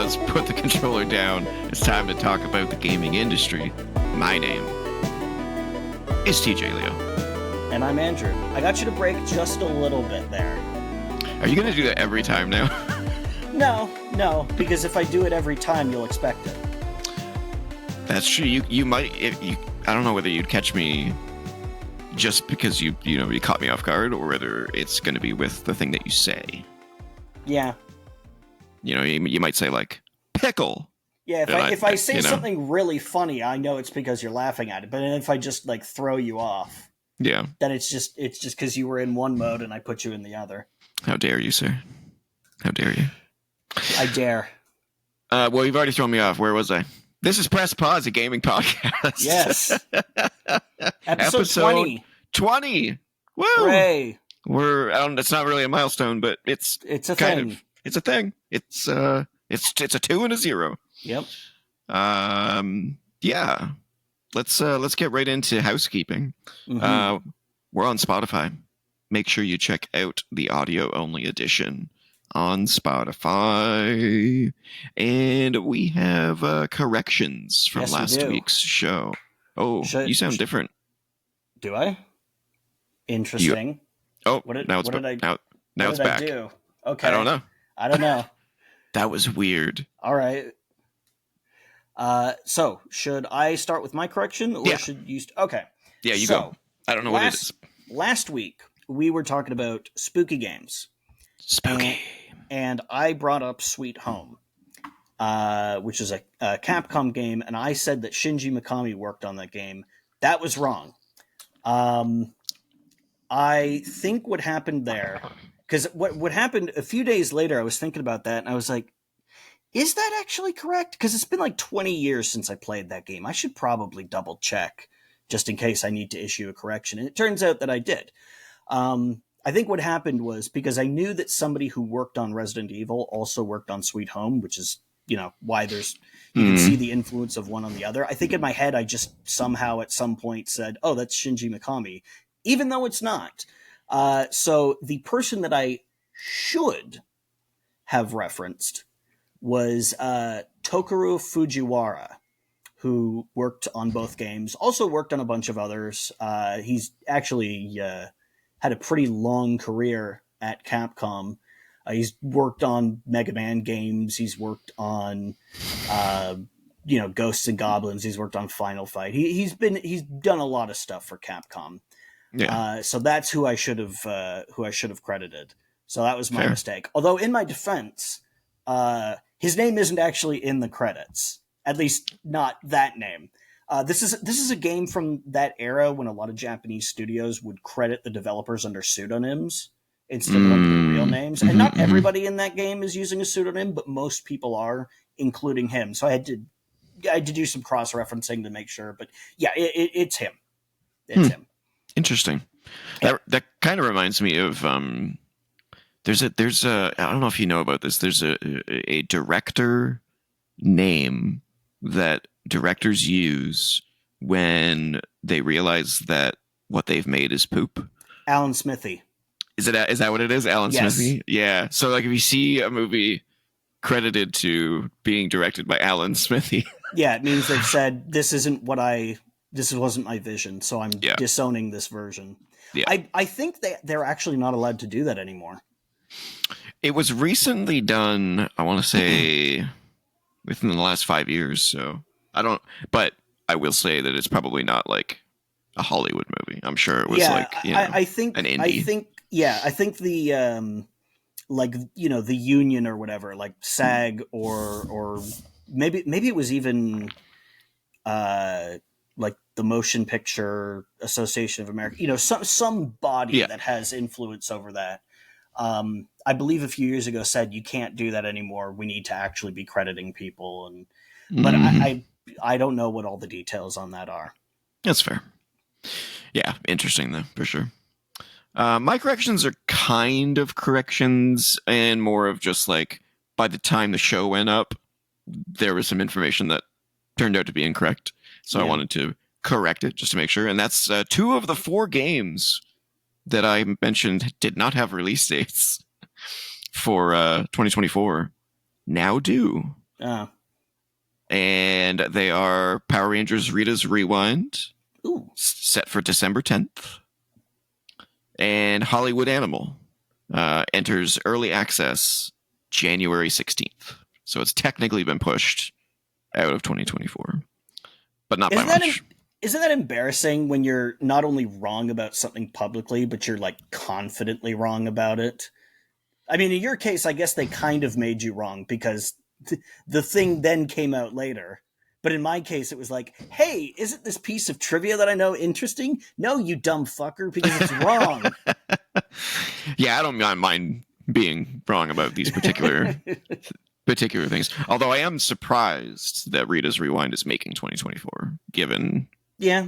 pause, put the controller down. It's time to talk about the gaming industry. My name is TJ Leo. And I'm Andrew. I got you to break just a little bit there. Are you going to do that every time now? No, because if I do it every time, you'll expect it. That's true. You might. I don't know whether you'd catch me just because you caught me off guard, or whether it's going to be with the thing that you say. Yeah. You might say like pickle. Yeah, if I say something really funny, I know it's because you're laughing at it. But if I just like throw you off, yeah, then it's just because you were in one mode and I put you in the other. How dare you, sir? How dare you? I dare. Well, you've already thrown me off. Where was I? This is Press Pause, a gaming podcast. Yes. Episode 20. 20. Woo! Hooray. It's not really a milestone, but it's a thing. It's a thing. It's a 2 and a 0. Yep. Yeah. Let's get right into housekeeping. Mm-hmm. We're on Spotify. Make sure you check out the audio only edition on Spotify. And we have corrections from last week's show. Oh, you sound different. Do I? Interesting. Now it's back. I do? Okay. I don't know. That was weird. All right. So should I start with my correction, or should you? Okay. Yeah, you go. I don't know what it is. Last week we were talking about spooky games. Spooky. And I brought up Sweet Home, which is a Capcom game, and I said that Shinji Mikami worked on that game. That was wrong. I think what happened there, because what happened a few days later, I was thinking about that, and I was like, is that actually correct? Because it's been like 20 years since I played that game. I should probably double check just in case I need to issue a correction. And it turns out that I did. I think what happened was because I knew that somebody who worked on Resident Evil also worked on Sweet Home, which is, why you can see the influence of one on the other. I think in my head, I just somehow at some point said, oh, that's Shinji Mikami, even though it's not. So the person that I should have referenced was Tokaru Fujiwara, who worked on both games, also worked on a bunch of others. He's actually had a pretty long career at Capcom. He's worked on Mega Man games. He's worked on, Ghosts and Goblins. He's worked on Final Fight. He's done a lot of stuff for Capcom. Yeah. So that's who I should have credited. So that was my mistake. Although in my defense, his name isn't actually in the credits. At least not that name. This is a game from that era when a lot of Japanese studios would credit the developers under pseudonyms instead of under their real names. And not everybody in that game is using a pseudonym, but most people are, including him. So I had to do some cross-referencing to make sure. But yeah, it's him. It's him. Interesting. That kind of reminds me of there's a I don't know if you know about this. There's a director name that directors use when they realize that what they've made is poop. Alan Smithy. Is that what it is? Alan Smithy? Yeah. So like if you see a movie credited to being directed by Alan Smithy. Yeah, it means they've said this wasn't my vision, so I'm disowning this version. Yeah. I think they're actually not allowed to do that anymore. It was recently done, I want to say within the last 5 years, so but I will say that it's probably not like a Hollywood movie. I'm sure it was I think an indie. I think the the union or whatever, like SAG or maybe it was even like the Motion Picture Association of America, some body that has influence over that. I believe a few years ago said you can't do that anymore. We need to actually be crediting people, but I don't know what all the details on that are. That's fair. Yeah, interesting though, for sure. My corrections are kind of corrections and more of just like by the time the show went up, there was some information that turned out to be incorrect. So I wanted to correct it just to make sure. And that's 2 of the 4 games that I mentioned did not have release dates for 2024 now do. Uh, And they are Power Rangers Rita's Rewind, ooh. set for December 10th. And Hollywood Animal enters early access January 16th. So it's technically been pushed out of 2024, but not by Isn't that much. isn't that embarrassing when you're not only wrong about something publicly, but you're like confidently wrong about it? I mean, in your case, I guess they kind of made you wrong because the thing then came out later. But in my case, it was like, hey, isn't this piece of trivia that I know interesting? No, you dumb fucker, because it's wrong. Yeah, I don't mind being wrong about these particular things. Although I am surprised that Rita's Rewind is making 2024, given Yeah.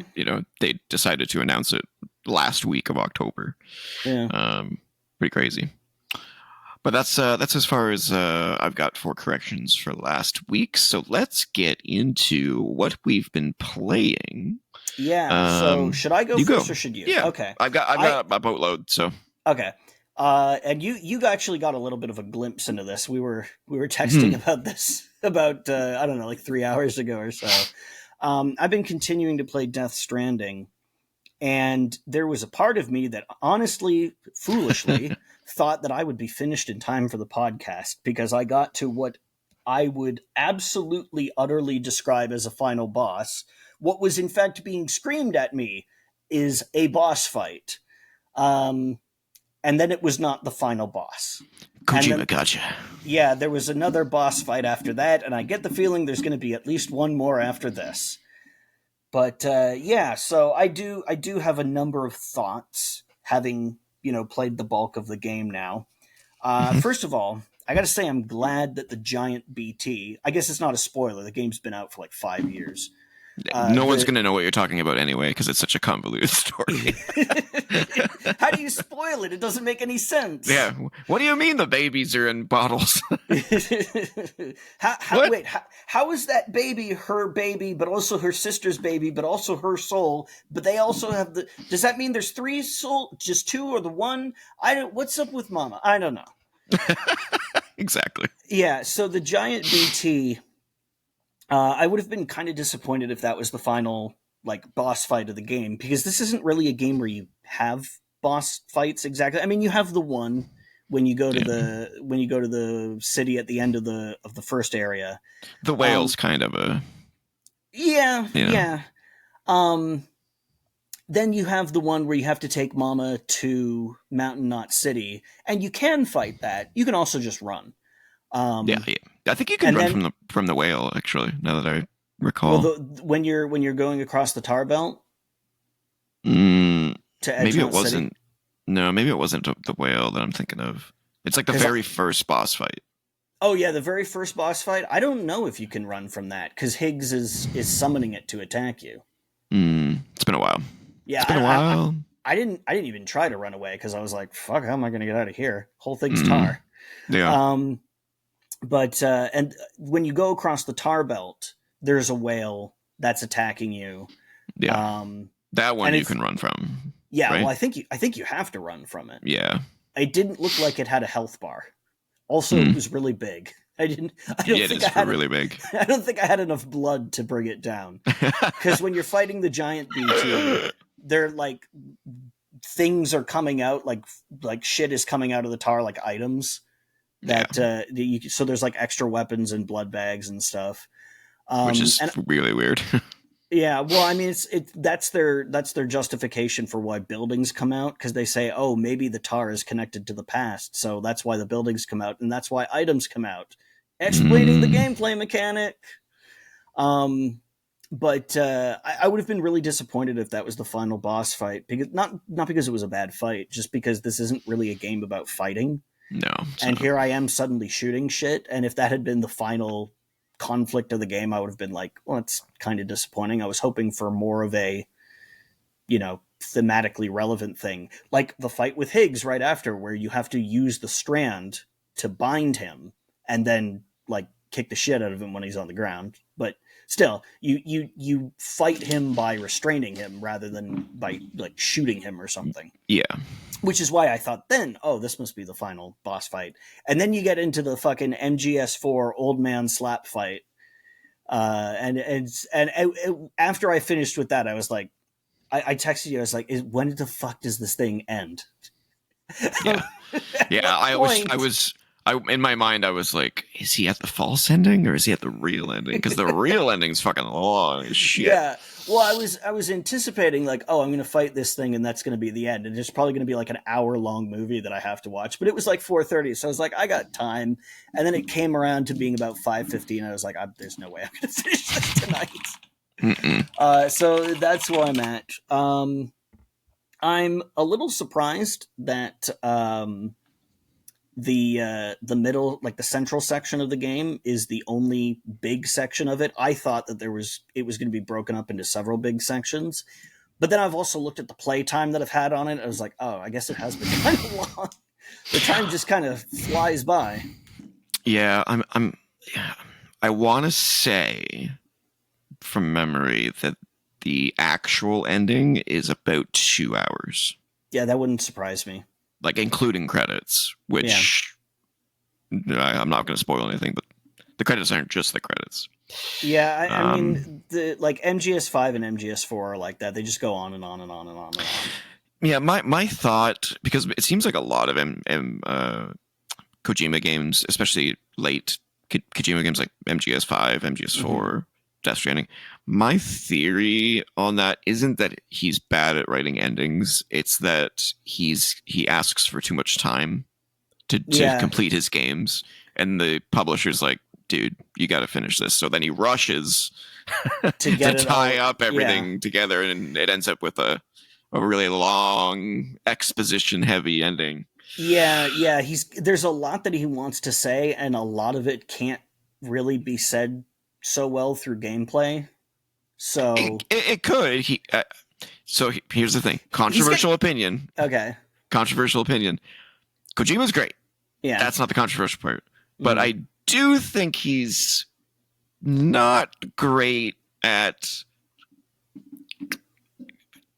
They decided to announce it last week of October. Yeah. Pretty crazy. But that's as far as I've got for corrections for last week. So let's get into what we've been playing. Yeah. So should I go first or should you? Yeah. Okay. I've got a boatload. So okay. And you actually got a little bit of a glimpse into this. We were texting about this about I don't know, like 3 hours ago or so. I've been continuing to play Death Stranding, and there was a part of me that honestly, foolishly, thought that I would be finished in time for the podcast because I got to what I would absolutely, utterly describe as a final boss. What was in fact being screamed at me is a boss fight. And then it was not the final boss. Kojima gotcha. Yeah, there was another boss fight after that, and I get the feeling there's going to be at least one more after this. But yeah, so I do have a number of thoughts, having played the bulk of the game now. First of all, I got to say I'm glad that the giant BT. I guess it's not a spoiler. The game's been out for like 5 years. No one's going to know what you're talking about anyway, because it's such a convoluted story. How do you spoil it? It doesn't make any sense. Yeah. What do you mean the babies are in bottles? How is that baby her baby, but also her sister's baby, but also her soul? But they also have the. Does that mean there's 3 soul, just 2, or the 1? What's up with Mama? I don't know. Exactly. Yeah. So the giant BT. I would have been kind of disappointed if that was the final boss fight of the game, because this isn't really a game where you have boss fights exactly. I mean, you have the one when you go to the city at the end of the first area. The whale's kind of a yeah. Then you have the one where you have to take Mama to Mountain Knot City, and you can fight that. You can also just run. Yeah. I think you can run from the whale. Actually, now that I recall, when you're going across the tar belt. Maybe it wasn't. City? No, maybe it wasn't the whale that I'm thinking of. It's like the very first boss fight. Oh yeah, the very first boss fight. I don't know if you can run from that because Higgs is summoning it to attack you. It's been a while. Yeah, it's been a while. I didn't even try to run away because I was like, "Fuck, how am I going to get out of here?" Whole thing's tar. Yeah. But and when you go across the tar belt, there's a whale that's attacking you. Yeah. That one you can run from. Yeah, right? well, I think you have to run from it. Yeah. It didn't look like it had a health bar. Also, it was really big. Really big. I don't think I had enough blood to bring it down. Because when you're fighting the giant BT, they're like things are coming out, like shit is coming out of the tar, like items that so there's like extra weapons and blood bags and stuff, which is really weird. Yeah, well, I mean, that's their justification for why buildings come out, because they say, oh, maybe the tar is connected to the past, so that's why the buildings come out, and that's why items come out, explaining the gameplay mechanic. But I would have been really disappointed if that was the final boss fight, because not because it was a bad fight, just because this isn't really a game about fighting. No, and here I am suddenly shooting shit, and if that had been the final conflict of the game, I would have been like, well, it's kind of disappointing. I was hoping for more of a, thematically relevant thing, like the fight with Higgs right after, where you have to use the strand to bind him and then kick the shit out of him when he's on the ground. But still, you fight him by restraining him rather than by like shooting him or something. Yeah. Which is why I thought then, oh, this must be the final boss fight. And then you get into the fucking MGS4 old man slap fight. And after I finished with that, I was like, I texted you. I was like, when the fuck does this thing end? Yeah. Yeah. I was in my mind, I was like, is he at the false ending or is he at the real ending? Because the real ending's fucking long as shit. Yeah. Well, I was anticipating like, oh, I'm going to fight this thing and that's going to be the end. And there's probably going to be like an hour-long movie that I have to watch. But it was like 4:30, so I was like, I got time. And then it came around to being about 5:15. I was like, there's no way I'm going to finish this tonight. So that's where I'm at. I'm a little surprised that the middle, like the central section of the game, is the only big section of it. I thought that it was going to be broken up into several big sections, but then I've also looked at the play time that I've had on it. I was like, oh, I guess it has been kind of long. The time just kind of flies by. Yeah, I want to say from memory that the actual ending is about 2 hours. Yeah, that wouldn't surprise me. Like including credits, which I'm not going to spoil anything, but the credits aren't just the credits. Yeah, I mean, like MGS5 and MGS4 are like that. They just go on and on and on and on and on. Yeah, my thought, because it seems like a lot of Kojima games, especially late Kojima games like MGS5, MGS4, Death Stranding. My theory on that isn't that he's bad at writing endings. It's that he asks for too much time to complete his games. And the publisher's like, dude, you got to finish this. So then he rushes to tie up everything together. And it ends up with a really long, exposition-heavy ending. Yeah. There's a lot that he wants to say, and a lot of it can't really be said so well through gameplay. So it could. Here's the thing. Controversial opinion. Okay. Controversial opinion. Kojima's great. Yeah. That's not the controversial part. But I do think he's not great at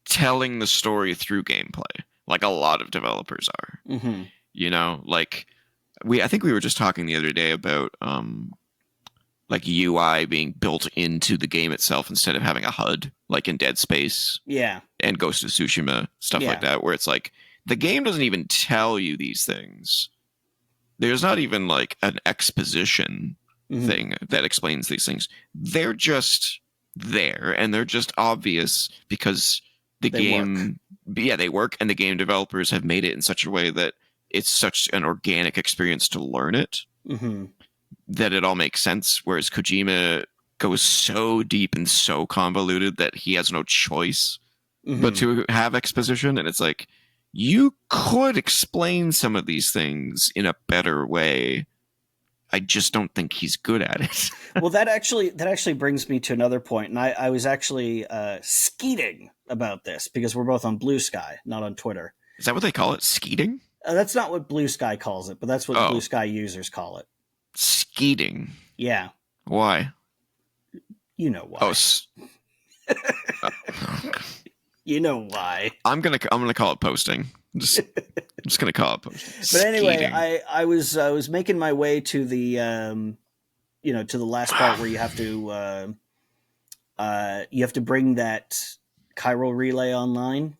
telling the story through gameplay, like a lot of developers are. Mm-hmm. You know, like I think we were just talking the other day about like UI being built into the game itself instead of having a HUD, like in Dead Space, and Ghost of Tsushima, stuff like that, where it's like the game doesn't even tell you these things. There's not even like an exposition thing that explains these things. They're just there, and they're just obvious because they work, and the game developers have made it in such a way that it's such an organic experience to learn it. Mm-hmm. That it all makes sense, whereas Kojima goes so deep and so convoluted that he has no choice but to have exposition. And it's like, you could explain some of these things in a better way. I just don't think he's good at it. Well, that actually brings me to another point, and I was actually skeeting about this because we're both on BlueSky, not on Twitter. Is that what they call it? Skeeting? That's not what BlueSky calls it, but that's what BlueSky users call it. Skeeting. Yeah. Why? You know why. You know why. I'm gonna call it posting. I'm just gonna call it posting. But anyway, I was making my way to the to the last part where you have to bring that chiral relay online.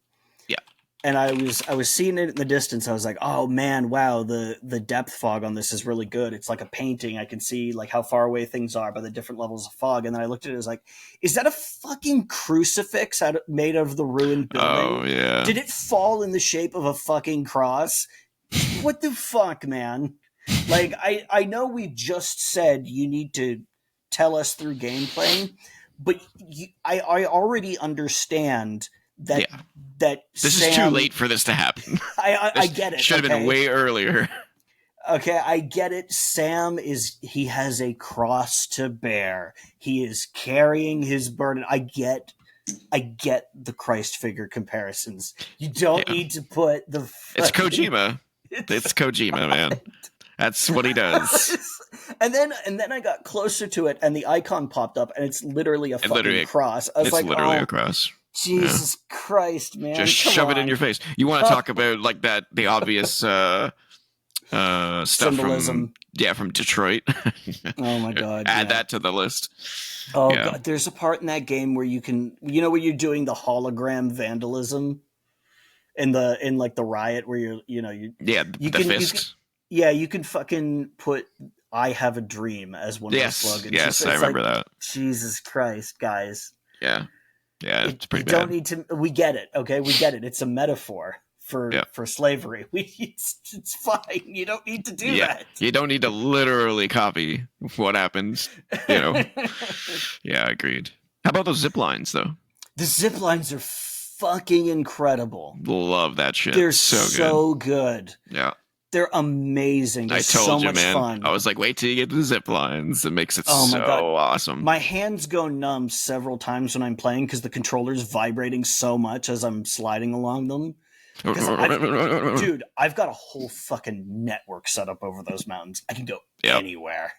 And I was seeing it in the distance. I was like, oh man, wow, the depth fog on this is really good. It's like a painting. I can see like how far away things are by the different levels of fog. And then I looked at it, I was like, is that a fucking crucifix made of the ruined building? Oh yeah. Did it fall in the shape of a fucking cross? What the fuck, man? Like I know we just said you need to tell us through gameplay, but I already understand that this is too late for this to happen. I get it. Should have been way earlier. Okay, I get it. Sam he has a cross to bear. He is carrying his burden. I get the Christ figure comparisons. You don't need to put the It's Kojima. It's Kojima, man. That's what he does. And then I got closer to it, and the icon popped up, and it's literally a fucking cross. I was It's like, literally oh, a cross. Jesus Christ, man! Just Come shove on. it in your face. You want to talk about like that? The obvious stuff Symbolism. from Detroit. Oh my God! Add that to the list. Oh God! There's a part in that game where you can, where you're doing the hologram vandalism in like the riot where you the fists. You can fucking put "I have a dream" as one of the slogans. Yes, I remember that. Jesus Christ, guys! Yeah, it's pretty bad. Don't need to. We get it, okay? We get it. It's a metaphor for slavery. It's fine. You don't need to do that. You don't need to literally copy what happens. Yeah, agreed. How about those zip lines though? The zip lines are fucking incredible. Love that shit. They're so good. Yeah. They're amazing. They're I told so you, much man. fun. I was like, wait till you get to the zip lines. It makes it so awesome. My hands go numb several times when I'm playing because the controller's vibrating so much as I'm sliding along them. Dude, I've got a whole fucking network set up over those mountains. I can go anywhere.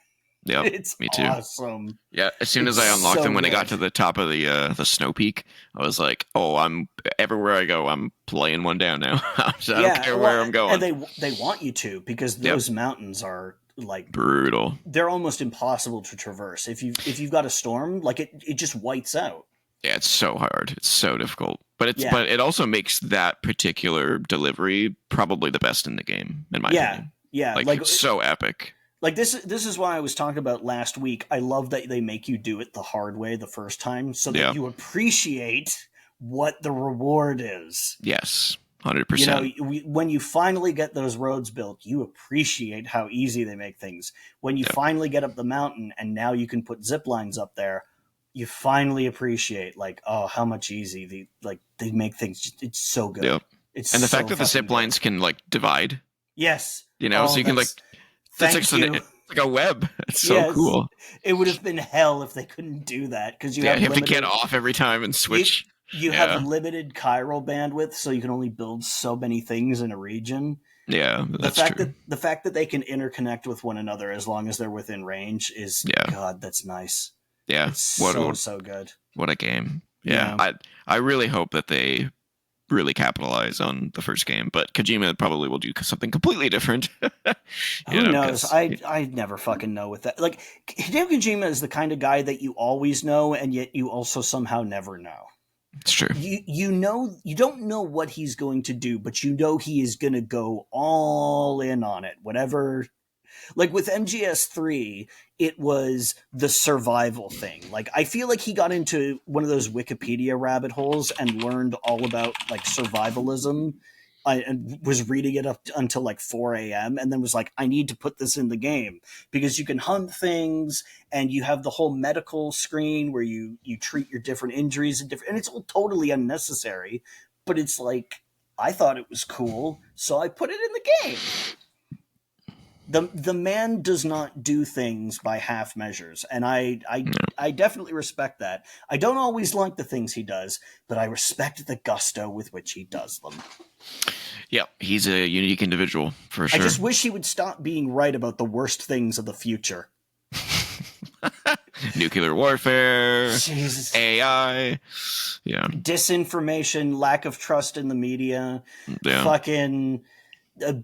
Yeah, it's me too. Awesome. Yeah, as soon as I unlocked them when I got to the top of the snow peak, I was like, "Oh, I'm everywhere I go. I'm laying one down now. I don't care where I'm going." And they want you to because those mountains are like brutal. They're almost impossible to traverse. If you've got a storm, like it just whites out. Yeah, it's so hard. It's so difficult. But it also makes that particular delivery probably the best in the game, in my opinion. Yeah, like it's so epic. Like this is why I was talking about last week. I love that they make you do it the hard way the first time so that you appreciate what the reward is. Yes, 100%. When you finally get those roads built, you appreciate how easy they make things. When you finally get up the mountain and now you can put zip lines up there, you finally appreciate how much easy they make things. It's so good. Yep. And the fact that the zip lines can divide. Yes. So you can It's like a web. It's so cool. It would have been hell if they couldn't do that because you have to get off every time and switch. You have limited chiral bandwidth, so you can only build so many things in a region. Yeah, that's true. The fact that they can interconnect with one another as long as they're within range is God, that's nice. Yeah, it's so good. What a game. Yeah. I really hope that they really capitalize on the first game, but Kojima probably will do something completely different. Who knows? I never fucking know with that. Like, Hideo Kojima is the kind of guy that you always know, and yet you also somehow never know. It's true. You don't know what he's going to do, but you know he is going to go all in on it. Whatever. Like with MGS3, it was the survival thing. Like, I feel like he got into one of those Wikipedia rabbit holes and learned all about survivalism and was reading it up until 4 a.m. and then was like, I need to put this in the game because you can hunt things and you have the whole medical screen where you treat your different injuries and it's all totally unnecessary, but it's I thought it was cool, so I put it in the game. The man does not do things by half measures, and I definitely respect that. I don't always like the things he does, but I respect the gusto with which he does them. Yeah, he's a unique individual, for sure. I just wish he would stop being right about the worst things of the future. Nuclear warfare, Jesus. AI, disinformation, lack of trust in the media, fucking...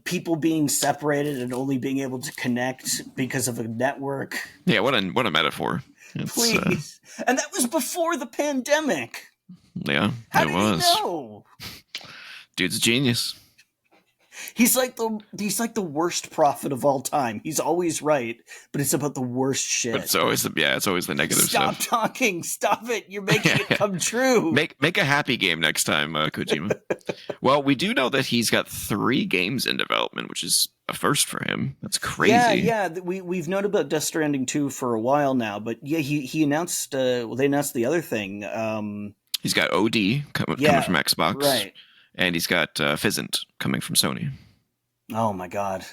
people being separated and only being able to connect because of a network. Yeah, what a metaphor. Please. And that was before the pandemic. Yeah, How did he know? Dude's a genius. He's like the worst prophet of all time. He's always right, but it's about the worst shit. But it's always the negative stuff. Stop talking. Stop it. You're making it come true. Make a happy game next time, Kojima. Well, we do know that he's got 3 games in development, which is a first for him. That's crazy. Yeah. We've known about Death Stranding 2 for a while now, but he announced. They announced the other thing. He's got OD coming from Xbox, right? And he's got Fizzant coming from Sony. Oh my God!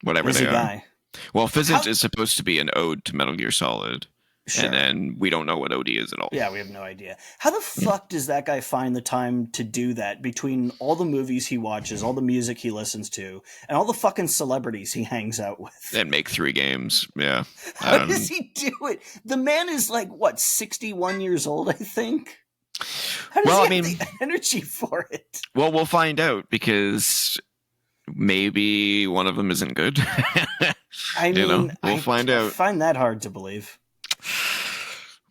Whatever Busy they are. Guy. Well, Fizzant is supposed to be an ode to Metal Gear Solid. Sure. And then we don't know what OD is at all. Yeah, we have no idea. How the fuck does that guy find the time to do that between all the movies he watches, all the music he listens to, and all the fucking celebrities he hangs out with? And make 3 games. Yeah. How does he do it? The man is like, what, 61 years old, I think? How does he have the energy for it? Well, we'll find out, because maybe one of them isn't good. I mean, we'll find out. I find that hard to believe.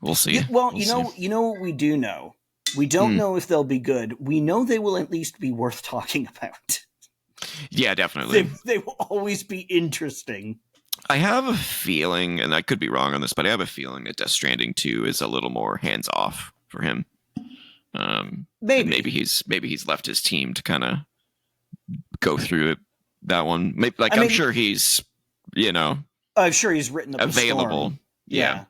We'll see. Well, you know what we do know? We don't know if they'll be good. We know they will at least be worth talking about. Yeah, definitely. They will always be interesting. I have a feeling, and I could be wrong on this, but I have a feeling that Death Stranding 2 is a little more hands off for him. Maybe he's left his team to kind of go through it. That one, I'm sure he's, I'm sure he's written up available. Yeah.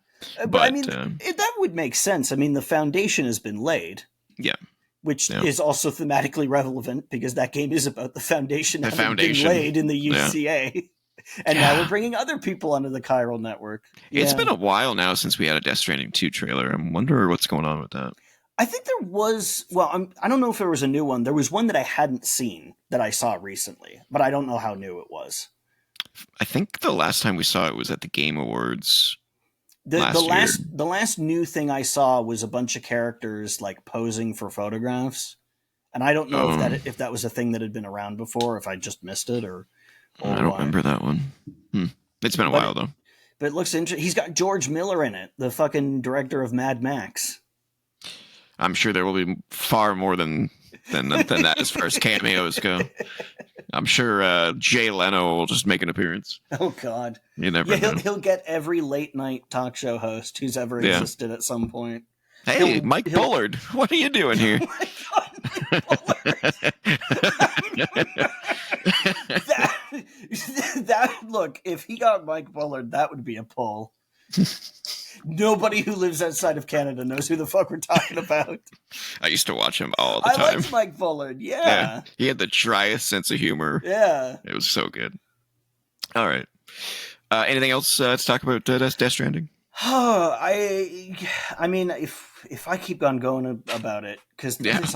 But I mean, that would make sense. I mean, the foundation has been laid. Yeah. Which is also thematically relevant, because that game is about the foundation having been laid in the UCA. Yeah. And now we're bringing other people onto the chiral network. It's been a while now since we had a Death Stranding 2 trailer. I wonder what's going on with that. I think there was, I don't know if there was a new one. There was one that I hadn't seen that I saw recently, but I don't know how new it was. I think the last time we saw it was at the Game Awards. The last new thing I saw was a bunch of characters like posing for photographs, and I don't know if that was a thing that had been around before, if I just missed it or I don't remember that one. It's been a while though. But it looks interesting. He's got George Miller in it, the fucking director of Mad Max. I'm sure there will be far more than that as far as cameos go. I'm sure Jay Leno will just make an appearance. Oh God! You never know. He'll get every late night talk show host who's ever existed at some point. Hey, Mike Bullard, what are you doing here? Look, if he got Mike Bullard, that would be a pull. Nobody who lives outside of Canada knows who the fuck we're talking about. I used to watch him all the time. I liked Mike Bullard, yeah. He had the driest sense of humor. Yeah. It was so good. All right. Anything else to talk about Death Stranding? I mean, if I keep on going about it, because there's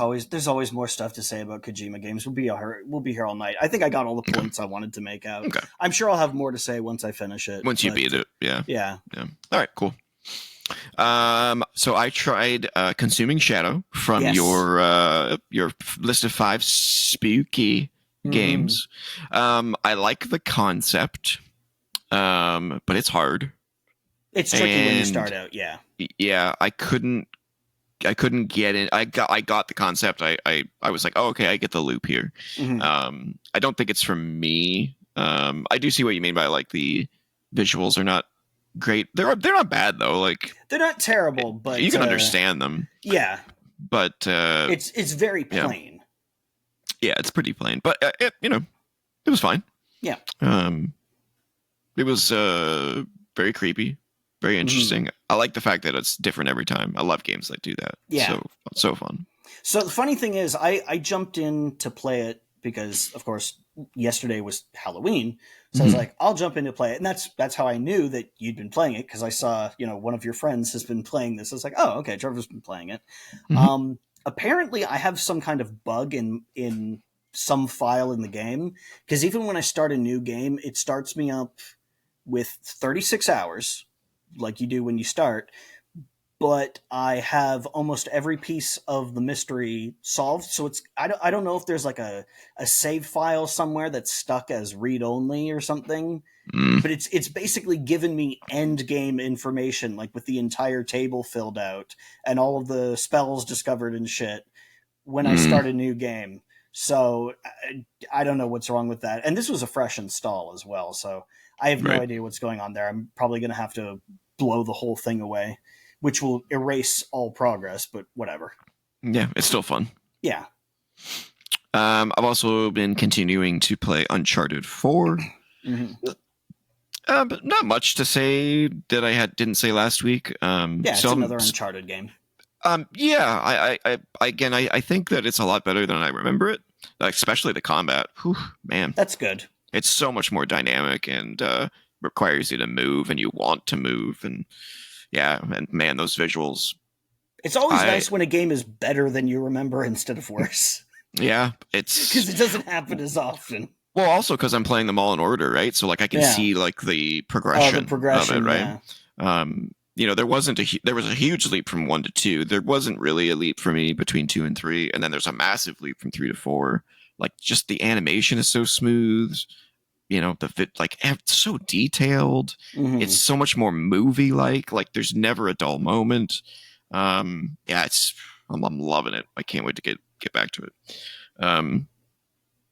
always more stuff to say about Kojima games. We'll be here all night. I think I got all the points I wanted to make out. Okay. I'm sure I'll have more to say once I finish it. Once you beat it, yeah. All right, cool. So I tried Consuming Shadow from your list of 5 spooky games. I like the concept, but it's hard. It's tricky when you start out, yeah. Yeah, I couldn't get in. I got the concept. I was like, oh, okay, I get the loop here. I don't think it's for me. I do see what you mean by like the visuals are not great. They're not bad though. Like they're not terrible, but you can understand them. Yeah, but it's very plain. Yeah, it's pretty plain, but it was fine. Yeah. It was very creepy. Very interesting. I like the fact that it's different every time. I love games that do that. Yeah. So fun. So the funny thing is, I jumped in to play it because, of course, yesterday was Halloween. So I was like, I'll jump in to play it. And that's how I knew that you'd been playing it, because I saw, one of your friends has been playing this. I was like, oh, okay, Trevor's been playing it. Apparently, I have some kind of bug in some file in the game, because even when I start a new game, it starts me up with 36 hours, like you do when you start, but I have almost every piece of the mystery solved. So it's I don't know if there's like a save file somewhere that's stuck as read only or something, but it's basically given me end game information, like with the entire table filled out and all of the spells discovered and shit when I start a new game. So I don't know what's wrong with that. And this was a fresh install as well, so I have no idea what's going on there. I'm probably going to have to blow the whole thing away, which will erase all progress, but whatever. Yeah, it's still fun. Yeah. I've also been continuing to play Uncharted 4. But not much to say that I didn't say last week. It's another Uncharted game. Yeah, I think that it's a lot better than I remember it, especially the combat. Whew, man. That's good. It's so much more dynamic and requires you to move, and you want to move, and Yeah, and man, those visuals. It's always I nice when a game is better than you remember instead of worse, yeah, because it's it doesn't happen as often. well also because I'm playing them all in order, right? So like I can Yeah. see like the Oh, the progression of it, progression. right? Yeah. There was a huge leap from 1 to 2. There wasn't really a leap for me between 2 and 3, and then there's a massive leap from 3 to 4. Like just the animation is so smooth. The fit, like it's so detailed. It's Hmm. so much more movie like. Like there's never a dull moment. Yeah, I'm loving it. I can't wait to get back to it. Um,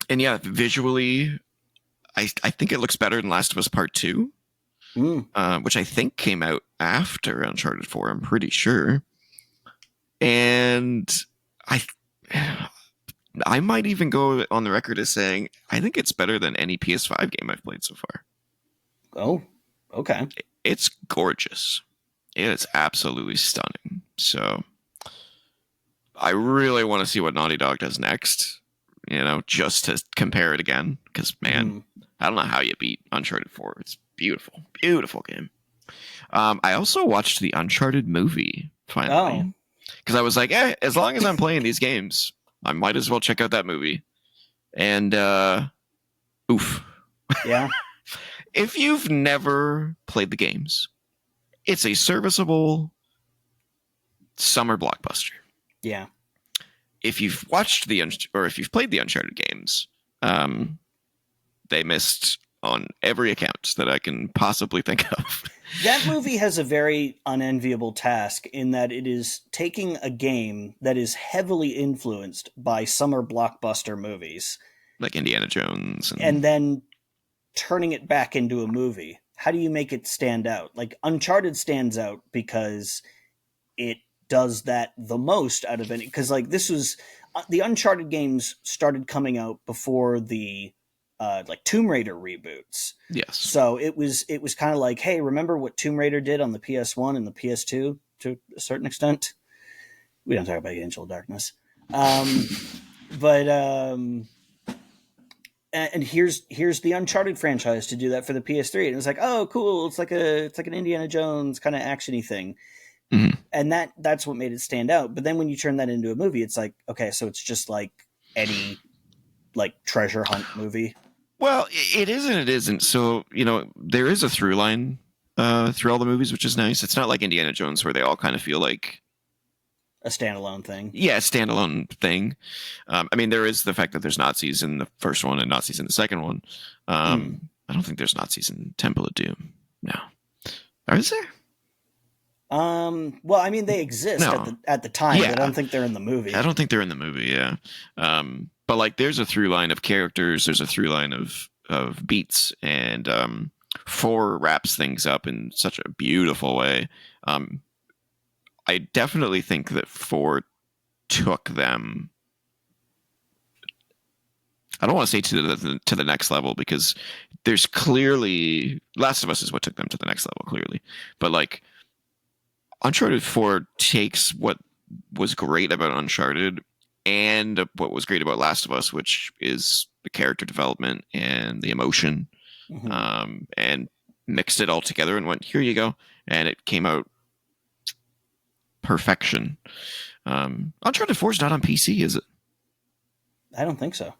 and yeah, visually, I think it looks better than Last of Us Part Two, Mm. which I think came out after Uncharted 4. I'm pretty sure, and I. I might even go on the record as saying I think it's better than any PS5 game I've played so far. Oh, okay. It's gorgeous. It is absolutely stunning. So I really want to see what Naughty Dog does next, just to compare it again. Because, man, Hmm. I don't know how you beat Uncharted 4. It's beautiful. Beautiful game. I also watched the Uncharted movie, Oh, finally. Because I was like, as long as I'm playing these games, I might as well check out that movie. And, oof. yeah. If you've never played the games, it's a serviceable summer blockbuster. Yeah. If you've watched or if you've played the Uncharted games, um, they missed on every account that I can possibly think of. That movie has a very unenviable task in that it is taking a game that is heavily influenced by summer blockbuster movies Like Indiana Jones and and then turning it back into a movie. How do you make it stand out? Like Uncharted stands out because it does that the most out of any, because like this was the Uncharted games started coming out before the like Tomb Raider reboots. yes. So it was kind of like, hey, remember what Tomb Raider did on the PS1 and the PS2 to a certain extent? We don't talk about Angel of Darkness. But and here's the Uncharted franchise to do that for the PS3. And it was like, oh, cool. It's like an Indiana Jones kind of actiony thing. Mhm. And that's what made it stand out. But then when you turn that into a movie, it's like, okay, so it's just like any like treasure hunt movie. Well, it is and it isn't. So, there is a through line through all the movies, which is nice. It's not like Indiana Jones where they all kind of feel like, A standalone thing. yeah, a standalone thing. I mean, there is the fact that there's Nazis in the first one and Nazis in the second one. I don't think there's Nazis in Temple of Doom. No. Is there? Well, I mean, they exist No. at the time, but I Yeah. don't think they're in the movie. I don't think they're in the movie, yeah. But like there's a through line of characters, there's a through line of beats, and 4 wraps things up in such a beautiful way. I definitely think that 4 took them. I don't want to say to the next level because there's clearly Last of Us is what took them to the next level, clearly. But like Uncharted 4 takes what was great about Uncharted and what was great about Last of Us, which is the character development and the emotion, and mixed it all together and went, here you go. And it came out perfection. Uncharted 4 is not on PC, is it? I don't think so.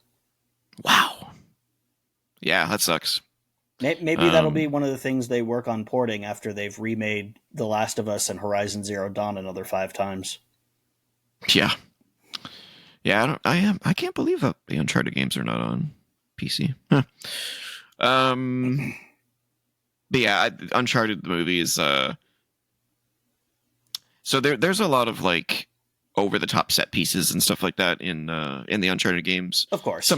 Wow. Yeah, that sucks. Maybe that'll be one of the things they work on porting after they've remade The Last of Us and Horizon Zero Dawn another 5 times. Yeah. Yeah, I can't believe that the Uncharted games are not on PC. Huh. But yeah, Uncharted the movie is so there's a lot of like over the top set pieces and stuff like that in the Uncharted games. Of course.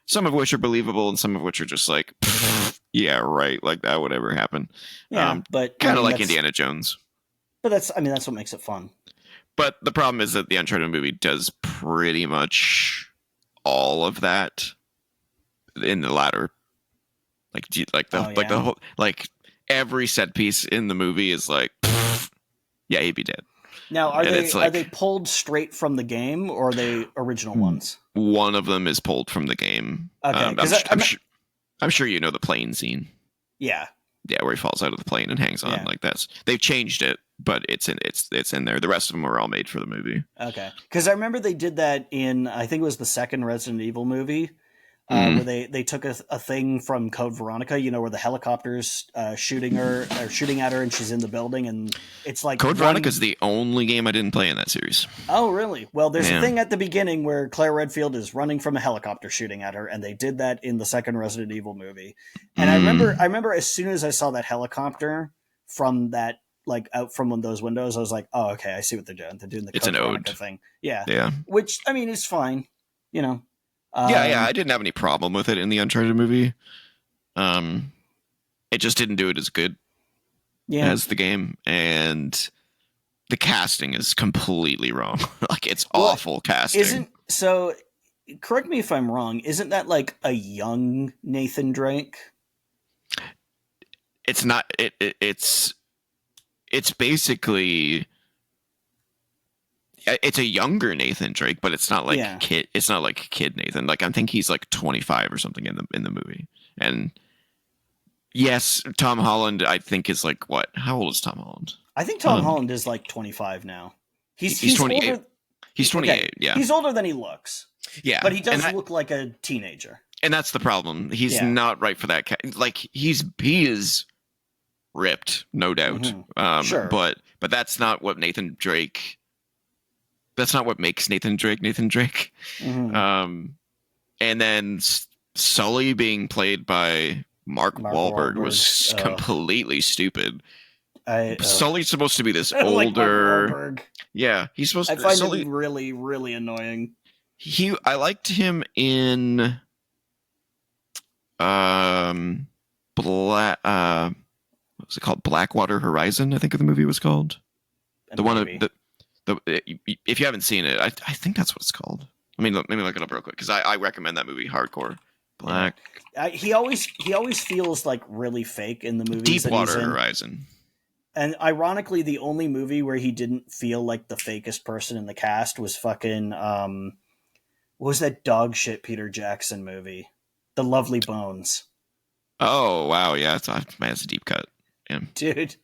Some of which are believable and some of which are just like yeah, right, like that would ever happen. Yeah, but kind of like Indiana Jones. But that's what makes it fun. But the problem is that the Uncharted movie does pretty much all of that in the latter. The whole, like every set piece in the movie is like, yeah, he'd be dead. Now, are they pulled straight from the game or are they original ones? One of them is pulled from the game. Okay, I'm sure you know the plane scene. Yeah. Yeah, where he falls out of the plane and hangs on like that. They've changed it but it's in there. The rest of them were all made for the movie. Okay, because I remember they did that in, I think it was the second Resident Evil movie, where they took a thing from Code Veronica, where the helicopter's shooting at her, and she's in the building, and it's like Code Veronica is the only game I didn't play in that series. Oh, really? Well, there's a thing at the beginning where Claire Redfield is running from a helicopter shooting at her, and they did that in the second Resident Evil movie. And I remember as soon as I saw that helicopter from that, like out from one of those windows, I was like, oh, okay, I see what they're doing. They're doing the Code Veronica thing. Yeah. Yeah. Which, I mean, is fine, yeah, I didn't have any problem with it in the Uncharted movie. It just didn't do it as good as the game, and the casting is completely wrong. Like, it's awful casting. Correct me if I'm wrong, isn't that like a young Nathan Drake? It's not. It's basically. It's a younger Nathan Drake, but it's not like kid. It's not like kid Nathan. Like, I think he's like 25 or something in the movie. And yes, Tom Holland, I think, is like what? How old is Tom Holland? I think Tom Holland is like 25 now. He's 28. Older, he's 28. Okay. Yeah, he's older than he looks. Yeah, but he does look like a teenager. And that's the problem. He's not right for that. Like, he is ripped, no doubt. Mm-hmm. Sure, but that's not what Nathan Drake. That's not what makes Nathan Drake Nathan Drake. Mm-hmm. And then Sully being played by Mark Wahlberg was completely stupid. Sully's supposed to be this older. Like yeah, he's supposed to. I find him really, really annoying. I liked him in what was it called? Blackwater Horizon, I think the movie was called. The one if you haven't seen it, I think that's what it's called. Let me look it up real quick, because I recommend that movie hardcore. He always feels like really fake in the movies. Deepwater Horizon. And ironically, the only movie where he didn't feel like the fakest person in the cast was fucking what was that dog shit Peter Jackson movie? The Lovely Bones. Oh wow, yeah, it's a deep cut. Yeah. Dude,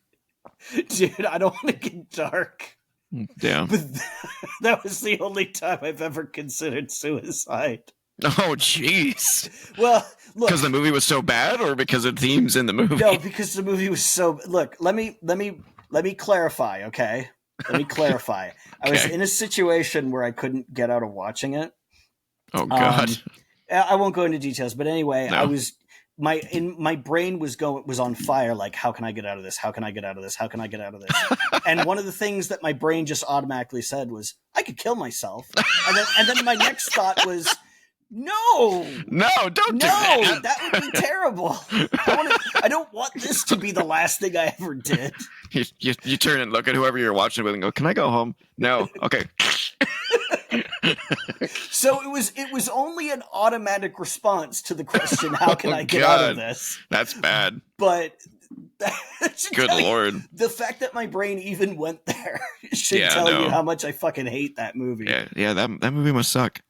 I don't want to get dark. Yeah. But that was the only time I've ever considered suicide. Oh, jeez. Well, look, because the movie was so bad, or because of themes in the movie? No, because the movie was so. Look, let me clarify. Okay, let me clarify. I was in a situation where I couldn't get out of watching it. Oh God. I won't go into details, but anyway, I was. My brain was on fire. Like, how can I get out of this? How can I get out of this? How can I get out of this? And one of the things that my brain just automatically said was, I could kill myself. And then my next thought was, no, don't do that. That would be terrible. I don't want this to be the last thing I ever did. You turn and look at whoever you're watching with and go, can I go home? No. Okay. So it was only an automatic response to the question, how can I get out of this? That's bad. But good Lord. The fact that my brain even went there should tell you how much I fucking hate that movie. Yeah, that movie must suck.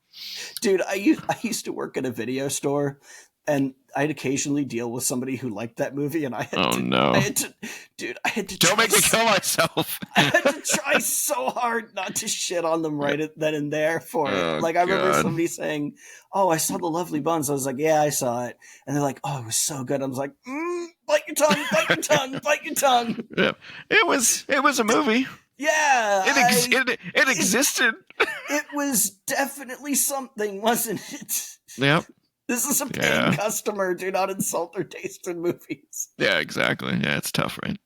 Dude, I used to work at a video store, and I'd occasionally deal with somebody who liked that movie, and I had to don't make me kill myself. I had to try so hard not to shit on them then and there for it. Like, I remember somebody saying, "Oh, I saw The Lovely Bones." I was like, "Yeah, I saw it," and they're like, "Oh, it was so good." I was like, "Bite your tongue, bite your tongue, bite your tongue." Yeah, it was a movie. Yeah, it existed. It was definitely something, wasn't it? Yep. This is a paying customer. Do not insult their taste in movies. Yeah, exactly. Yeah, it's tough, right?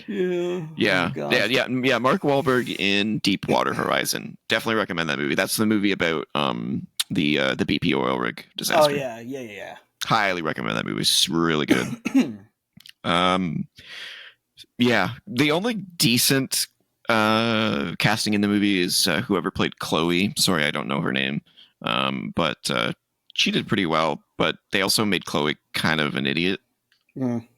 Yeah. Yeah. Oh, yeah. Mark Wahlberg in Deepwater Horizon. Definitely recommend that movie. That's the movie about the BP oil rig disaster. Oh yeah. Highly recommend that movie. It's really good. Yeah. The only decent casting in the movie is whoever played Chloe. Sorry, I don't know her name. But she did pretty well, but they also made Chloe kind of an idiot,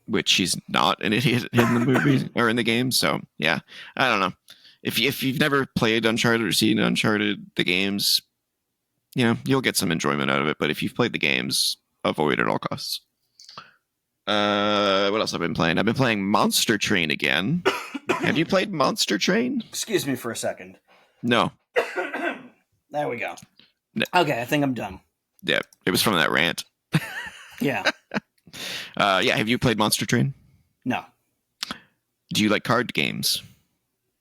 which she's not an idiot in the movie or in the game. So yeah, I don't know. If you've never played Uncharted or seen Uncharted, the games, you'll get some enjoyment out of it. But if you've played the games, avoid at all costs. What else have I been playing? I've been playing Monster Train again. Have you played Monster Train? Excuse me for a second. No. There we go. No. Okay, I think I'm done. Yeah, it was from that rant. Yeah. Yeah, have you played Monster Train? No. Do you like card games?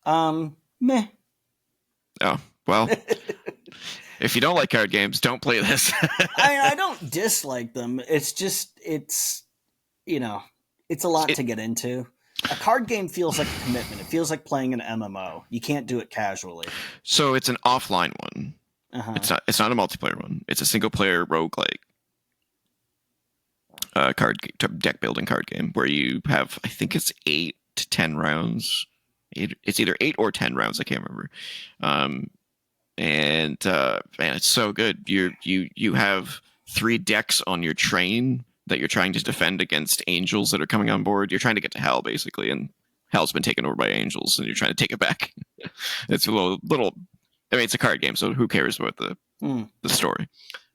Meh. Oh, well, if you don't like card games, don't play this. I don't dislike them. It's just, it's a lot to get into. A card game feels like a commitment. It feels like playing an MMO. You can't do it casually. So it's an offline one. Uh-huh. It's not a multiplayer one. It's a single player roguelike deck building card game where you have, I think it's 8 to 10 rounds. It's either 8 or 10 rounds. I can't remember. Man, it's so good. You have 3 decks on your train that you're trying to defend against angels that are coming on board. You're trying to get to hell, basically, and hell's been taken over by angels, and you're trying to take it back. It's a little. I mean, it's a card game, so who cares about the story?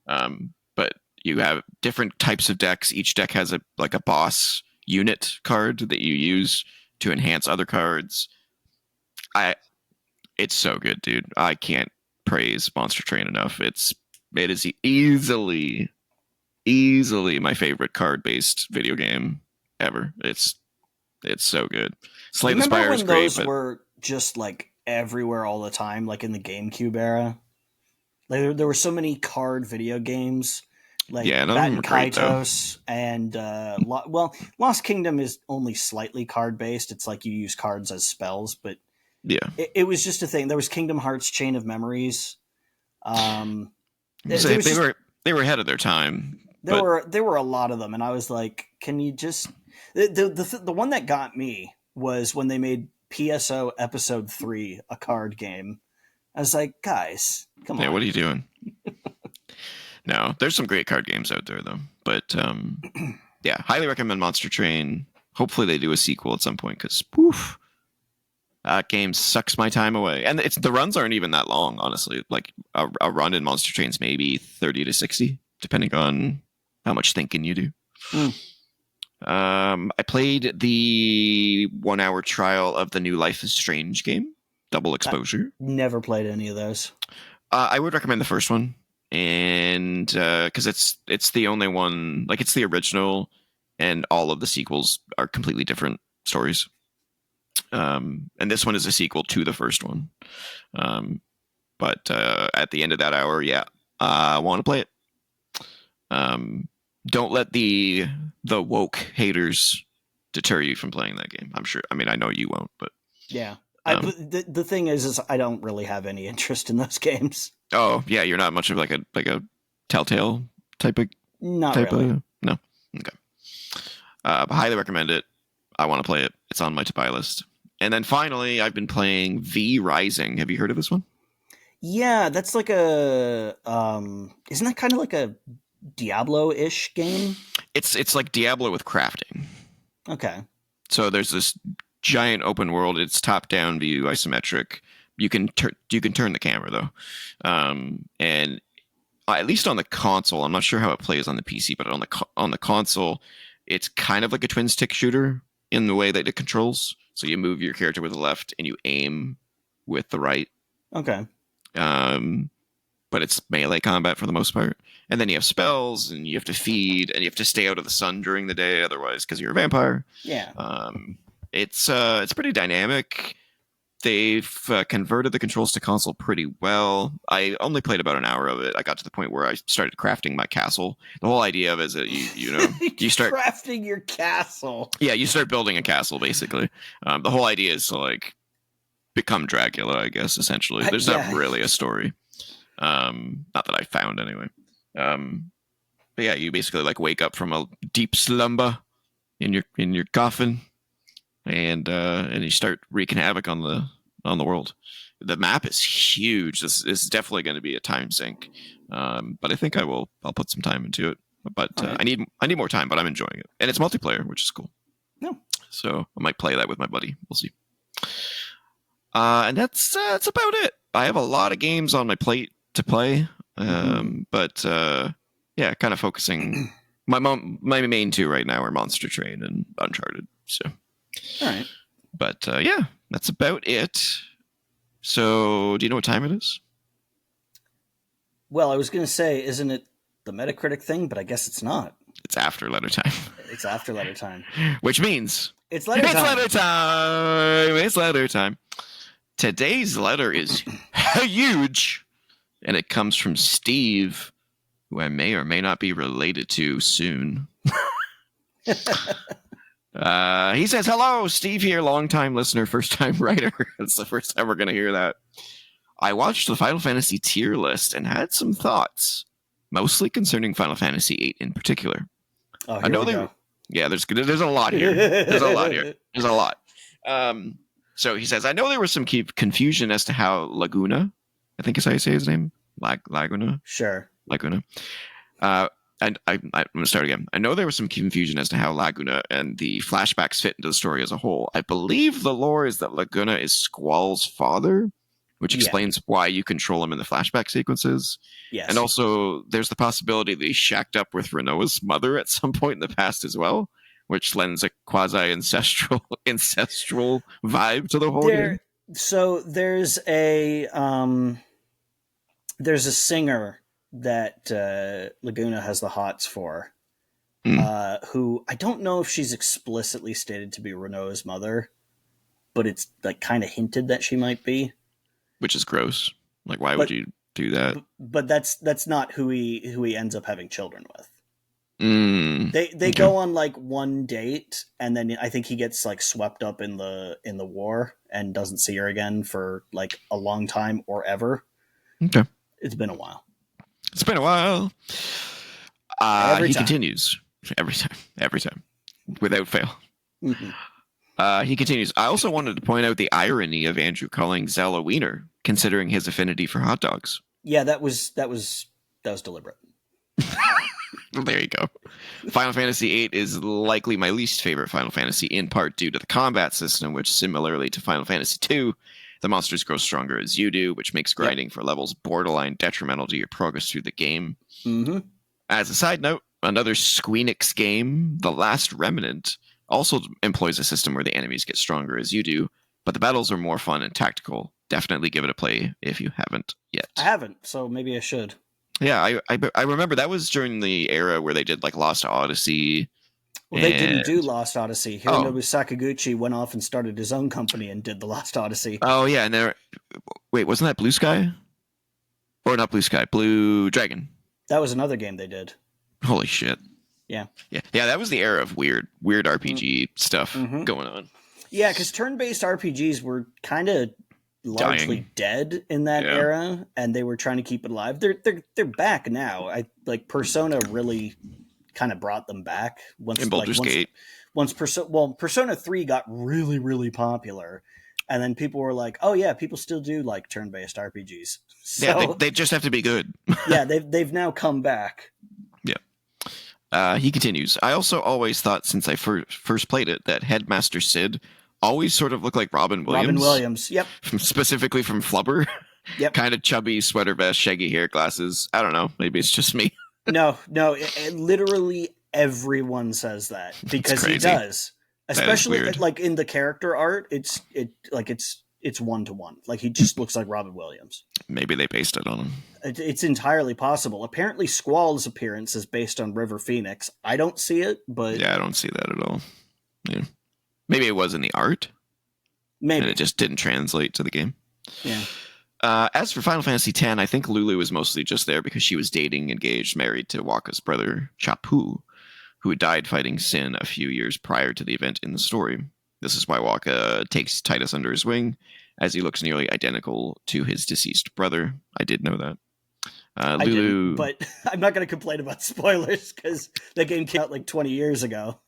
But you have different types of decks. Each deck has a boss unit card that you use to enhance other cards. It's so good, dude. I can't praise Monster Train enough. It is easily my favorite card-based video game ever. It's so good. Slay the Spire is great. Those were just like everywhere all the time, like in the GameCube era. Like there were so many card video games, like Bat and Kaitos, and Lost Kingdom is only slightly card-based. It's like you use cards as spells, but yeah, it was just a thing. There was Kingdom Hearts Chain of Memories. They were ahead of their time. There were a lot of them, and I was like, "Can you just?" The one that got me was when they made PSO Episode 3 a card game. I was like, "Guys, come on!" Yeah, what are you doing? No, there's some great card games out there though. But yeah, highly recommend Monster Train. Hopefully, they do a sequel at some point because poof. That game sucks my time away, and the runs aren't even that long, honestly. Like a run in Monster Train's maybe 30 to 60, depending on how much thinking you do. I played the 1-hour trial of the new Life is Strange game, Double Exposure. Never played any of those. I would recommend the first one, and because it's the only one, like it's the original, and all of the sequels are completely different stories. And this one is a sequel to the first one. But at the end of that hour, yeah, I want to play it. Don't let the woke haters deter you from playing that game. I'm sure. I mean, I know you won't, but yeah. The thing is I don't really have any interest in those games. Oh yeah, you're not much of like a Telltale type of. Not really. No. Okay. Highly recommend it. I want to play it. It's on my to buy list. And then finally, I've been playing V Rising. Have you heard of this one? Yeah, that's like a isn't that kind of like a Diablo-ish game? It's like Diablo with crafting. Okay. So there's this giant open world. It's top-down view, isometric. You can turn the camera though, and at least on the console, I'm not sure how it plays on the PC, but on the console, it's kind of like a twin stick shooter in the way that it controls. So you move your character with the left and you aim with the right. Okay. But it's melee combat for the most part. And then you have spells and you have to feed and you have to stay out of the sun during the day otherwise because you're a vampire. Yeah. It's pretty dynamic. They've converted the controls to console pretty well. I only played about an hour of it. I got to the point where I started crafting my castle. The whole idea of it is that you start crafting your castle. Yeah, you start building a castle basically. The whole idea is to like become Dracula, I guess. Essentially, there's not really a story. Not that I found anyway. But yeah, you basically like wake up from a deep slumber in your coffin. And you start wreaking havoc on the world. The map is huge. This is definitely going to be a time sink, but I think I'll put some time into it. But right. I need more time, but I'm enjoying it, and it's multiplayer, which is cool. No, so I might play that with my buddy. We'll see. And that's about it. I have a lot of games on my plate to play, but yeah, kind of focusing My main two right now are Monster Train and Uncharted. So, All right. but yeah, that's about it. So, do you know what time it is? Well, I was going to say, isn't it the Metacritic thing? But I guess it's not. It's after letter time. It's after letter time. Which means it's letter time. It's letter time. It's letter time. Today's letter is huge, and it comes from Steve, who I may or may not be related to soon. He says, "Hello, Steve here, long-time listener, first-time writer." It's the first time we're going to hear that. I watched the Final Fantasy tier list and had some thoughts, mostly concerning Final Fantasy VIII in particular. Oh, here we go. Yeah, there's a lot here. There's a lot. So he says, I know there was some confusion as to how Laguna, I think is how you say his name, Laguna. Sure. Laguna. And I'm going to start again. I know there was some confusion as to how Laguna and the flashbacks fit into the story as a whole. I believe the lore is that Laguna is Squall's father, which explains why you control him in the flashback sequences. Yes. And also, there's the possibility that he shacked up with Renoa's mother at some point in the past as well, which lends a quasi-ancestral vibe to the whole game. So there's a singer that Laguna has the hots for, who I don't know if she's explicitly stated to be Renoa's mother, but it's like kind of hinted that she might be. Which is gross. Like, why would you do that? But that's not who he ends up having children with. They go on like one date, and then I think he gets like swept up in the war and doesn't see her again for like a long time or ever. Okay, it's been a while. He continues every time, without fail. Mm-hmm. He continues. I also wanted to point out the irony of Andrew calling Zell a wiener, considering his affinity for hot dogs. Yeah, that was deliberate. There you go. Final Fantasy VIII is likely my least favorite Final Fantasy, in part due to the combat system, which similarly to Final Fantasy II, the monsters grow stronger as you do, which makes grinding for levels borderline detrimental to your progress through the game. Mm-hmm. As a side note, another Squeenix game, The Last Remnant, also employs a system where the enemies get stronger as you do, but the battles are more fun and tactical. Definitely give it a play if you haven't yet. I haven't, so maybe I should. Yeah, I remember that was during the era where they did like Lost Odyssey. Well, they didn't do Lost Odyssey. Hironobu Sakaguchi went off and started his own company and did the Lost Odyssey. Oh yeah, and wait, wasn't that BlueSky? Or not BlueSky, Blue Dragon. That was another game they did. Holy shit. Yeah. That was the era of weird RPG stuff going on. Yeah, because turn-based RPGs were kind of largely dead in that era, and they were trying to keep it alive. They're back now. I like Persona really kind of brought them back once Persona 3 got really, really popular, and then people were like, oh yeah, people still do like turn-based RPGs. So, yeah, they just have to be good. Yeah, they've now come back. Yeah. He continues. I also always thought since I first played it that Headmaster Sid always sort of looked like Robin Williams. Robin Williams, yep. Specifically from Flubber. Yep. Kind of chubby sweater vest, shaggy hair, glasses. I don't know. Maybe it's just me. No. Literally everyone says that because he does. Especially like in the character art, it's 1-to-1. Like he just looks like Robin Williams. Maybe they based it on him. It's entirely possible. Apparently, Squall's appearance is based on River Phoenix. I don't see it, but yeah, I don't see that at all. Yeah. Maybe it was in the art. Maybe. And it just didn't translate to the game. Yeah. As for Final Fantasy X, I think Lulu was mostly just there because she was dating, engaged, married to Wakka's brother, Chapu, who died fighting Sin a few years prior to the event in the story. This is why Wakka takes Titus under his wing, as he looks nearly identical to his deceased brother. I did know that. Lulu... but I'm not going to complain about spoilers because that game came out like 20 years ago.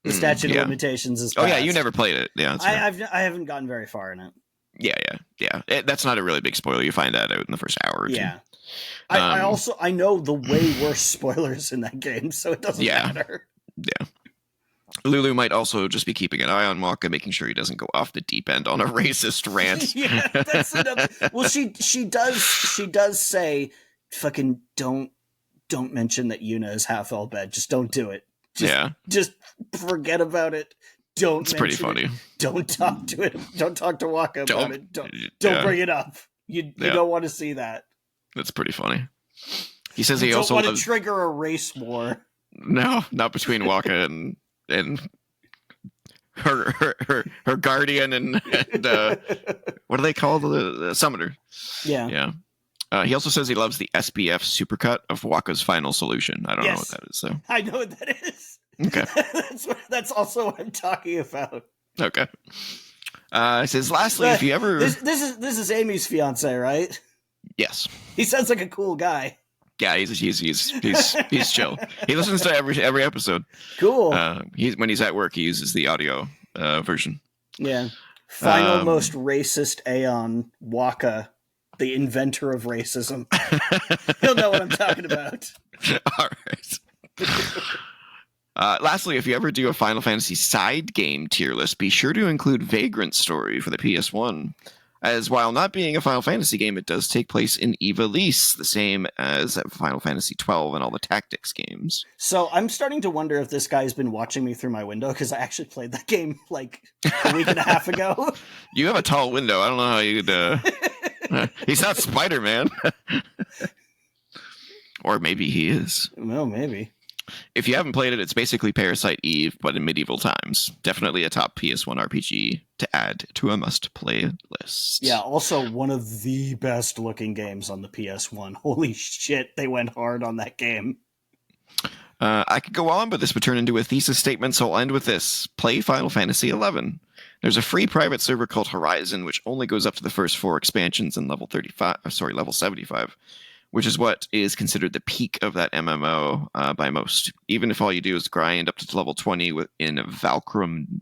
The statute of limitations is passed. Oh yeah, you never played it. Yeah, I haven't gotten very far in it. Yeah. That's not a really big spoiler. You find that out in the first hour or two. Yeah. I know the way worse spoilers in that game, so it doesn't matter. Yeah. Lulu might also just be keeping an eye on Wakka, making sure he doesn't go off the deep end on a racist rant. Yeah, that's another. Well, she does say, "Fucking don't don't mention that Yuna is half Elbed. Just don't do it. Just forget about it. Don't It's mention pretty funny. it. Don't talk to it. Don't talk to Waka about it. Don't bring it up. You don't want to see that. That's pretty funny. He says you he don't also want to trigger a race war. No, not between Waka and her guardian and what do they call the summoner? Yeah. He also says he loves the SBF supercut of Waka's final solution. I don't know what that is, though. I know what that is. Okay. that's also what I'm talking about. Okay. It says, lastly, if you ever... This is Amy's fiance, right? Yes. He sounds like a cool guy. Yeah, he's chill. He listens to every episode. Cool. When he's at work, he uses the audio version. Yeah. Final most racist Aeon, Waka, the inventor of racism. He'll know what I'm talking about. All right. Lastly, if you ever do a Final Fantasy side game tier list, be sure to include Vagrant Story for the PS1. As while not being a Final Fantasy game, it does take place in Ivalice, the same as Final Fantasy 12 and all the tactics games. So I'm starting to wonder if this guy's been watching me through my window, because I actually played that game like a week and a half ago. You have a tall window. I don't know how you'd... he's not Spider-Man. Or maybe he is. Well, maybe. If you haven't played it, it's basically Parasite Eve, but in medieval times. Definitely a top PS1 RPG to add to a must-play list. Yeah, also one of the best-looking games on the PS1. Holy shit, they went hard on that game. I could go on, but this would turn into a thesis statement, so I'll end with this. Play Final Fantasy XI. There's a free private server called Horizon, which only goes up to the first 4 expansions in level 75, which is what is considered the peak of that MMO by most. Even if all you do is grind up to level 20 in Valkyrum?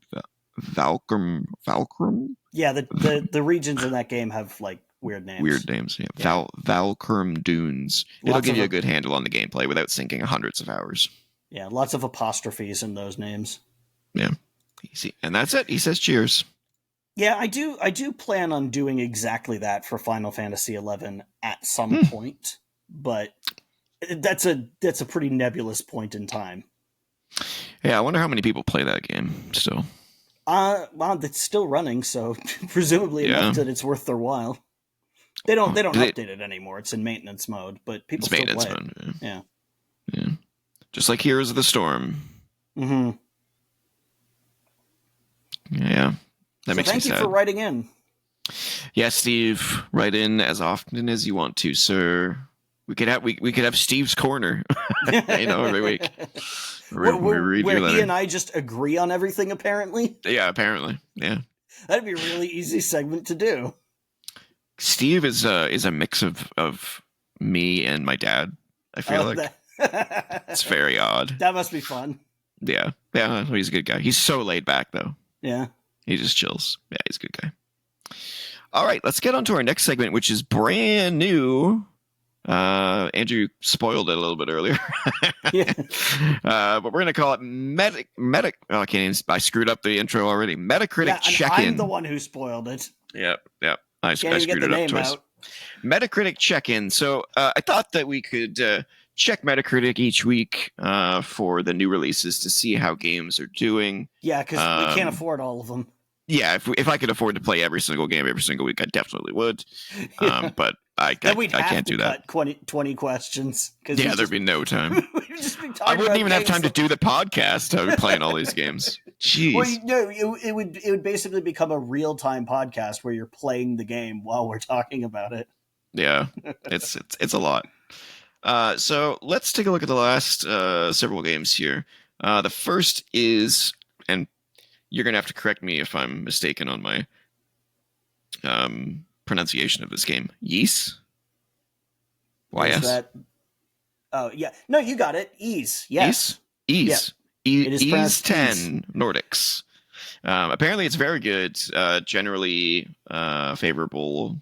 Yeah, the regions in that game have like weird names. Yeah. Valkyrum Dunes. It'll give you a good handle on the gameplay without sinking hundreds of hours. Yeah, lots of apostrophes in those names. Yeah. Easy. And that's it. He says cheers. Yeah, I do plan on doing exactly that for Final Fantasy XI at some point, but that's a pretty nebulous point in time. Yeah, I wonder how many people play that game still. Well, it's still running, so presumably enough that it's worth their while. They don't update it anymore. It's in maintenance mode, but people still play it. Mode, yeah. Just like Heroes of the Storm. Mm-hmm. Yeah. That makes me sad. Thank you for writing in. Yeah, Steve, write in as often as you want to, sir. We could have Steve's Corner, every week. Where he and I just agree on everything, apparently. Yeah, apparently. Yeah. That'd be a really easy segment to do. Steve is a mix of me and my dad. I feel like it's very odd. That must be fun. Yeah, he's a good guy. He's so laid back, though. Yeah. He just chills. Yeah, he's a good guy. All right, let's get on to our next segment, which is brand new. Andrew spoiled it a little bit earlier. Yeah. But we're going to call it Metacritic. Oh, I screwed up the intro already. Metacritic check-in. I'm the one who spoiled it. Yep. I screwed it up twice. Metacritic check-in. So I thought that we could check Metacritic each week for the new releases to see how games are doing. Yeah, because we can't afford all of them. Yeah, if I could afford to play every single game every single week, I definitely would. But I can't do that. 20 questions. Yeah, there'd be no time. I wouldn't even have time to do the podcast. I'd be playing all these games. Jeez. Well, it would basically become a real-time podcast where you're playing the game while we're talking about it. Yeah, it's a lot. So let's take a look at the last several games here. The first is, and you're going to have to correct me if I'm mistaken on my pronunciation of this game. Ys? YS? Oh, yeah. No, you got it. Ys. Yes. Ys. Yeah. Ys 10 Nordics. Apparently it's very good. Generally favorable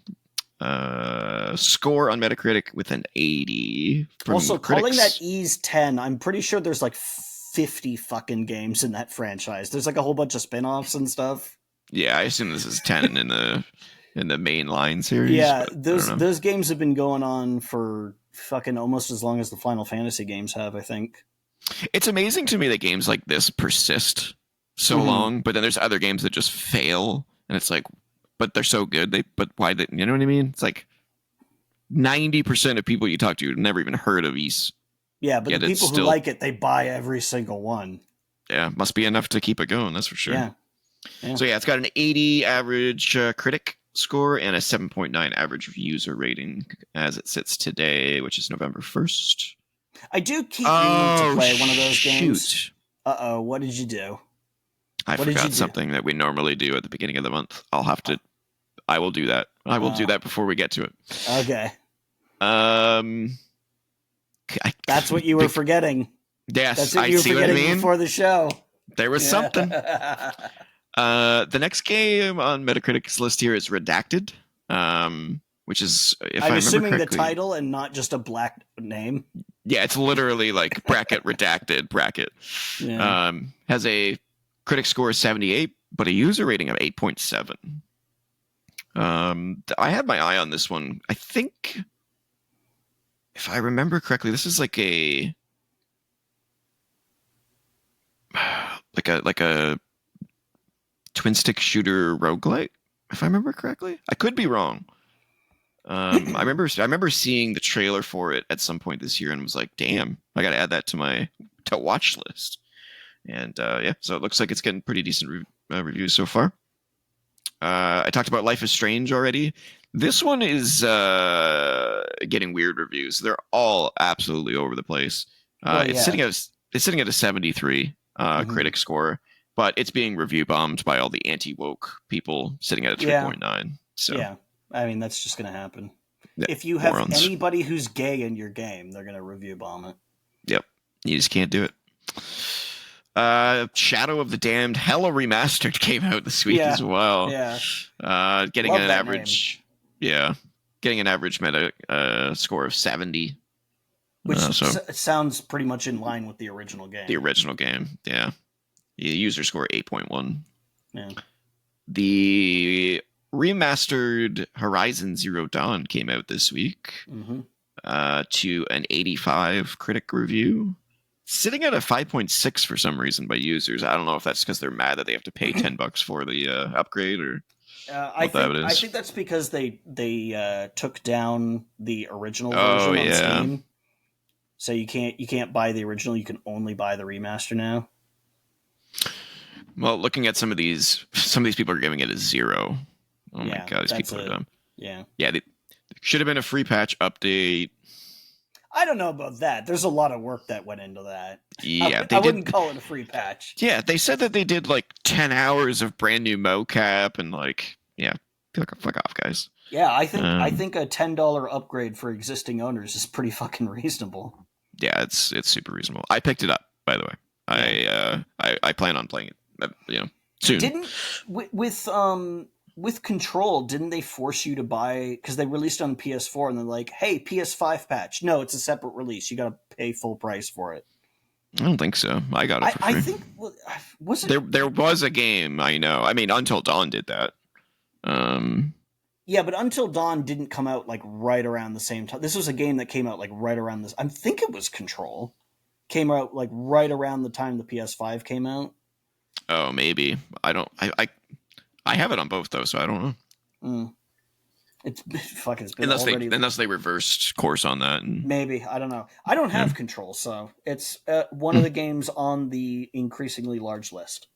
score on Metacritic with an 80. Also, calling that Ys 10, I'm pretty sure there's like 50 fucking games in that franchise. There's like a whole bunch of spin-offs and stuff. Yeah, I assume this is 10 in the in the mainline series. Yeah, But I don't those know. those games have been going on for fucking almost as long as the Final Fantasy games have, I think. It's amazing to me that games like this persist so Hmm. long, but then there's other games that just fail, and it's like, but they're so good. But why did you know what I mean? It's like 90% of people you talk to have never even heard of Ys, Yeah, but the yet it's people who still, like it, they buy every single one. yeah, must be enough to keep it going. That's for sure. Yeah, yeah. So yeah, it's got an 80 average critic score and a 7.9 average user rating as it sits today, which is November 1st. I do keep meaning to Oh play one of those games. shoot! Uh-oh, what did you do? I What did you forgot do? something that we normally do at the beginning of the month. I'll have to. I will do that. I will do Oh, that before we get to it. okay. Um, That's what you were forgetting. Yes, That's what I you were see what I forgetting mean. before the show. There was something. Yeah. The next game on Metacritic's list here is Redacted, which is, if I I'm remember assuming the correctly, title and not just a black name. yeah, it's literally like bracket redacted bracket. Yeah. Has a critic score of 78, but a user rating of 8.7. I had my eye on this one. I think, if I remember correctly, this is like a like a twin stick shooter roguelike, if I remember correctly. I could be wrong. I remember seeing the trailer for it at some point this year and was like, damn, I got to add that to my to watch list. And yeah, so it looks like it's getting pretty decent reviews so far. I talked about Life is Strange already. This one is getting weird reviews. They're all absolutely over the place. Well, It's yeah. sitting at a 73 Mhm. critic score, but it's being review bombed by all the anti-woke people, sitting at a Yeah. 3.9. So Yeah. I mean, that's just going to happen. yeah, If you have morons. anybody who's gay in your game, they're going to review bomb it. Yep, you just can't do it. Shadow of the Damned Hella Remastered came out this week Yeah. as well. Yeah. Getting Love an that average, yeah, getting an average meta score of 70. Which So sounds pretty much in line with the original game. the original game, yeah. The user score 8.1. Yeah. The remastered Horizon Zero Dawn came out this week Mm-hmm. to an 85 critic review, sitting at a 5.6 for some reason by users. I don't know if that's because they're mad that they have to pay $10 for the upgrade or I what that think is. that's because they took down the original Oh, version on yeah. Steam, so you can't buy the original. You can only buy the remaster now. Well, looking at some of these people are giving it a 0. Oh Yeah, my god, these that's people are dumb. Yeah. Yeah, they should have been a free patch update. I don't know about that. There's a lot of work that went into that. Yeah, I wouldn't call it a free patch. Yeah, they said that they did like 10 hours of brand new mocap and like, yeah, fuck off, guys. Yeah, I think a $10 upgrade for existing owners is pretty fucking reasonable. Yeah, it's super reasonable. I picked it up, by the way. Yeah. I plan on playing it, soon. Didn't with Control, didn't they force you to buy, because they released it on PS4 and they're like, hey, PS5 patch. No, it's a separate release. You got to pay full price for it. I don't think so. I got it for free. I think, was it? There was a game, I know. I mean, Until Dawn did that. Yeah, but Until Dawn didn't come out like right around the same time. This was a game that came out like right around this. I think it was Control. Came out like right around the time the PS5 came out. Oh, maybe. I have it on both though, so I don't know. It's been unless they reversed course on that. Maybe, I don't know. I don't have Control, so it's one of the games on the increasingly large list.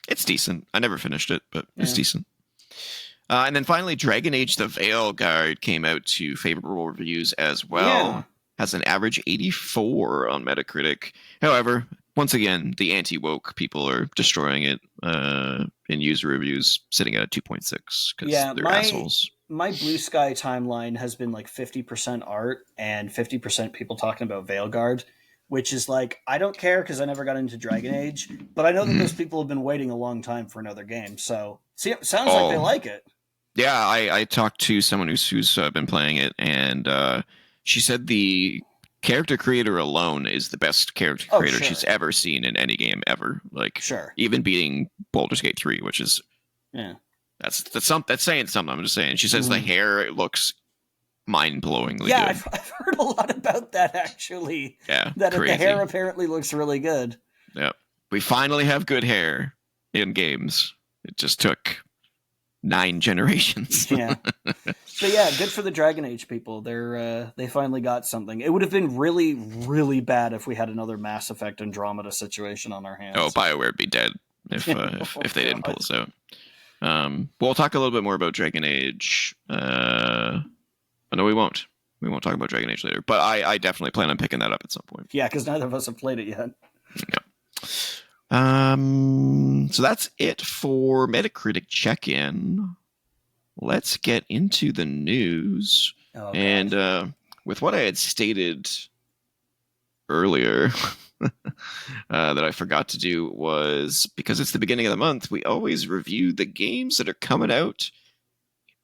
It's decent. I never finished it, but it's decent. And then finally, Dragon Age: The Veilguard came out to favorable reviews as well. Yeah. Has an average 84 on Metacritic. However, once again, the anti-woke people are destroying it in user reviews, sitting at a 2.6 because they're assholes. My BlueSky timeline has been like 50% art and 50% people talking about Veilguard, which is like, I don't care because I never got into Dragon Age, but I know that those people have been waiting a long time for another game. So, see, it sounds like they like it. Yeah, I talked to someone who's been playing it, and she said the character creator alone is the best character creator she's ever seen in any game ever. Like, even beating Baldur's Gate 3, which is That's saying something. I'm just saying. She says the hair looks mind-blowingly Yeah, good. I've heard a lot about that, actually. Yeah, That crazy. the hair apparently looks really good. Yep. We finally have good hair in games. It just took 9 generations. Yeah. But yeah, good for the Dragon Age people. They finally got something. It would have been really, really bad if we had another Mass Effect Andromeda situation on our hands. Oh, BioWare would be dead if they didn't pull this out. We'll talk a little bit more about Dragon Age. No, we won't. We won't talk about Dragon Age later. But I definitely plan on picking that up at some point. Yeah, because neither of us have played it yet. Yeah. So that's it for Metacritic check-in. Let's get into the news. Oh, and with what I had stated earlier that I forgot to do was, because it's the beginning of the month, we always review the games that are coming out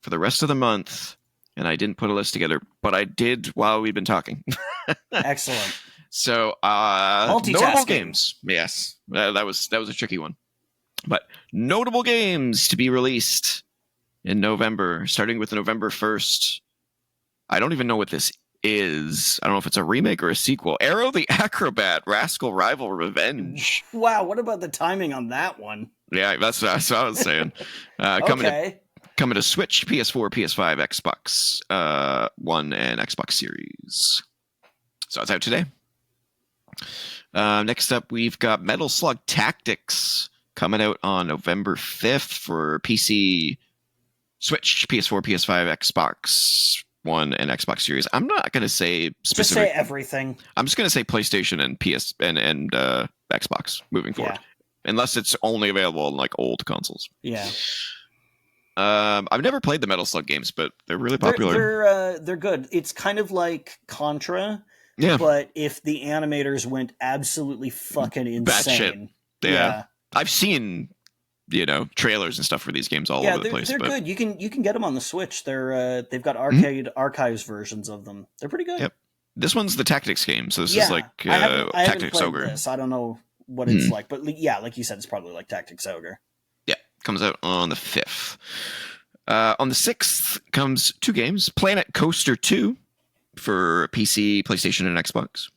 for the rest of the month. And I didn't put a list together, but I did while we've been talking. Excellent. So, notable games. Yes, that was a tricky one. But notable games to be released in November, starting with November 1st. I don't even know what this is. I don't know if it's a remake or a sequel. Arrow the Acrobat, Rascal Rival Revenge. Wow, what about the timing on that one? Yeah, that's what I was saying. Coming to Switch, PS4, PS5, Xbox One, and Xbox Series. So it's out today. Next up, we've got Metal Slug Tactics coming out on November 5th for PC, Switch, PS4, PS5, Xbox One, and Xbox Series. I'm not going to say specific. Just say everything. I'm just going to say PlayStation and PS and Xbox moving forward, unless it's only available on like old consoles. Yeah. I've never played the Metal Slug games, but they're really popular. They're good. It's kind of like Contra, yeah. But if the animators went absolutely fucking insane. Yeah. I've seen, trailers and stuff for these games all over the place. They're good. You can get them on the Switch. They've got archives versions of them. They're pretty good. Yep. This one's the Tactics game, so this is like I haven't Tactics played Ogre. This. I don't know what it's like, but yeah, like you said, it's probably like Tactics Ogre. Comes out on the 5th. On the 6th comes 2 games. Planet Coaster 2 for PC, PlayStation, and Xbox.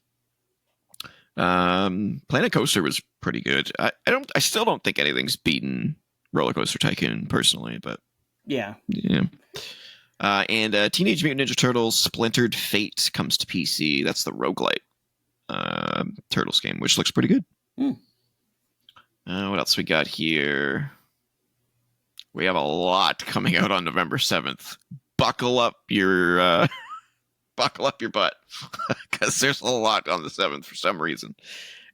Planet Coaster was pretty good. I still don't think anything's beaten Roller Coaster Tycoon personally, but yeah. And Teenage Mutant Ninja Turtles Splintered Fate comes to PC. That's the roguelite Turtles game, which looks pretty good. What else we got here? We have a lot coming out on November 7th. Buckle up your butt, because there's a lot on the 7th for some reason.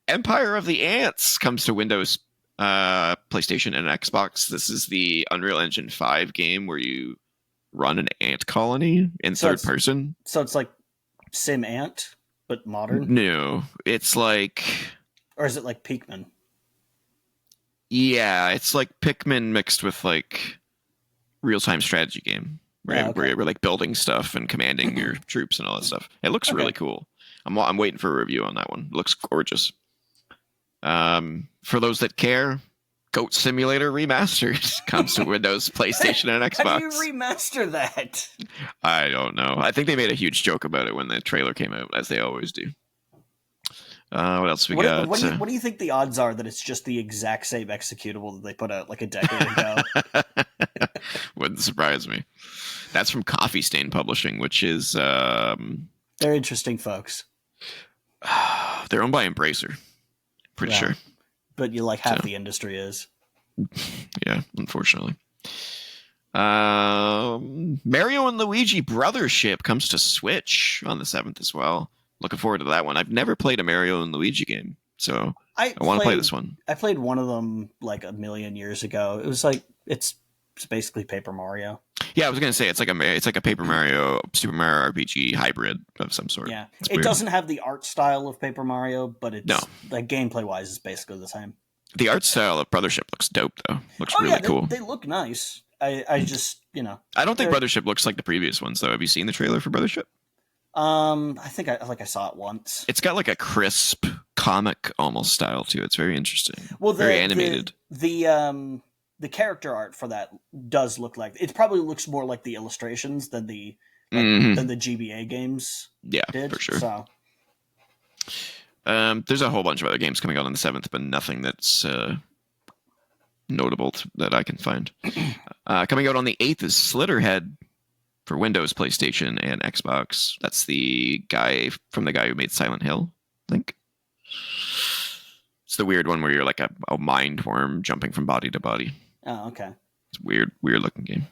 Empire of the Ants comes to Windows, PlayStation, and Xbox. This is the Unreal Engine 5 game where you run an ant colony in third person. So it's like Sim Ant, but modern? No, it's like... Or is it like Pikmin? Yeah, it's like Pikmin mixed with like real-time strategy game where you're like building stuff and commanding your troops and all that stuff. It looks really cool. I'm waiting for a review on that one. It looks gorgeous. For those that care, Goat Simulator Remastered comes to Windows, PlayStation, and Xbox. How do you remaster that? I don't know. I think they made a huge joke about it when the trailer came out, as they always do. What else we got? What do you think the odds are that it's just the exact same executable that they put out like a decade ago? Wouldn't surprise me. That's from Coffee Stain Publishing, which is... They're interesting folks. They're owned by Embracer. Pretty sure. But half the industry is. Yeah, unfortunately. Mario and Luigi Brothership comes to Switch on the 7th as well. Looking forward to that one. I've never played a Mario and Luigi game, so I want to play this one. I played one of them like a million years ago. It was it's basically Paper Mario. Yeah, I was gonna say it's like a Paper Mario, Super Mario RPG hybrid of some sort. Yeah, it doesn't have the art style of Paper Mario, but it's like gameplay wise, it's basically the same. The art style of Brothership looks dope though. Looks really cool. They look nice. I just I don't think Brothership looks like the previous ones though. Have you seen the trailer for Brothership? I think I saw it once. It's got like a crisp comic almost style to it. It's very interesting. Well, very animated. The the character art for that does look like it. Probably looks more like the illustrations than the than the GBA games Yeah, did. for sure. So there's a whole bunch of other games coming out on the 7th, but nothing that's notable that I can find. Coming out on the 8th is Slitterhead for Windows, PlayStation, and Xbox. That's the guy who made Silent Hill, I think. It's the weird one where you're like a mind worm jumping from body to body. oh, okay. It's a weird looking game.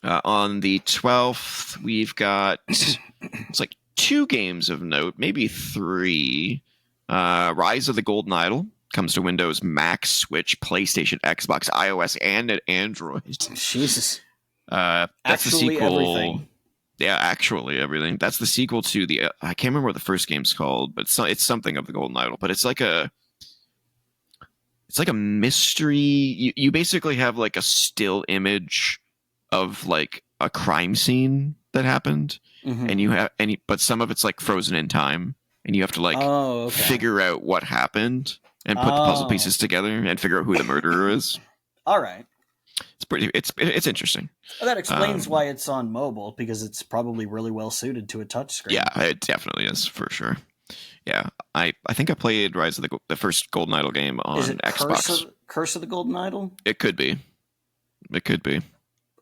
On the 12th, we've got it's like 2 games of note, maybe 3. Rise of the Golden Idol comes to Windows, Mac, Switch, PlayStation, Xbox, iOS, and Android. Jesus. That's Actually the sequel. everything. Yeah, actually everything. That's the sequel to the. I can't remember what the first game's called, but it's something of the Golden Idol. But it's like a mystery. You basically have like a still image of like a crime scene that happened, and you have but some of it's like frozen in time, and you have to like figure out what happened and put the puzzle pieces together and figure out who the murderer is. All right. It's interesting. Well, that explains why it's on mobile, because it's probably really well suited to a touchscreen. Yeah, it definitely is, for sure. Yeah, I think I played Rise of the first Golden Idol game on Xbox. Curse of the Golden Idol? It could be.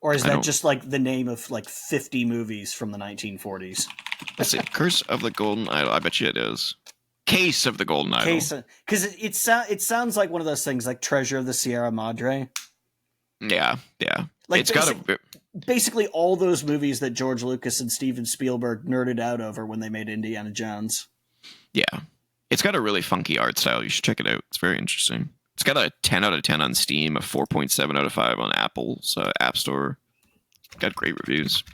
Or is that just like the name of like 50 movies from the 1940s? Let's see. Curse of the Golden Idol. I bet you it is. Case of the Golden Idol. Because it sounds like one of those things like Treasure of the Sierra Madre. Yeah. Like it's got basically all those movies that George Lucas and Steven Spielberg nerded out over when they made Indiana Jones. Yeah. It's got a really funky art style. You should check it out. It's very interesting. It's got a 10 out of 10 on Steam, a 4.7 out of 5 on Apple's App Store. It's got great reviews.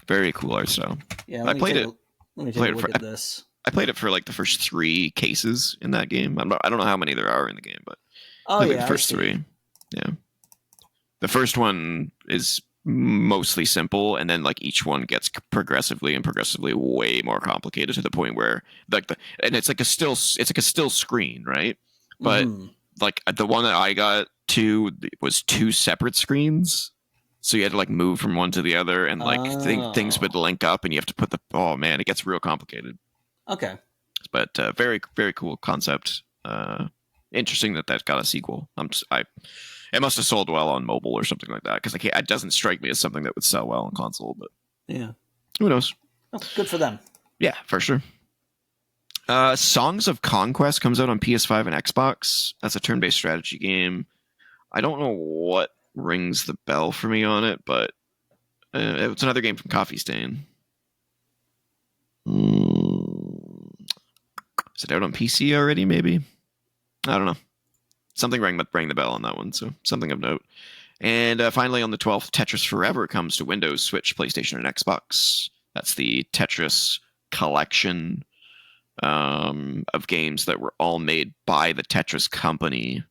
Very cool art style. Yeah, let me take a look at this. I played it for like the first 3 cases in that game. I don't know how many there are in the game, but the first 3. Yeah. The first one is mostly simple, and then like each one gets progressively way more complicated to the point where and it's like a still screen, right? But like the one that I got to was 2 separate screens, so you had to like move from one to the other, and like things would link up, and you have to put it gets real complicated. Okay, but very, very cool concept. Interesting that got a sequel. It must have sold well on mobile or something like that, because it doesn't strike me as something that would sell well on console. But yeah, who knows? Oh, good for them. Yeah, for sure. Songs of Conquest comes out on PS5 and Xbox. That's a turn-based strategy game. I don't know what rings the bell for me on it, but it's another game from Coffee Stain. Is it out on PC already, maybe? I don't know. Something rang the bell on that one, so something of note. And finally, on the 12th, Tetris Forever comes to Windows, Switch, PlayStation, and Xbox. That's the Tetris collection of games that were all made by the Tetris company.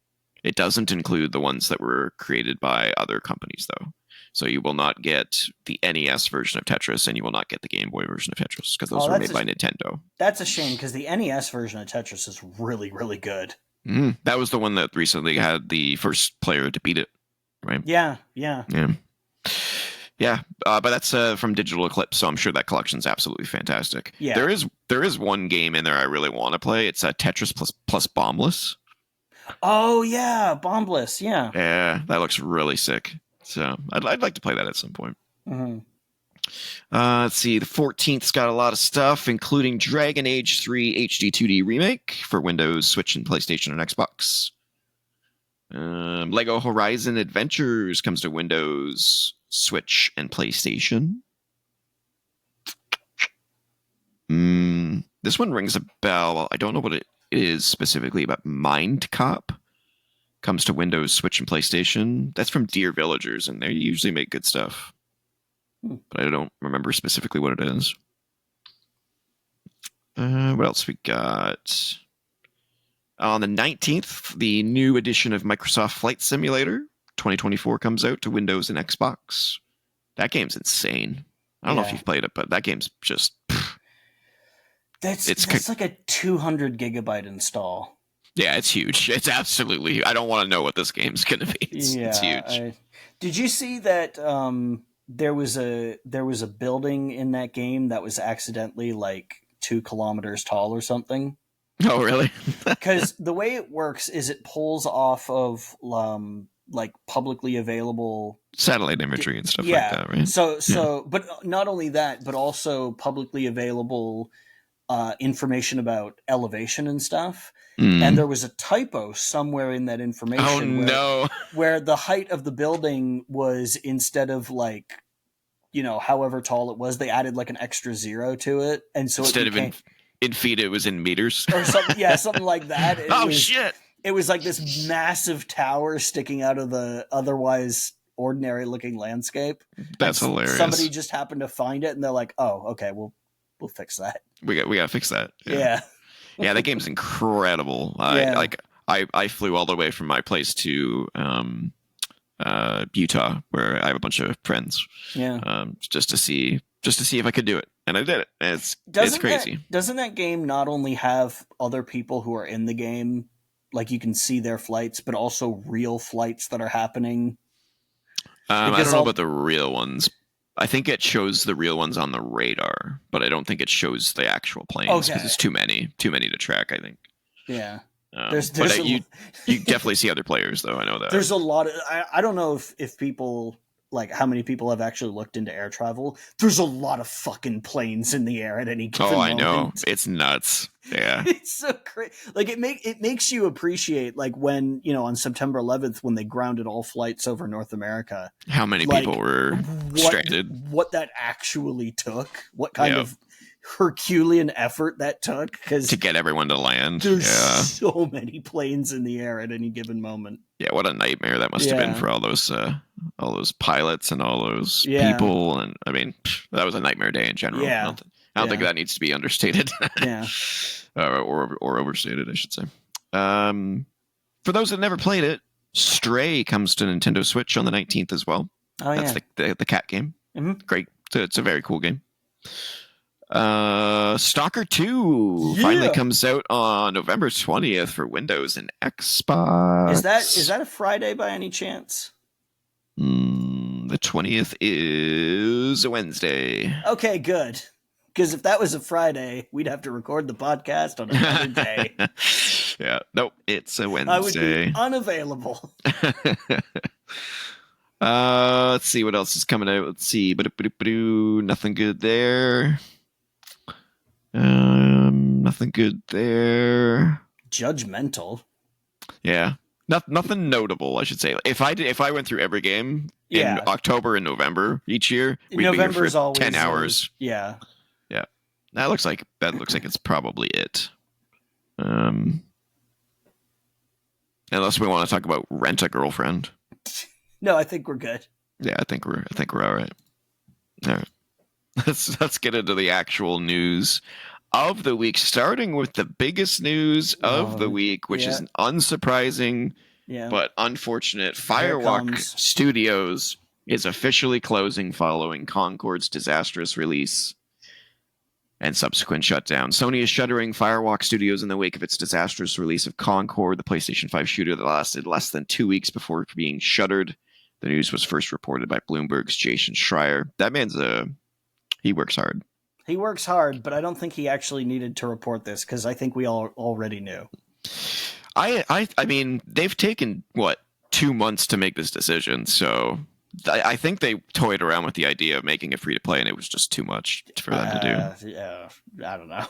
It doesn't include the ones that were created by other companies, though. So you will not get the NES version of Tetris, and you will not get the Game Boy version of Tetris, because those were made by Nintendo. That's a shame, because the NES version of Tetris is really, really good. That was the one that recently had the first player to beat it, right? Yeah. But that's from Digital Eclipse, so I'm sure that collection's absolutely fantastic. Yeah. There is one game in there I really want to play. It's Tetris plus Bombless. Oh yeah, Bombless. Yeah. Yeah, that looks really sick. So I'd like to play that at some point. Mm-hmm. Let's see. The 14th's got a lot of stuff, including Dragon Age 3 HD 2D Remake for Windows, Switch, and PlayStation and Xbox. Lego Horizon Adventures comes to Windows, Switch, and PlayStation. This one rings a bell. I don't know what it is specifically, but Mind Cop comes to Windows, Switch, and PlayStation. That's from Dear Villagers, and they usually make good stuff. But I don't remember specifically what it is. What else we got? On the 19th, the new edition of Microsoft Flight Simulator 2024 comes out to Windows and Xbox. That game's insane. I don't know if you've played it, but that game's just... That's like a 200 gigabyte install. Yeah, it's huge. It's absolutely. I don't want to know what this game's gonna be. It's huge. Did you see that there was a building in that game that was accidentally like 2 kilometers tall or something? Oh, really? Because the way it works is it pulls off of like publicly available. Satellite imagery and stuff like Yeah. that, right? So, but not only that, but also publicly available information about elevation and stuff. And Mm. there was a typo somewhere in that Oh information no! where the height of the building was, instead of like, however tall it was, they added like an extra zero to it, and so it Instead of became in feet, it was in meters. or something. Yeah, something like that. Oh shit! It was like this massive tower sticking out of the otherwise ordinary looking landscape. That's hilarious. Somebody just happened to find it, and they're like, "Oh, okay, we'll fix that." We gotta fix that. Yeah. Yeah, that game's incredible. Yeah. I flew all the way from my place to Utah, where I have a bunch of friends. Yeah. Just to see if I could do it, and I did it. And it's crazy. Doesn't that game not only have other people who are in the game, like you can see their flights, but also real flights that are happening? I don't know about the real ones. I think it shows the real ones on the radar, but I don't think it shows the actual planes because it's too many to track, I think. Yeah. You definitely see other players, though. I know that. There's a lot of... I don't know if people... Like, how many people have actually looked into air travel? There's a lot of fucking planes in the air at any given moment. I know. It's nuts. Yeah. It's so crazy. Like, it makes you appreciate, like, when, on September 11th, when they grounded all flights over North America. How many people were stranded. What that actually took. What kind of Herculean effort that took. To get everyone to land. There's so many planes in the air at any given moment. Yeah, what a nightmare that must have been for all those pilots and all those people. And I mean, that was a nightmare day in general. Yeah. I don't think that needs to be understated. Yeah. or overstated, I should say. For those that never played it, Stray comes to Nintendo Switch on the 19th as well. Oh, That's the cat game. Mm-hmm. Great. It's a very cool game. Stalker 2 finally comes out on November 20th for Windows and Xbox. Is that a Friday by any chance? The 20th is a Wednesday. Okay, good. Because if that was a Friday, we'd have to record the podcast on another day. Yeah, nope, it's a Wednesday. I would be unavailable. Let's see what else is coming out. Let's see. Nothing good there. Nothing good there. Judgmental. Yeah. Nothing notable, I should say. If I went through every game in October and November each year, we'd be here for always 10 hours. Yeah. Yeah. That looks like it's probably it. Unless we want to talk about Rent a Girlfriend. No, I think we're good. Yeah, I think we're all right. All right. Let's get into the actual news of the week, starting with the biggest news of the week, which is unsurprising but unfortunate. Firewalk Studios is officially closing following Concord's disastrous release and subsequent shutdown. Sony is shuttering Firewalk Studios in the wake of its disastrous release of Concord, the PlayStation 5 shooter that lasted less than 2 weeks before being shuttered. The news was first reported by Bloomberg's Jason Schreier. That man's he works hard. He works hard, but I don't think he actually needed to report this because I think we all already knew. I mean, they've taken 2 months to make this decision, so I think they toyed around with the idea of making it free to play, and it was just too much for them to do. Yeah, I don't know.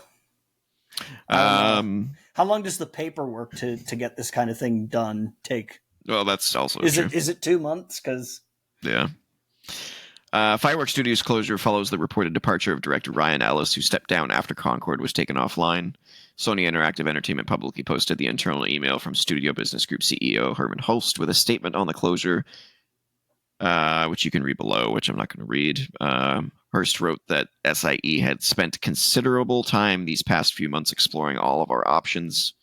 How long does the paperwork to get this kind of thing done take? Well, that's also true. Is it 2 months? Because Firewalk Studios closure follows the reported departure of director Ryan Ellis, who stepped down after Concord was taken offline. Sony Interactive Entertainment publicly posted the internal email from Studio Business Group CEO Herman Holst with a statement on the closure, which you can read below, which I'm not going to read. Hearst wrote that SIE had spent considerable time these past few months exploring all of our options,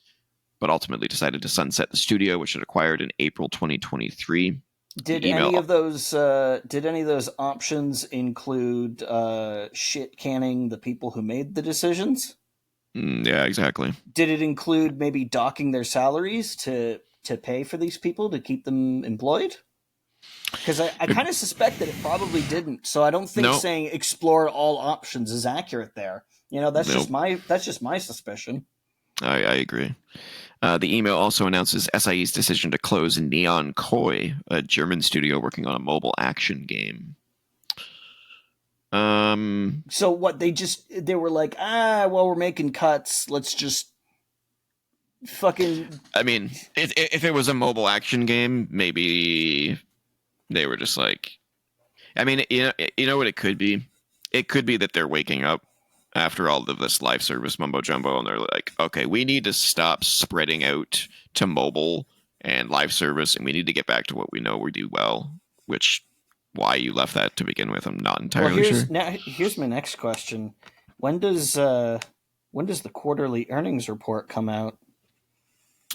but ultimately decided to sunset the studio, which it acquired in April 2023. Did any of those options include shit canning the people who made the decisions? Yeah, exactly. Did it include maybe docking their salaries to pay for these people to keep them employed? Because I kind of suspect that it probably didn't. So I don't think No, saying explore all options is accurate there. no, That's just my suspicion. I agree. The email also announces SIE's decision to close Neon Koi, a German studio working on a mobile action game. Um, So what they were like, well, we're making cuts. Let's just fucking I mean, if it was a mobile action game, maybe they were just like, I mean, you know what it could be? It could be that they're waking up after all of this live service mumbo jumbo, and they're like, okay, we need to stop spreading out to mobile and live service, and we need to get back to what we know we do well. Which, why you left that to begin with, I'm not Well, entirely sure. here's my next question. When does when does the quarterly earnings report come out?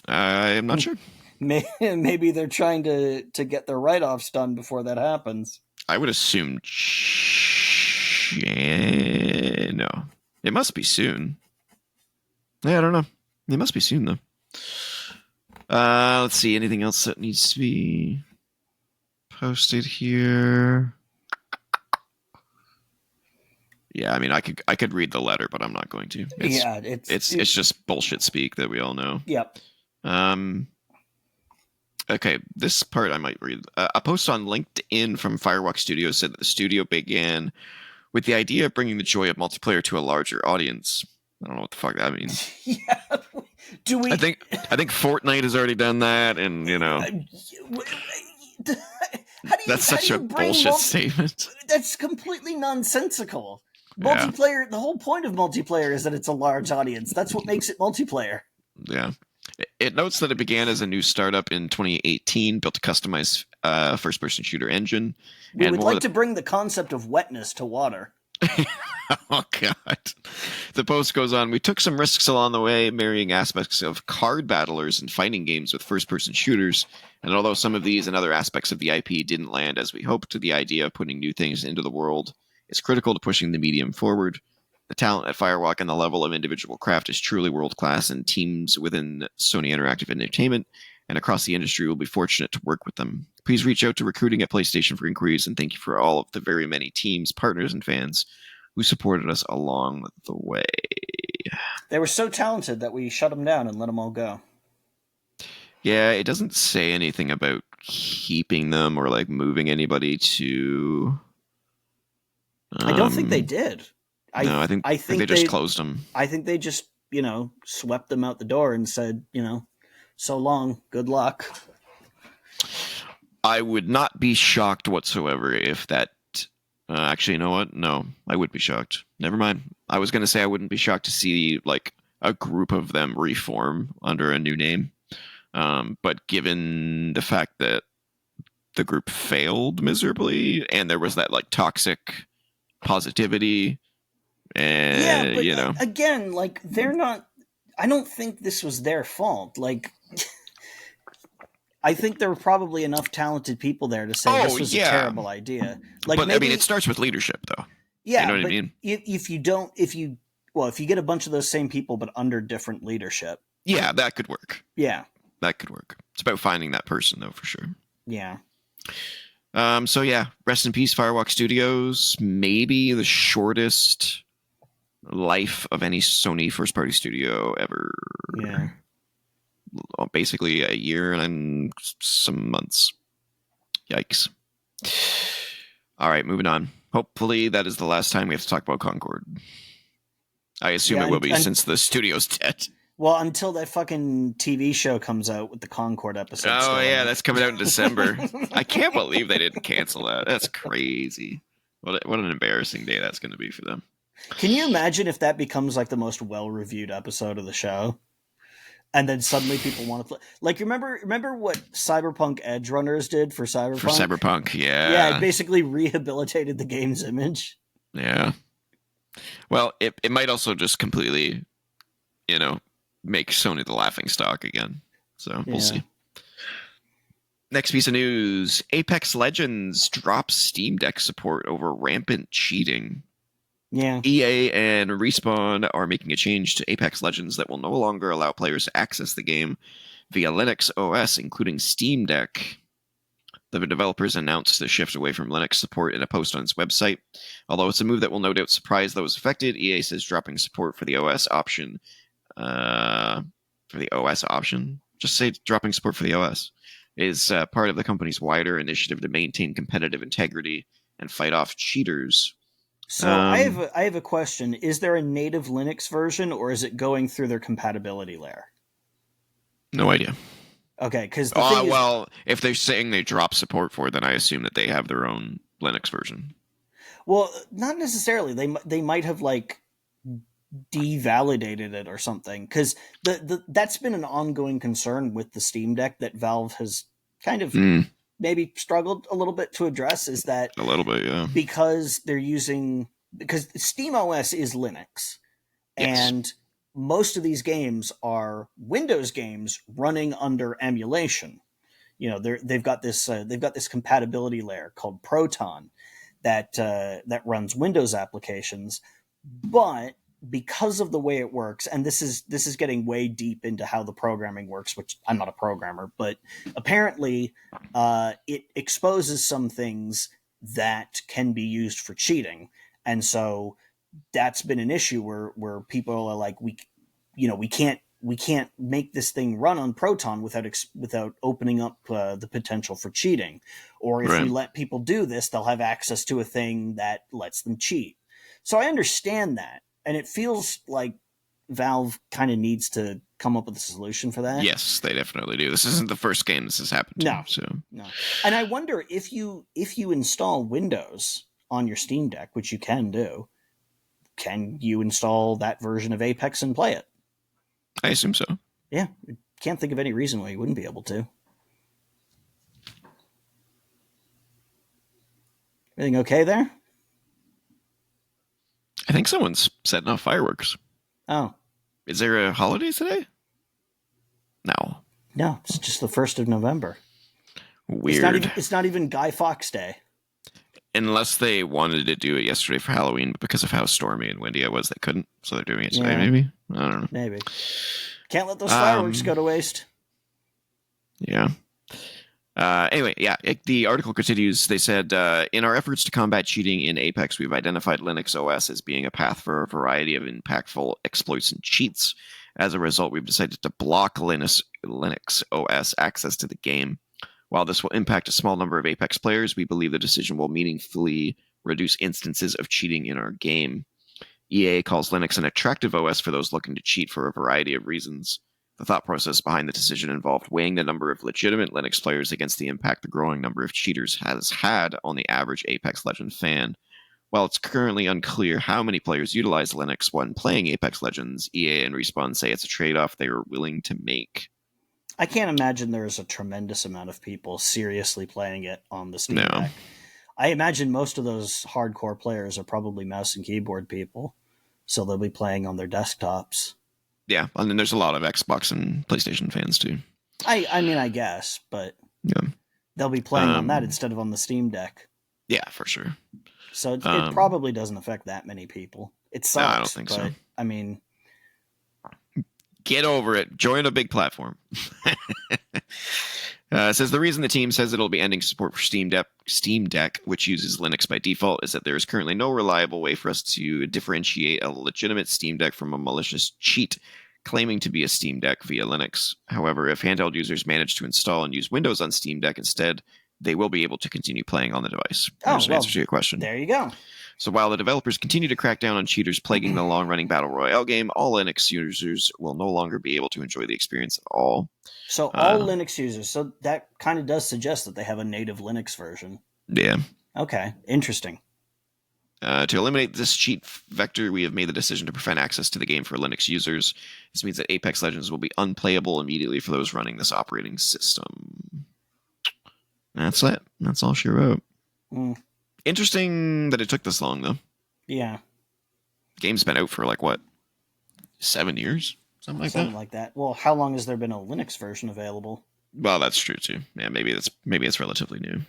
I am not sure. Maybe they're trying to get their write-offs done before that happens. I would assume. No, it must be soon. Yeah, I don't know. It must be soon though. Let's see. Anything else that needs to be posted here? Yeah, I mean, I could read the letter, but I'm not going to. It's just bullshit speak that we all know. Yep. Okay, this part I might read. A post on LinkedIn from Firewalk Studios said that the studio began with the idea of bringing the joy of multiplayer to a larger audience. I don't know what the fuck that means. Yeah. Do we? I think Fortnite has already done that, and you know, that's such a bullshit statement. That's completely nonsensical. Yeah. Multiplayer. The whole point of multiplayer is that it's a large audience. That's what makes it multiplayer. Yeah. It notes that it began as a new startup in 2018, built a customized first-person shooter engine. We would like to bring the concept of wetness to water. Oh, God. The post goes on. We took some risks along the way, marrying aspects of card battlers and fighting games with first-person shooters. And although some of these and other aspects of the IP didn't land as we hoped, the idea of putting new things into the world is critical to pushing the medium forward. The talent at Firewalk and the level of individual craft is truly world-class, and teams within Sony Interactive Entertainment and across the industry will be fortunate to work with them. Please reach out to recruiting at PlayStation for inquiries, and thank you for all of the very many teams, partners, and fans who supported us along the way. They were so talented that we shut them down and let them all go. Yeah, it doesn't say anything about keeping them or like moving anybody to. I don't think they did. I think they just closed them. I think they just, swept them out the door and said, so long, good luck. I would not be shocked whatsoever if that. Actually, you know what? No, I would be shocked. Never mind. I was going to say I wouldn't be shocked to see like a group of them reform under a new name. But given the fact that the group failed miserably and there was that like toxic positivity, and but again, like they're not. I don't think this was their fault. Like, I think there were probably enough talented people there to say this was a terrible idea. Like, but maybe, I mean, it starts with leadership, though. Yeah, you know what I mean. If you get a bunch of those same people but under different leadership, yeah, that could work. Yeah, that could work. It's about finding that person, though, for sure. Yeah. So yeah, rest in peace, Firewalk Studios. Maybe the shortest life of any Sony first-party studio ever. Yeah. Basically a year and some months. Yikes. All right, moving on. Hopefully that is the last time we have to talk about Concord. I assume it will be since the studio's dead. Well, until that fucking TV show comes out with the Concord episode. Oh, yeah, that's coming out in December. I can't believe they didn't cancel that. That's crazy. What an embarrassing day that's going to be for them. Can you imagine if that becomes like the most well-reviewed episode of the show? And then suddenly people want to play. Like, remember what Cyberpunk Edge Runners did for Cyberpunk? For Cyberpunk, yeah. Yeah, it basically rehabilitated the game's image. Yeah. Well, it might also just completely, make Sony the laughingstock again. So we'll see. Next piece of news. Apex Legends drops Steam Deck support over rampant cheating. Yeah. EA and Respawn are making a change to Apex Legends that will no longer allow players to access the game via Linux OS, including Steam Deck. The developers announced the shift away from Linux support in a post on its website. Although it's a move that will no doubt surprise those affected, EA says dropping support for the OS option. For the OS option? Just say dropping support for the OS is part of the company's wider initiative to maintain competitive integrity and fight off cheaters. So I have a question. Is there a native Linux version, or is it going through their compatibility layer? No idea. Okay, because the thing is, Well, if they're saying they drop support for it, then I assume that they have their own Linux version. well, not necessarily. They might have like devalidated it or something, because that's been an ongoing concern with the Steam Deck that Valve has kind of maybe struggled a little bit to address, is that A little bit, yeah. because Steam OS is Linux, Yes. and most of these games are Windows games running under emulation. You know, they've got this compatibility layer called Proton that runs Windows applications, but because of the way it works, and this is getting way deep into how the programming works, which I'm not a programmer, but apparently it exposes some things that can be used for cheating, and so that's been an issue where people are like, we can't make this thing run on Proton without opening up the potential for cheating, or if we let people do this, they'll have access to a thing that lets them cheat. So I understand that, and it feels like Valve kind of needs to come up with a solution for that. Yes, they definitely do. This isn't the first game this has happened to. No. And I wonder if you install Windows on your Steam Deck, which you can do, can you install that version of Apex and play it? I assume so. Yeah, can't think of any reason why you wouldn't be able to. Everything okay there? I think someone's setting off fireworks. Oh. Is there a holiday today? No. No, it's just the 1st of November. Weird. It's not even Guy Fawkes Day. Unless they wanted to do it yesterday for Halloween, but because of how stormy and windy it was, they couldn't. So they're doing it today, maybe? I don't know. Maybe. Can't let those fireworks go to waste. Yeah. Anyway, yeah, the article continues. They said, in our efforts to combat cheating in Apex, we've identified Linux OS as being a path for a variety of impactful exploits and cheats. As a result, we've decided to block Linux OS access to the game. While this will impact a small number of Apex players, we believe the decision will meaningfully reduce instances of cheating in our game. EA calls Linux an attractive OS for those looking to cheat for a variety of reasons. The thought process behind the decision involved weighing the number of legitimate Linux players against the impact the growing number of cheaters has had on the average Apex Legends fan. While it's currently unclear how many players utilize Linux when playing Apex Legends, EA and Respawn say it's a trade-off they are willing to make. I can't imagine there's a tremendous amount of people seriously playing it on the Steam Deck. I imagine most of those hardcore players are probably mouse and keyboard people, so they'll be playing on their desktops. Yeah, and then there's a lot of Xbox and PlayStation fans too. I mean, I guess, but they'll be playing on that instead of on the Steam Deck. Yeah, for sure. So it probably doesn't affect that many people. It sucks. No, I don't think so. I mean, get over it. Join a big platform. It says the reason the team says it'll be ending support for Steam Deck, which uses Linux by default, is that there is currently no reliable way for us to differentiate a legitimate Steam Deck from a malicious cheat claiming to be a Steam Deck via Linux. However, if handheld users manage to install and use Windows on Steam Deck instead, they will be able to continue playing on the device. There's an answer to your question. There you go. So while the developers continue to crack down on cheaters plaguing the long-running Battle Royale game, all Linux users will no longer be able to enjoy the experience at all. So all Linux users, so that kind of does suggest that they have a native Linux version. Yeah. Okay, interesting. To eliminate this cheat vector, we have made the decision to prevent access to the game for Linux users. This means that Apex Legends will be unplayable immediately for those running this operating system. That's it. That's all she wrote. Interesting that it took this long, though. Yeah. The game's been out for, 7 years? Something like that. Well, how long has there been a Linux version available? Well, that's true, too. Yeah, maybe it's relatively new.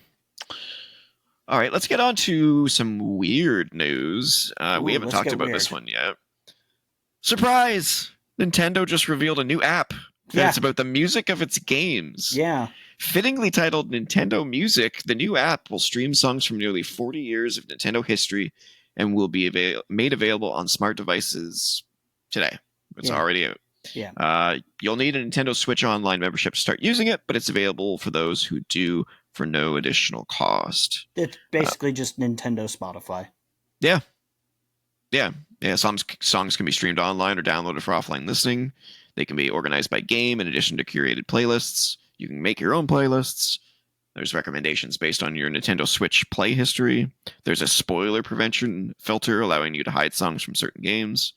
All right, let's get on to some weird news. We Ooh, haven't let's talked get about weird. this one yet. Surprise! Nintendo just revealed a new app, and Yeah, it's about the music of its games. yeah, Fittingly titled Nintendo Music, the new app will stream songs from nearly 40 years of Nintendo history and will be made available on smart devices today. It's yeah, already out. yeah. You'll need a Nintendo Switch Online membership to start using it, but it's available for those who do for no additional cost. It's Uh, basically just Nintendo Spotify. yeah, yeah. Songs can be streamed online or downloaded for offline listening. They can be organized by game in addition to curated playlists. You can make your own playlists. There's recommendations based on your Nintendo Switch play history. There's a spoiler prevention filter allowing you to hide songs from certain games.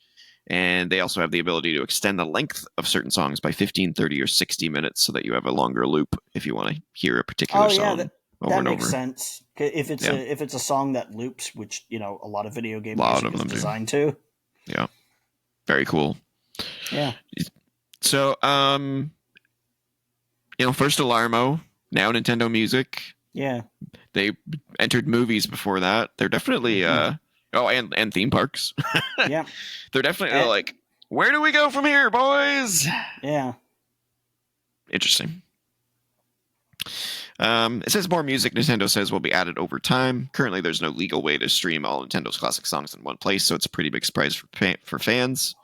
And they also have the ability to extend the length of certain songs by 15, 30, or 60 minutes so that you have a longer loop if you want to hear a particular Oh yeah, song that over that and makes over. sense. If it's Yeah, a song that loops, which a lot of video game a lot music of is them do. designed to. Yeah, very cool. Yeah, So, first Alarmo, now Nintendo Music. yeah, They entered movies before that. They're definitely hmm and theme parks. yeah, They're definitely eh, like, where do we go from here, boys? yeah. Interesting. It says more music, Nintendo says, will be added over time. Currently, there's no legal way to stream all Nintendo's classic songs in one place, so it's a pretty big surprise for fans.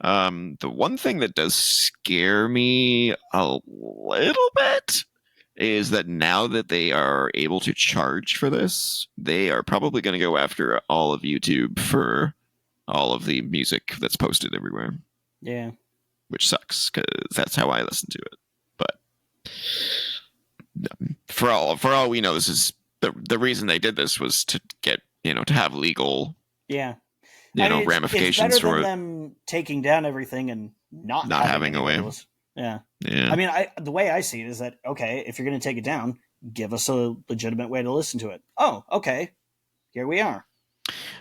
The one thing that does scare me a little bit is that now that they are able to charge for this, they are probably going to go after all of YouTube for all of the music that's posted everywhere, Yeah. which sucks because that's how I listen to it. But for all we know, this is the reason they did this was to get to have legal Yeah. I mean, it's ramifications better than for it them taking down everything and not not having having a any way way. to listen. Yeah. I Yeah. mean, the way I see it is that okay, if you're going to take it down, give us a legitimate way to listen to it. Oh, okay, here we are.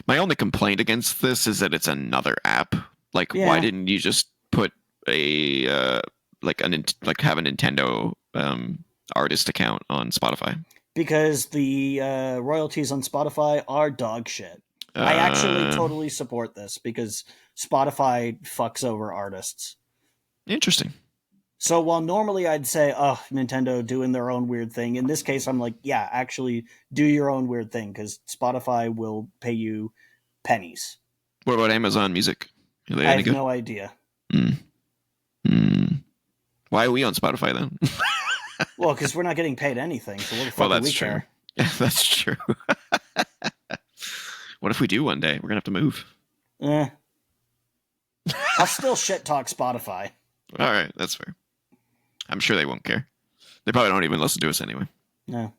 My only complaint against this is that it's another app. Like, why Yeah, didn't you just put a have a Nintendo artist account on Spotify? because the royalties on Spotify are dog shit. I actually Uh, totally support this because Spotify fucks over artists. Interesting. So while normally I'd say, oh, Nintendo doing their own weird thing, in this case, I'm like, yeah, actually do your own weird thing because Spotify will pay you pennies. What about Amazon Music? Are they I any have good? no idea. Mm. Mm. Why are we on Spotify then? Well, because we're not getting paid anything, so what the Well, fuck do that's we true. care? That's true. What if we do one day? We're gonna have to move. Eh. I'll still shit talk Spotify. All right, that's fair. I'm sure they won't care. They probably don't even listen to us anyway. No.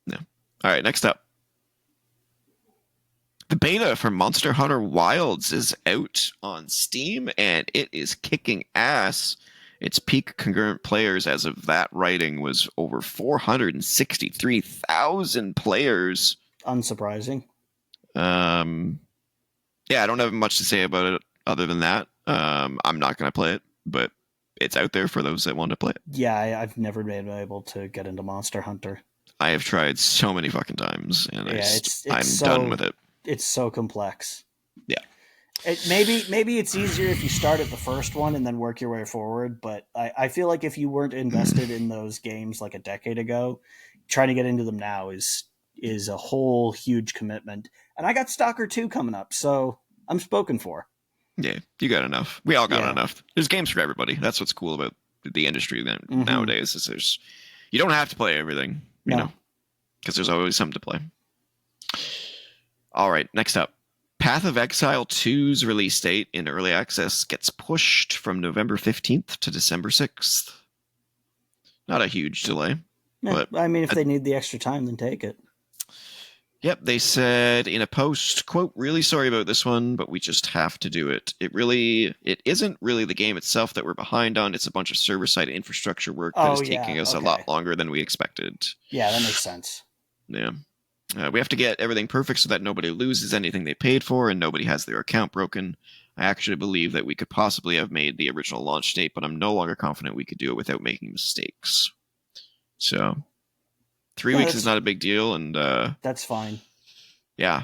No. All right, next up. The beta for Monster Hunter Wilds is out on Steam and it is kicking ass. Its peak concurrent players as of that writing was over 463,000 players. Unsurprising. Um, yeah, I don't have much to say about it other than that. I'm not going to play it, but it's out there for those that want to play it. Yeah, I've never been able to get into Monster Hunter. I have tried so many fucking times, and Yeah, I'm done with it. It's so complex. Yeah. Maybe it's easier if you start at the first one and then work your way forward. But I feel like if you weren't invested in those games like a decade ago, trying to get into them now is a whole huge commitment. And I got Stalker 2 coming up, so I'm spoken for. Yeah, you got enough. We all got Yeah. enough. There's games for everybody. That's what's cool about the industry Mhm. nowadays. Is you don't have to play everything, No. because there's always something to play. All right, next up. Path of Exile 2's release date in early access gets pushed from November 15th to December 6th. Not a huge delay. Yeah, But I mean, if they need the extra time, then take it. Yep, they said in a post, quote, really sorry about this one, but we just have to do it. It isn't really the game itself that we're behind on. It's a bunch of server-side infrastructure work that is taking us a lot longer than we expected. Yeah, that makes sense. Yeah. We have to get everything perfect so that nobody loses anything they paid for and nobody has their account broken. I actually believe that we could possibly have made the original launch date, but I'm no longer confident we could do it without making mistakes. So, 3 Yeah, weeks is not a big deal, and that's fine. yeah,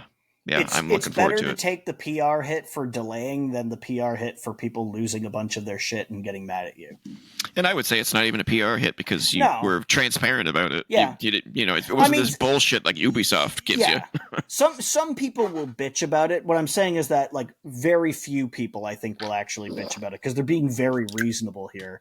I'm It's looking forward better to to it. take the PR hit for delaying than the PR hit for people losing a bunch of their shit and getting mad at you. And I would say it's not even a PR hit because you No. were transparent about it. Yeah. It wasn't this bullshit like Ubisoft gives you. Some people will bitch about it. What I'm saying is that like very few people I think will actually bitch about it because they're being very reasonable here.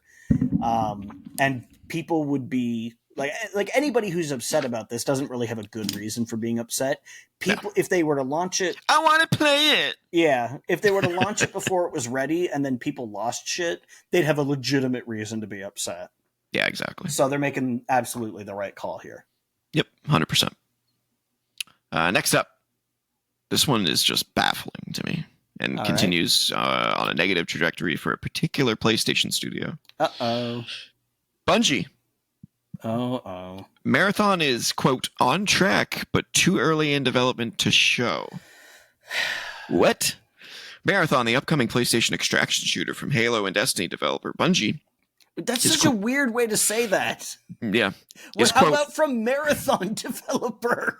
And people would be like anybody who's upset about this doesn't really have a good reason for being upset. People, if they were to launch it, I want to play it. yeah, if they were to launch it before it was ready and then people lost shit, they'd have a legitimate reason to be upset. Yeah, exactly. So they're making absolutely the right call here. Yep, 100%. Next up, this one is just baffling to me and continues on a negative trajectory for a particular PlayStation studio. Uh-oh. Bungie. Oh. Marathon is, quote, on track, but too early in development to show. What? Marathon, the upcoming PlayStation extraction shooter from Halo and Destiny developer Bungie. That's such a weird way to say that. Yeah. How about from Marathon developer?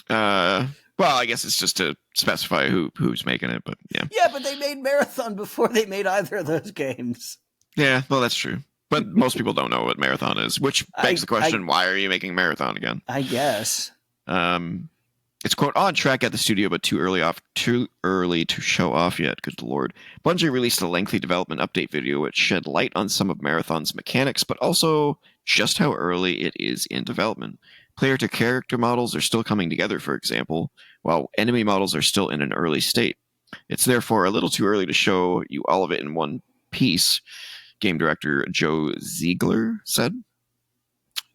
Well, I guess it's just to specify who's making it, but yeah. Yeah, but they made Marathon before they made either of those games. Yeah, well, that's true. But most people don't know what Marathon is, which begs the question, why are you making Marathon again? I guess. It's, quote, on track at the studio, but too early to show off yet. Good Lord. Bungie released a lengthy development update video which shed light on some of Marathon's mechanics, but also just how early it is in development. Player-to-character models are still coming together, for example, while enemy models are still in an early state. It's therefore a little too early to show you all of it in one piece, game director Joe Ziegler said.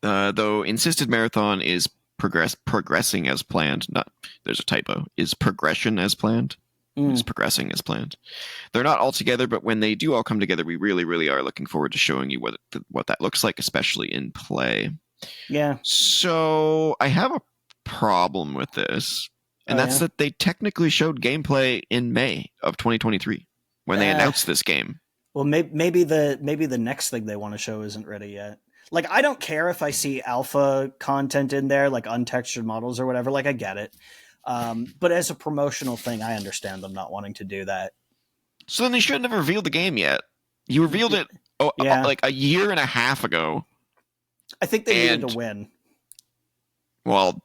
Though insisted Marathon is progressing as planned. There's a typo. Is progression as planned? Is progressing as planned. They're not all together, but when they do all come together, we really, really are looking forward to showing you what that looks like, especially in play. Yeah. So I have a problem with this, and that's that they technically showed gameplay in May of 2023 when they announced this game. Well, maybe the next thing they want to show isn't ready yet. Like, I don't care if I see alpha content in there, like untextured models or whatever. Like, I get it. But as a promotional thing, I understand them not wanting to do that. So then they shouldn't have revealed the game yet. You revealed it like a year and a half ago. I think they needed to win. Well,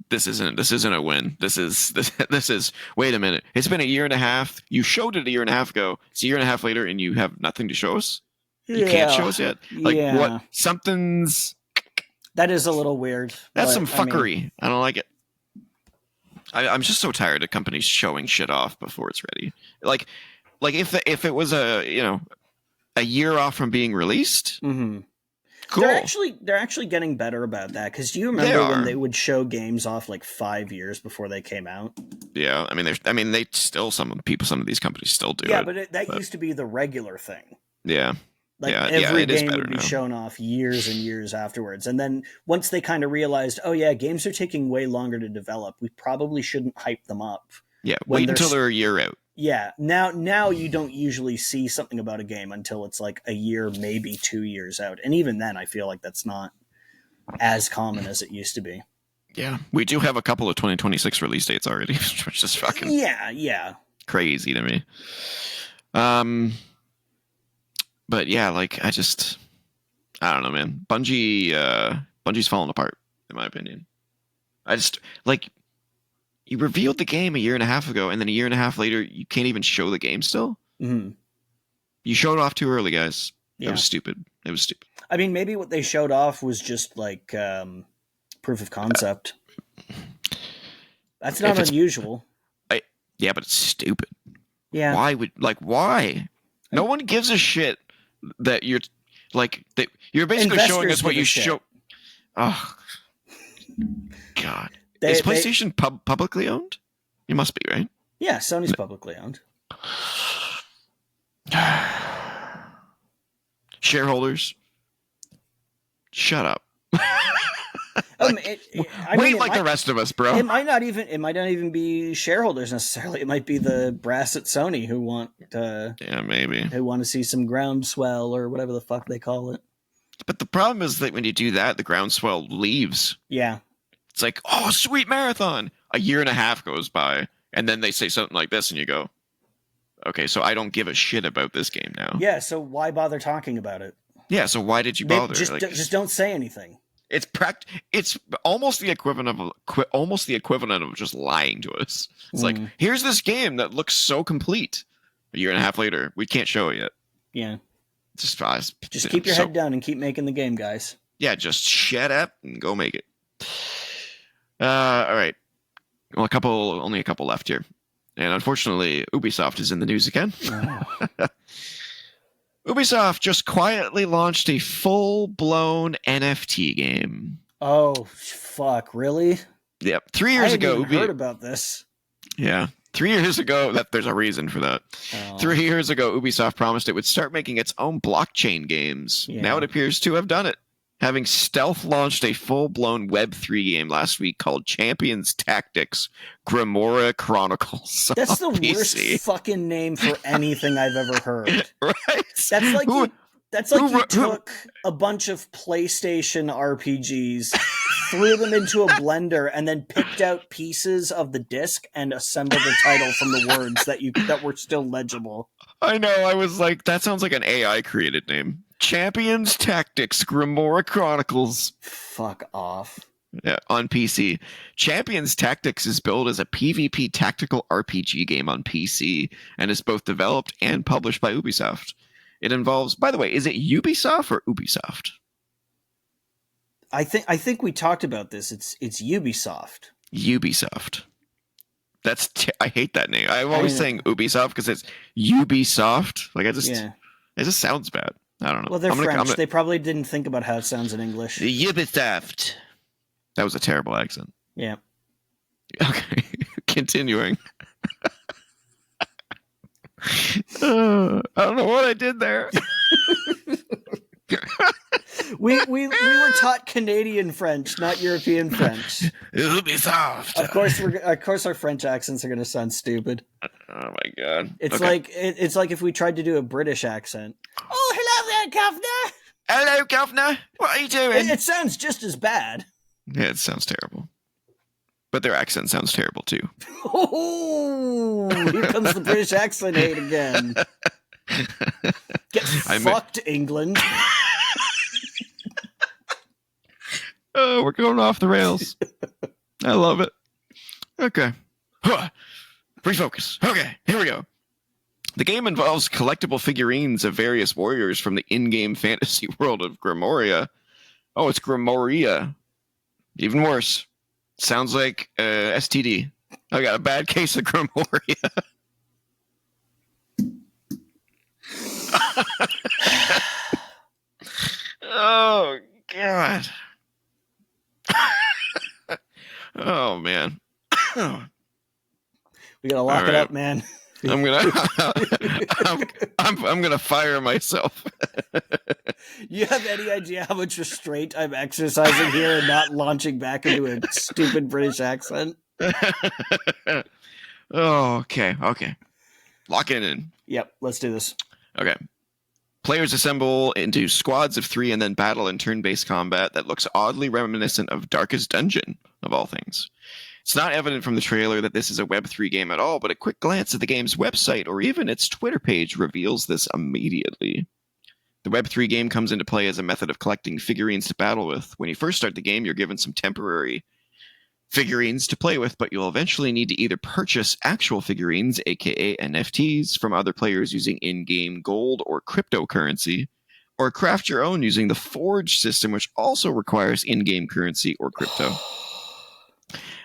this isn't a win. This is. Wait a minute. It's been a year and a half. You showed it a year and a half ago. It's a year and a half later, and you have nothing to show us. You can't show us yet. Like what? Something's. That is a little weird. That's some fuckery. I don't like it. I'm just so tired of companies showing shit off before it's ready. Like if it was a year off from being released. Mm-hmm. Cool. They're actually getting better about that, because do you remember when they would show games off like 5 years before they came out? Yeah, they still some of these companies still do it. Yeah, but that used to be the regular thing. Yeah. Like every game would be shown off years and years afterwards. And then once they kind of realized, oh yeah, games are taking way longer to develop, we probably shouldn't hype them up. Yeah, wait until they're a year out. Yeah, now you don't usually see something about a game until it's like a year, maybe 2 years out. And even then, I feel like that's not as common as it used to be. Yeah, we do have a couple of 2026 release dates already, which is fucking crazy to me. But yeah, like I don't know, man. Bungie's falling apart, in my opinion. I just like. You revealed the game a year and a half ago, and then a year and a half later, you can't even show the game still? Mm-hmm. You showed off too early, guys. Yeah. It was stupid. I mean, maybe what they showed off was just like proof of concept. That's not unusual. Yeah, but it's stupid. Yeah. Why? No one gives a shit that you're like that. You're basically showing us what you show. Oh, God. Is PlayStation publicly owned? You must be, right? Yeah, Sony's publicly owned. Shareholders, shut up. The rest of us, bro. It might not even be shareholders necessarily. It might be the brass at Sony who want maybe who want to see some groundswell or whatever the fuck they call it. But the problem is that when you do that, the groundswell leaves. Yeah. It's like, oh, sweet marathon. A year and a half goes by, and then they say something like this, and you go, okay, so I don't give a shit about this game now. Yeah, so why bother talking about it? Yeah, so why did you bother? Just don't say anything. It's almost the equivalent of just lying to us. It's like, here's this game that looks so complete. A year and a half later, we can't show it yet. Yeah. Just keep your head down and keep making the game, guys. Yeah, just shut up and go make it. All right. Well, only a couple left here. And unfortunately, Ubisoft is in the news again. Oh. Ubisoft just quietly launched a full-blown NFT game. Oh, fuck, really? Yep. 3 years ago, I heard about this. Yeah. 3 years ago, there's a reason for that. Oh. 3 years ago, Ubisoft promised it would start making its own blockchain games. Yeah. Now it appears to have done it, having stealth launched a full-blown Web3 game last week called Champions Tactics Grimoire Chronicles. That's the worst fucking name for anything I've ever heard. Right? That's like you took a bunch of PlayStation RPGs, threw them into a blender, and then picked out pieces of the disc and assembled a title from the words that were still legible. I know. I was like, that sounds like an AI created name. Champions Tactics Grimoire Chronicles. Fuck off. Yeah, on PC. Champions Tactics is billed as a PvP tactical RPG game on PC and is both developed and published by Ubisoft. It involves, by the way, is it Ubisoft or Ubisoft? I think we talked about this. It's Ubisoft. Ubisoft. I hate that name. I'm always saying Ubisoft because it's Ubisoft. Like it just sounds bad. I don't know. Well, they're French. They probably didn't think about how it sounds in English. Ubisoft. That was a terrible accent. Yeah. Okay. Continuing. I don't know what I did there. we were taught Canadian French, not European French. Ubisoft. Of course, our French accents are going to sound stupid. Oh my god! It's like if we tried to do a British accent. Oh, hello there, governor. Hello, governor. What are you doing? It sounds just as bad. Yeah, it sounds terrible. But their accent sounds terrible too. Oh, here comes the British accent hate again. Get fucked, England. Oh, we're going off the rails. I love it. Okay. Refocus. Okay, here we go. The game involves collectible figurines of various warriors from the in-game fantasy world of Grimoria. Oh, it's Grimoria. Even worse. Sounds like STD. I got a bad case of Grimoria. Oh, God. Oh, man. We gotta lock it up, man. I'm gonna fire myself. You have any idea how much restraint I'm exercising here and not launching back into a stupid British accent? Oh, okay. Lock it in. Yep, let's do this. Okay. Players assemble into squads of 3 and then battle in turn-based combat that looks oddly reminiscent of Darkest Dungeon, of all things. It's not evident from the trailer that this is a Web3 game at all, but a quick glance at the game's website or even its Twitter page reveals this immediately. The Web3 game comes into play as a method of collecting figurines to battle with. When you first start the game, you're given some temporary figurines to play with, but you'll eventually need to either purchase actual figurines, aka NFTs, from other players using in-game gold or cryptocurrency, or craft your own using the Forge system, which also requires in-game currency or crypto.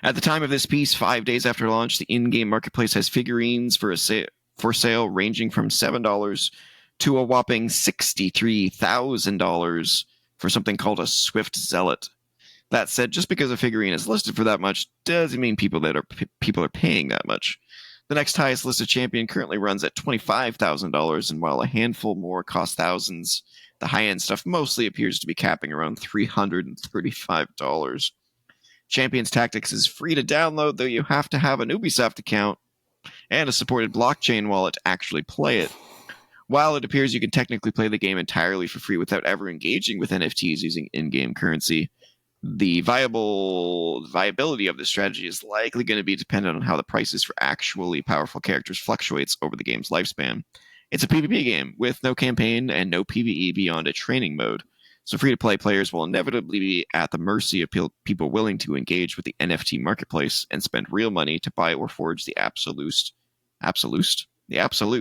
At the time of this piece, 5 days after launch, the in-game marketplace has figurines for sale ranging from $7 to a whopping $63,000 for something called a Swift Zealot. That said, just because a figurine is listed for that much doesn't mean people are paying that much. The next highest listed champion currently runs at $25,000, and while a handful more cost thousands, the high-end stuff mostly appears to be capping around $335. Champions Tactics is free to download, though you have to have an Ubisoft account and a supported blockchain wallet to actually play it. While it appears you can technically play the game entirely for free without ever engaging with NFTs using in-game currency, the viability of this strategy is likely going to be dependent on how the prices for actually powerful characters fluctuates over the game's lifespan. It's a PvP game with no campaign and no PvE beyond a training mode, so free-to-play players will inevitably be at the mercy of people willing to engage with the NFT marketplace and spend real money to buy or forge the absolute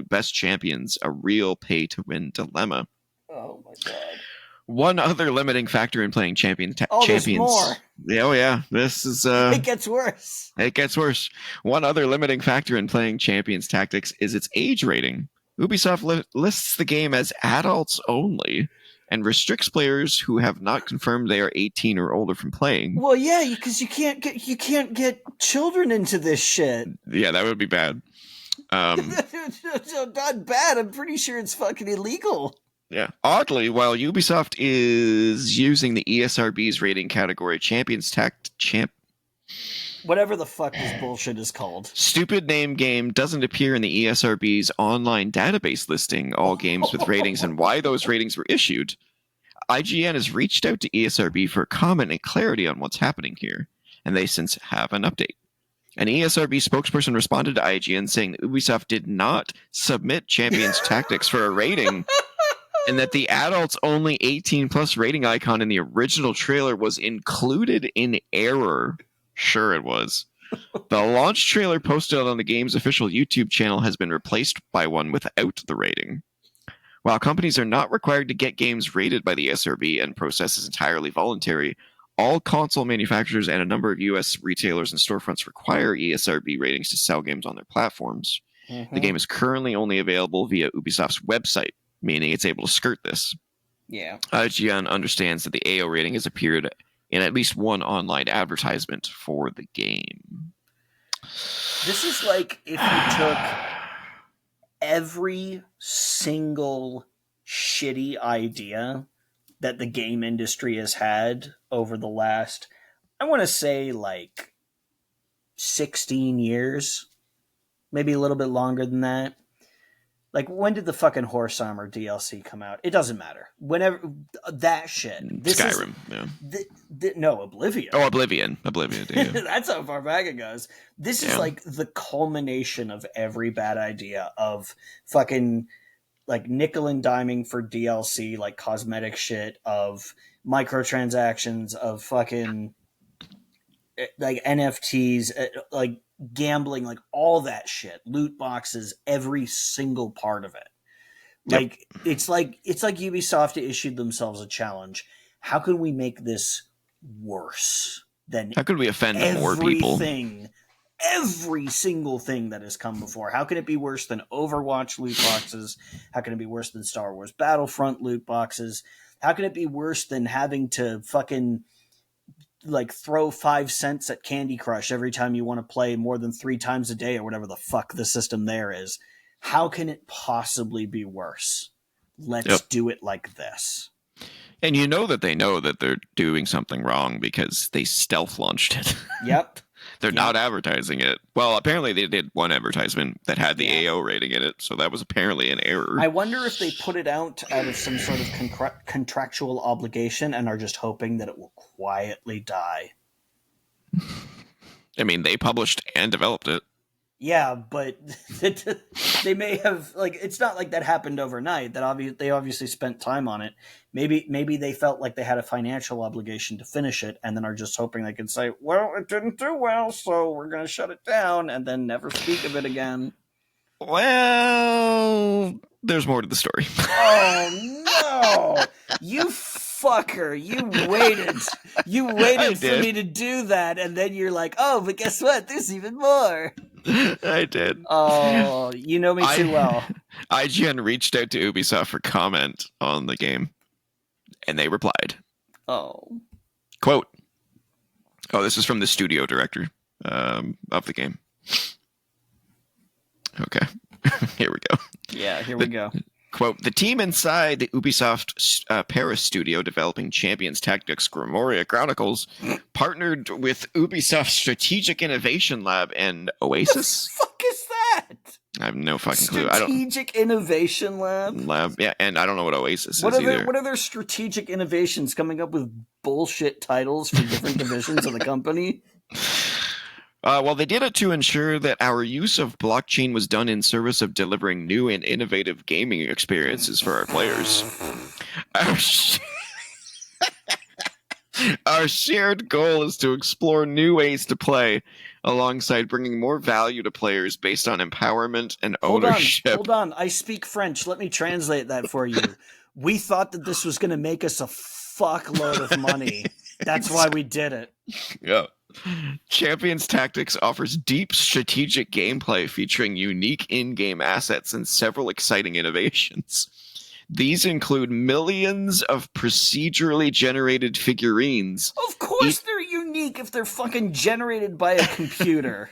best champions, a real pay-to-win dilemma. Oh my god. One other limiting factor in playing champions. There's more. Yeah, this is. It gets worse. It gets worse. One other limiting factor in playing Champions Tactics is its age rating. Ubisoft lists the game as adults only and restricts players who have not confirmed they are 18 or older from playing. Well, yeah, because you can't get children into this shit. Yeah, that would be bad. Not bad. I'm pretty sure it's fucking illegal. Yeah. Oddly, while Ubisoft is using the ESRB's rating category, whatever the fuck this bullshit is called. Stupid name game doesn't appear in the ESRB's online database listing all games with ratings and why those ratings were issued. IGN has reached out to ESRB for comment and clarity on what's happening here, and they since have an update. An ESRB spokesperson responded to IGN saying that Ubisoft did not submit Champions Tactics for a rating, and that the adults-only 18-plus rating icon in the original trailer was included in error. Sure it was. The launch trailer posted on the game's official YouTube channel has been replaced by one without the rating. While companies are not required to get games rated by the ESRB and process is entirely voluntary, all console manufacturers and a number of US retailers and storefronts require ESRB ratings to sell games on their platforms. Mm-hmm. The game is currently only available via Ubisoft's website, meaning it's able to skirt this. Yeah. IGN understands that the AO rating has appeared in at least one online advertisement for the game. This is like if you took every single shitty idea that the game industry has had over the last, I want to say, like 16 years, maybe a little bit longer than that. Like, when did the fucking Horse Armor DLC come out? It doesn't matter. Whenever that shit. Skyrim, yeah. No, Oblivion. Oh, Oblivion. Yeah. That's how far back it goes. This is like the culmination of every bad idea of fucking like nickel and diming for DLC, like cosmetic shit, of microtransactions, of fucking like NFTs, like gambling, like all that shit, loot boxes, every single part of it. Like it's like Ubisoft issued themselves a challenge. How can we make this worse than how could we offend more people? Every single thing that has come before. How can it be worse than Overwatch loot boxes? How can it be worse than Star Wars Battlefront loot boxes? How can it be worse than having to fucking like throw 5 cents at Candy Crush every time you want to play more than 3 times a day or whatever the fuck the system there is? How can it possibly be worse? Let's do it like this. And you know that they know that they're doing something wrong because they stealth launched it. Yep. They're not advertising it. Well, apparently they did one advertisement that had the AO rating in it, so that was apparently an error. I wonder if they put it out of some sort of contractual obligation and are just hoping that it will quietly die. I mean, they published and developed it. Yeah, but they may have, like, it's not like that happened overnight. They obviously spent time on it. Maybe they felt like they had a financial obligation to finish it, and then are just hoping they can say, well, it didn't do well, so we're going to shut it down, and then never speak of it again. Well, there's more to the story. Oh, no! You fucker, you waited for me to do that, and then you're like, oh, but guess what? There's even more. I did. Oh, you know me too well. IGN reached out to Ubisoft for comment on the game, and they replied. Oh. Quote. Oh, this is from the studio director of the game. Okay. Here we go. Yeah, here we go. Quote, the team inside the Ubisoft Paris studio developing Champions Tactics Grimoria Chronicles partnered with Ubisoft's Strategic Innovation Lab and Oasis. What the fuck is that? I have no fucking clue. I don't. Strategic Innovation Lab. Yeah, and I don't know what Oasis is either. What are their strategic innovations coming up with bullshit titles for different divisions of the company? Well, they did it to ensure that our use of blockchain was done in service of delivering new and innovative gaming experiences for our players. Our shared goal is to explore new ways to play, alongside bringing more value to players based on empowerment and ownership. Hold on. I speak French. Let me translate that for you. We thought that this was going to make us a fuckload of money. That's why we did it. Yeah. Champions Tactics offers deep strategic gameplay featuring unique in-game assets and several exciting innovations. These include millions of procedurally generated figurines. Of course they're unique if they're fucking generated by a computer.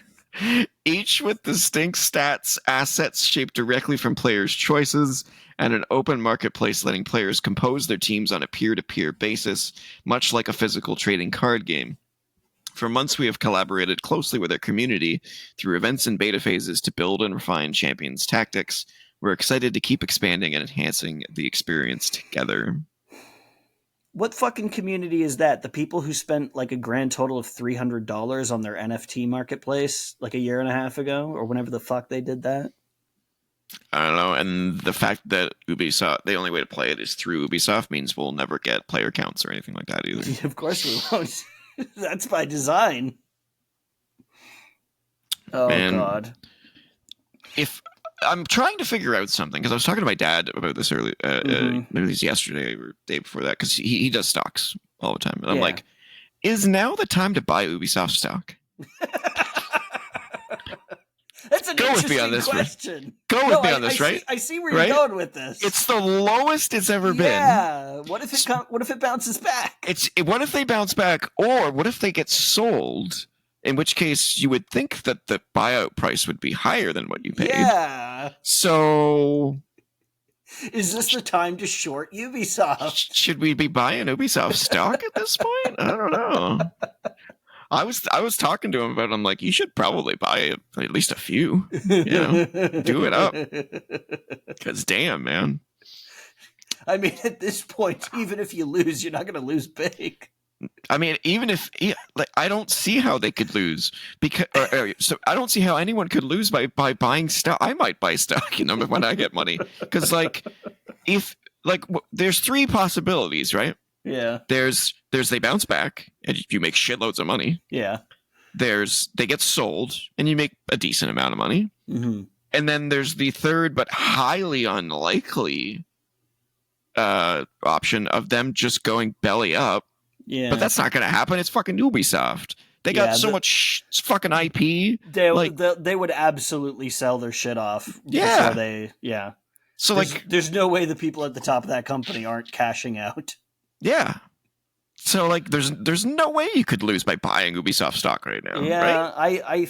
Each with distinct stats, assets shaped directly from players' choices, and an open marketplace letting players compose their teams on a peer-to-peer basis, much like a physical trading card game. For months, we have collaborated closely with our community through events and beta phases to build and refine Champions Tactics. We're excited to keep expanding and enhancing the experience together. What fucking community is that? The people who spent like a grand total of $300 on their NFT marketplace like a year and a half ago, or whenever the fuck they did that? I don't know. And the fact that Ubisoft, the only way to play it is through Ubisoft, means we'll never get player counts or anything like that either. Of course we won't. That's by design. Oh, man. God. If I'm trying to figure out something, because I was talking to my dad about this earlier, maybe it was yesterday or the day before that, because he does stocks all the time. And I'm like, is now the time to buy Ubisoft stock? That's an interesting question. Go with me on this, right? I see where you're going with this. It's the lowest it's ever been. Yeah. What if it bounces back? What if they bounce back, or what if they get sold? In which case, you would think that the buyout price would be higher than what you paid. Yeah. So, is this the time to short Ubisoft? Should we be buying Ubisoft stock at this point? I don't know. I was talking to him about it. I'm like, you should probably buy at least a few. You know, do it up. Because damn, man. I mean, at this point, even if you lose, you're not going to lose big. I mean, even if I don't see how they could lose, because so I don't see how anyone could lose by buying stock. I might buy stock, when I get money, because there's three possibilities, right? Yeah. There's they bounce back and you make shitloads of money. Yeah. They get sold and you make a decent amount of money. Mm-hmm. And then there's the third but highly unlikely option of them just going belly up. Yeah. But that's not going to happen. It's fucking Ubisoft. They got so much fucking IP. They would absolutely sell their shit off. Yeah. So there's no way the people at the top of that company aren't cashing out. Yeah. So there's no way you could lose by buying Ubisoft stock right now. Yeah. Right?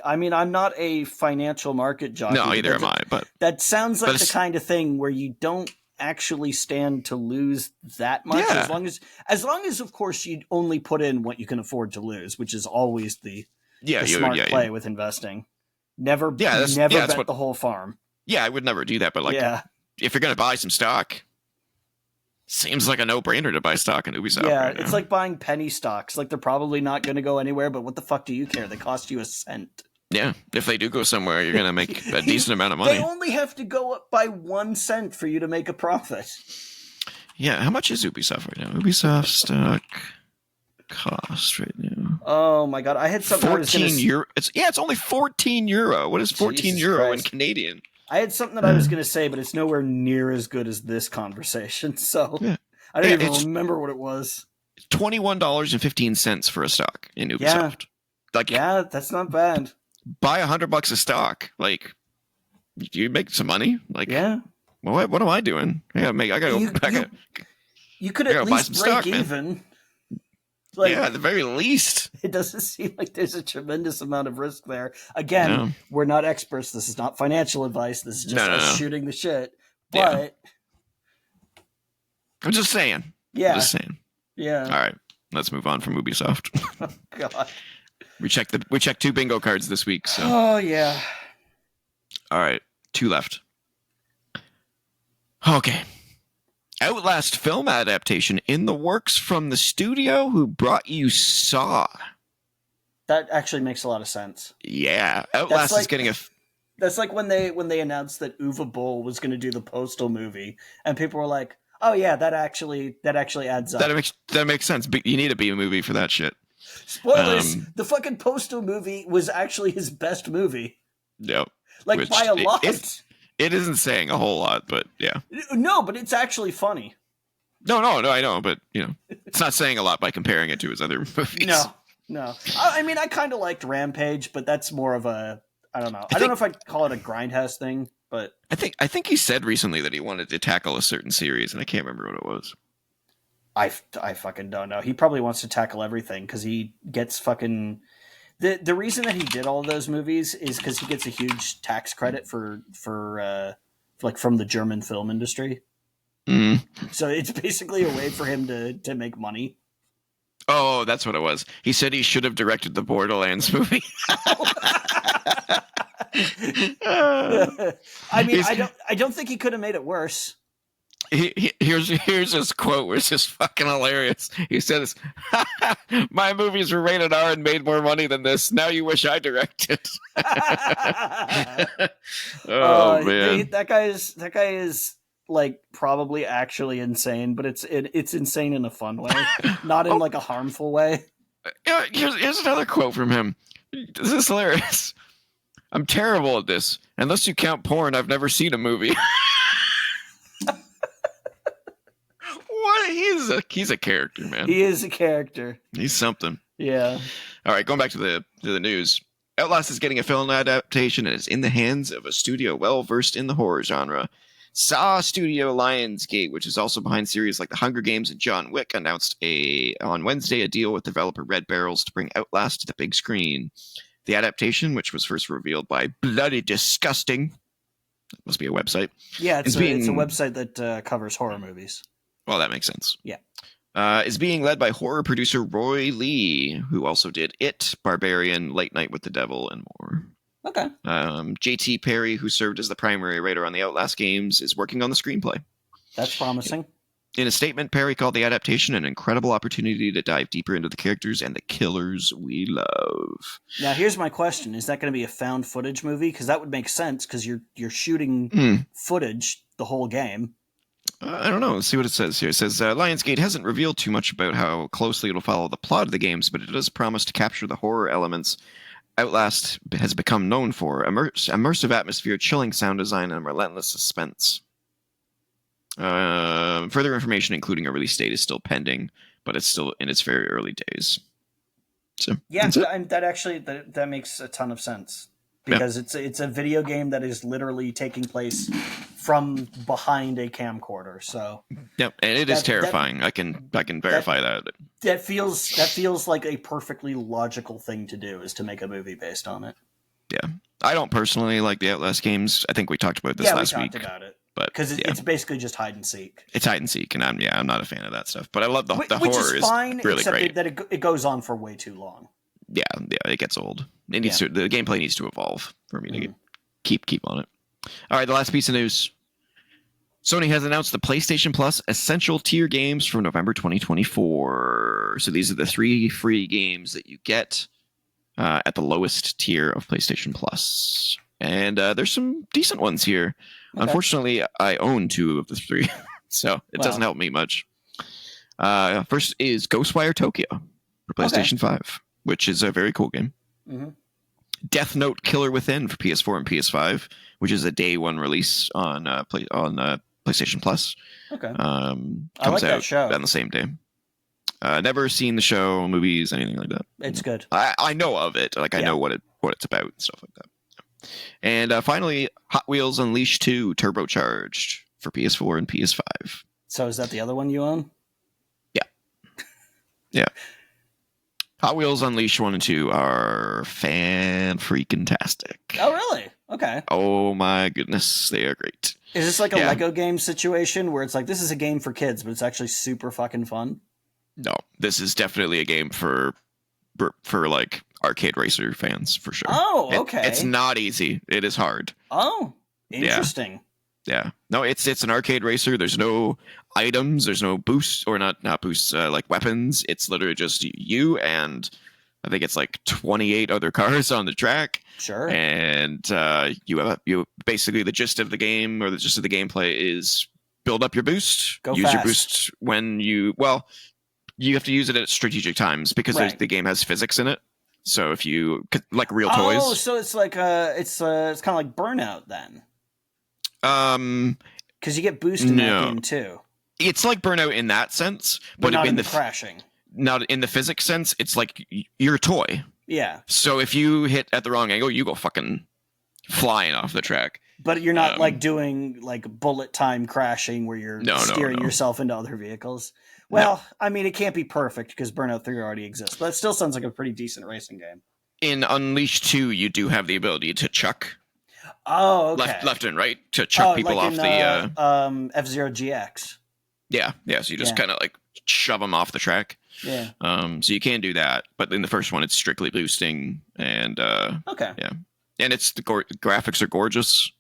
I mean, I'm not a financial market jockey. No, either am I. But that sounds like the kind of thing where you don't actually stand to lose that much, as long as of course you only put in what you can afford to lose, which is always the smart play with investing. Never bet the whole farm. Yeah, I would never do that, but if you're gonna buy some stock, seems like a no-brainer to buy stock in Ubisoft. Yeah, it's like buying penny stocks. Like, they're probably not going to go anywhere, but what the fuck do you care? They cost you a cent. Yeah, if they do go somewhere, you're going to make a decent amount of money. They only have to go up by 1 cent for you to make a profit. Yeah, how much is Ubisoft right now? Ubisoft stock cost right now. Oh my god, I had something. €14. It's only €14. What is €14 in Canadian? I had something that I was going to say, but it's nowhere near as good as this conversation. So I don't even remember what it was. $21.15 for a stock in Ubisoft. Yeah, that's not bad. Buy $100 a stock. You make some money. What am I doing? I gotta go back. You could at least break stock, even. At the very least. It doesn't seem like there's a tremendous amount of risk there. Again, we're not experts. This is not financial advice. This is just us shooting the shit. But I'm just saying. Yeah. I'm just saying. Yeah. All right. Let's move on from Ubisoft. Oh, God. We checked 2 bingo cards this week. So. Oh, yeah. All right, 2 left. Okay. Outlast film adaptation in the works from the studio who brought you Saw. That actually makes a lot of sense. Yeah, Outlast is getting a. That's like when they announced that Uwe Boll was going to do the Postal movie, and people were like, "Oh yeah, that actually adds up." That makes sense. But you need a B movie for that shit. Spoilers: the fucking Postal movie was actually his best movie. Yep. Like by a lot. It isn't saying a whole lot, but yeah. No, but it's actually funny. No, I know, but it's not saying a lot by comparing it to his other movies. No. I mean, I kind of liked Rampage, but that's more of a, I don't know. I don't know if I'd call it a grindhouse thing, but I think he said recently that he wanted to tackle a certain series, and I can't remember what it was. I fucking don't know. He probably wants to tackle everything because he gets fucking. The reason that he did all of those movies is because he gets a huge tax credit for like from the German film industry. Mm. So it's basically a way for him to make money. Oh, that's what it was. He said he should have directed the Borderlands movie. I mean, I don't think he could have made it worse. Here's his quote, which is just fucking hilarious. He says, "My movies were rated R and made more money than this. Now you wish I directed." Man, that guy is like probably actually insane, but it's insane in a fun way, not in like a harmful way. Here's another quote from him. This is hilarious. "I'm terrible at this. Unless you count porn, I've never seen a movie." What? He's a character, man. He is a character. He's something. Yeah. All right, going back to the news. Outlast is getting a film adaptation and is in the hands of a studio well versed in the horror genre. Saw Studio Lionsgate, which is also behind series like The Hunger Games and John Wick, announced on Wednesday a deal with developer Red Barrels to bring Outlast to the big screen. The adaptation, which was first revealed by Bloody Disgusting, that must be a website. Yeah, it's a website that covers horror movies. Well, that makes sense. Yeah. Is being led by horror producer Roy Lee, who also did It, Barbarian, Late Night with the Devil, and more. Okay. J.T. Perry, who served as the primary writer on the Outlast games, is working on the screenplay. That's promising. In a statement, Perry called the adaptation an incredible opportunity to dive deeper into the characters and the killers we love. Now, here's my question. Is that going to be a found footage movie? Because that would make sense, because you're shooting footage the whole game. I don't know. Let's see what it says here. It says, Lionsgate hasn't revealed too much about how closely it'll follow the plot of the games, but it does promise to capture the horror elements Outlast has become known for: immersive atmosphere, chilling sound design, and relentless suspense. Further information, including a release date, is still pending, but it's still in its very early days. So yeah, that makes a ton of sense. Because it's a video game that is literally taking place from behind a camcorder. So yep, and it is terrifying. I can verify that. That feels like a perfectly logical thing to do, is to make a movie based on it. Yeah, I don't personally like the Outlast games. I think we talked about this last week. We talked about it, but because it's basically just hide and seek. It's hide and seek, and I'm not a fan of that stuff. But I love the which horror is fine, is really except great. that it goes on for way too long. Yeah, it gets old. It needs to. The gameplay needs to evolve for me to keep on it. All right, the last piece of news. Sony has announced the PlayStation Plus Essential Tier games for November 2024. So these are the 3 free games that you get at the lowest tier of PlayStation Plus. And there's some decent ones here. Okay. Unfortunately, I own 2 of the 3, so it doesn't help me much. First is Ghostwire Tokyo for PlayStation 5. Which is a very cool game. Mm-hmm. Death Note Killer Within for PS4 and PS5, which is a day one release on PlayStation Plus. Okay. Comes out on the same day. Never seen the show, movies, anything like that. It's good. I know of it. Like I know what it's about and stuff like that. And finally, Hot Wheels Unleashed 2 Turbocharged for PS4 and PS5. So is that the other one you own? Yeah. Yeah. Hot Wheels Unleashed 1 and 2 are fan-freaking-tastic. Oh, really? Okay. Oh, my goodness. They are great. Is this like a Lego game situation where it's like, this is a game for kids, but it's actually super fucking fun? No, this is definitely a game for like arcade racer fans for sure. Oh, okay. It's not easy. It is hard. Oh, interesting. Yeah. No, it's an arcade racer. There's no items. There's no boosts or not boosts like weapons. It's literally just you and I think it's like 28 other cars on the track. Sure. And you basically the gist of the game or the gist of the gameplay is build up your boost. Go use fast. your boost when you have to use it at strategic times because the game has physics in it. So if you like real toys. Oh, so it's like it's kind of like Burnout then. Because you get boost in that game too. It's like Burnout in that sense, but not in the crashing. Not in the physics sense. It's like you're a toy. Yeah. So if you hit at the wrong angle, you go fucking flying off the track. But you're not like doing like bullet time crashing where you're steering yourself into other vehicles. Well, I mean, it can't be perfect because Burnout 3 already exists, but it still sounds like a pretty decent racing game. In Unleashed 2, you do have the ability to chuck. Oh, okay. Left and right to chuck people like off the F-Zero GX. Yeah. So you just kind of like shove them off the track. Yeah. So you can do that, but in the first one, it's strictly boosting and okay. Yeah, and it's the graphics are gorgeous.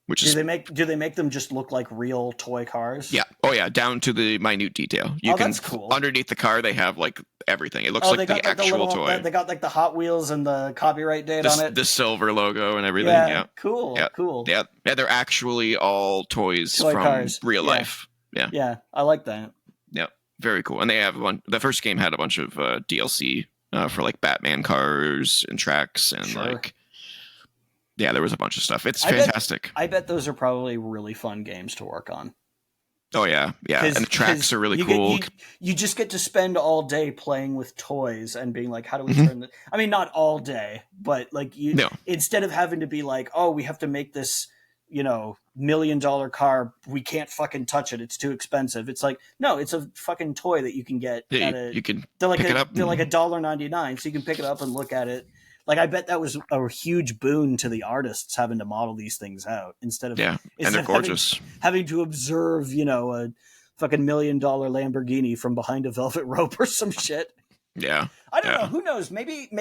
Which do they make them just look like real toy cars? Yeah. Oh yeah, down to the minute detail. That's cool. Underneath the car, they have like everything. It looks like the actual toy. They got like the Hot Wheels and the copyright date on it. The silver logo and everything. Yeah. Cool. Yeah. Cool. Yeah. They're actually all toy from cars. Real life. Yeah. Yeah, I like that. Yeah. Very cool. And they have the first game had a bunch of DLC for like Batman cars and tracks and like. Yeah, there was a bunch of stuff. It's fantastic. I bet those are probably really fun games to work on. Oh, yeah. And the tracks are really cool. You just get to spend all day playing with toys and being like, how do we turn this? I mean, not all day, but like instead of having to be like, oh, we have to make this, $1 million car. We can't fucking touch it. It's too expensive. It's like, no, it's a fucking toy that you can get. You can pick it up. They're like $1.99, so you can pick it up and look at it. Like, I bet that was a huge boon to the artists having to model these things out instead of and they're gorgeous. Having to observe, a fucking $1 million Lamborghini from behind a velvet rope or some shit. Yeah, I don't know. Who knows? Maybe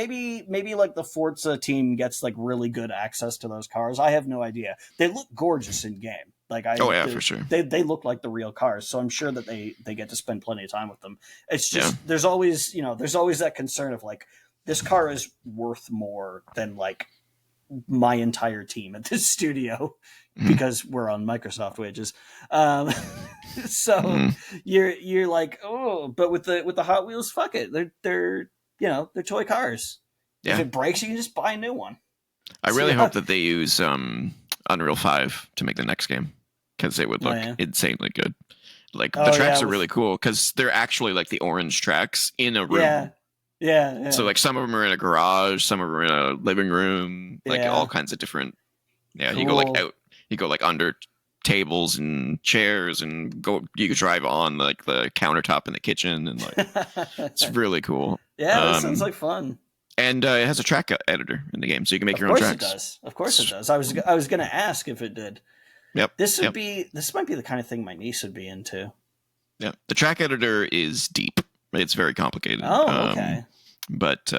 like the Forza team gets like really good access to those cars. I have no idea. They look gorgeous in game. For sure. They look like the real cars, so I'm sure that they get to spend plenty of time with them. It's just there's always that concern of like, this car is worth more than like my entire team at this studio because we're on Microsoft wages. So you're like, oh, but with the Hot Wheels, fuck it. They're toy cars. Yeah. If it breaks, you can just buy a new one. I really hope that they use Unreal 5 to make the next game because it would look insanely good. Like the tracks are really cool because they're actually like the orange tracks in a room. Yeah. So like some of them are in a garage, some of them are in a living room, like all kinds of different. Yeah, cool. You go like out, you go like under tables and chairs, and you could drive on like the countertop in the kitchen, and like it's really cool. Yeah, that sounds like fun. And it has a track editor in the game, so you can make your own tracks. Of course it does. I was going to ask if it did. Yep. This might be the kind of thing my niece would be into. Yeah, the track editor is deep. It's very complicated. Oh, okay. But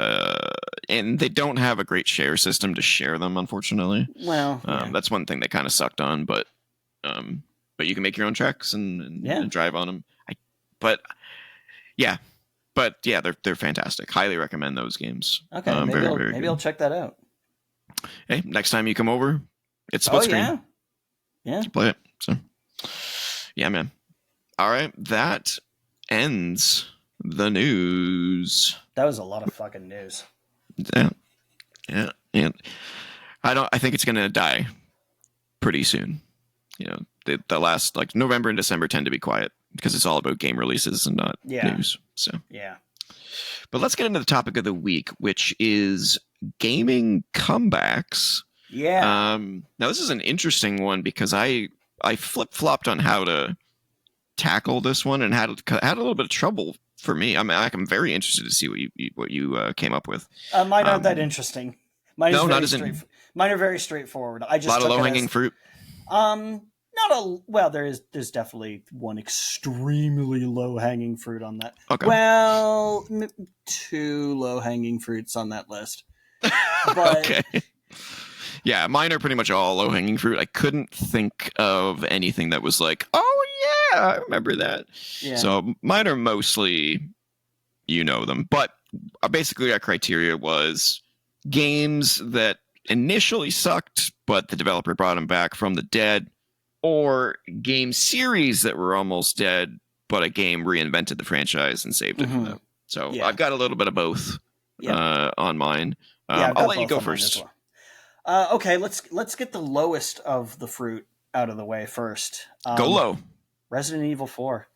and they don't have a great share system to share them, unfortunately. Well, that's one thing they kind of sucked on. But you can make your own tracks and drive on them. They're fantastic. Highly recommend those games. Okay, maybe I'll check that out. Hey, next time you come over, it's split screen. Yeah, play it. So, yeah, man. All right, that ends the news. That was a lot of fucking news. Yeah. I think it's gonna die pretty soon. The last like November and December tend to be quiet because it's all about game releases and not news. So but let's get into the topic of the week, which is gaming comebacks. Yeah. Now this is an interesting one because I flip-flopped on how to tackle this one and had a little bit of trouble for me. I'm very interested to see what you came up with. Mine aren't that interesting. Mine are very straightforward. I just a lot of low-hanging fruit. No, Not a well. There's definitely one extremely low hanging fruit on that. Okay. Well, two low hanging fruits on that list. But Okay. Yeah, mine are pretty much all low hanging fruit. I couldn't think of anything that was like, oh yeah, I remember that. yeah, So mine are mostly, you know them, but basically our criteria was games that initially sucked, but the developer brought them back from the dead, or game series that were almost dead, but a game reinvented the franchise and saved it for them. So Yeah. I've got a little bit of both on mine. Yeah, I'll let you go first. Okay, let's get the lowest of the fruit out of the way first. Go low. Resident Evil 4.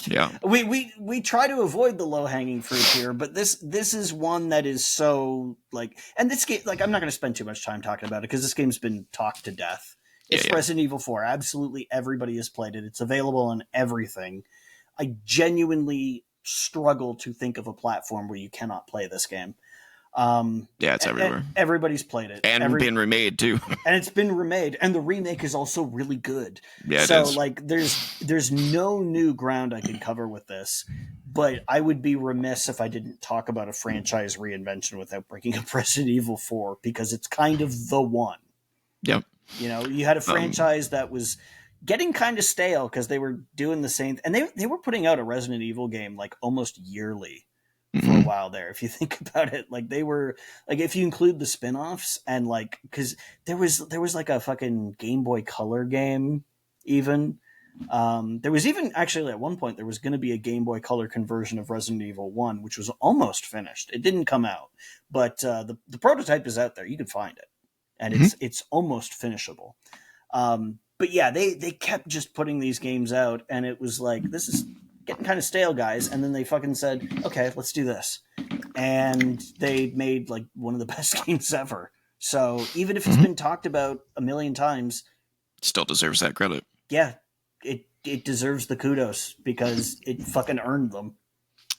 Yeah. We try to avoid the low hanging fruit here, but this is one that is so like, and this game, like, I'm not going to spend too much time talking about it because this game's been talked to death. It's Resident Evil 4. Absolutely everybody has played it. It's available on everything. I genuinely struggle to think of a platform where you cannot play this game. It's everywhere. Everybody's played it. And been remade too. And it's been remade. And the remake is also really good. Yeah, so it is. like there's no new ground I can cover with this. But I would be remiss if I didn't talk about a franchise reinvention without bringing up Resident Evil 4, because it's kind of the one. Yep. You know, you had a franchise that was getting kind of stale because they were doing the same, and they were putting out a Resident Evil game like almost yearly for a while there. If you think about it, like they were like, if you include the spin-offs and like, because there was like a fucking Game Boy Color game even. There was even actually at one point there was going to be a Game Boy Color conversion of Resident Evil 1, which was almost finished. It didn't come out, but the prototype is out there. You can find it. And it's almost finishable. But yeah, they kept just putting these games out, and it was like, this is getting kind of stale, guys. And then they fucking said, okay, let's do this. And they made like one of the best games ever. So even if it's been talked about a million times, still deserves that credit. Yeah, it deserves the kudos because it fucking earned them.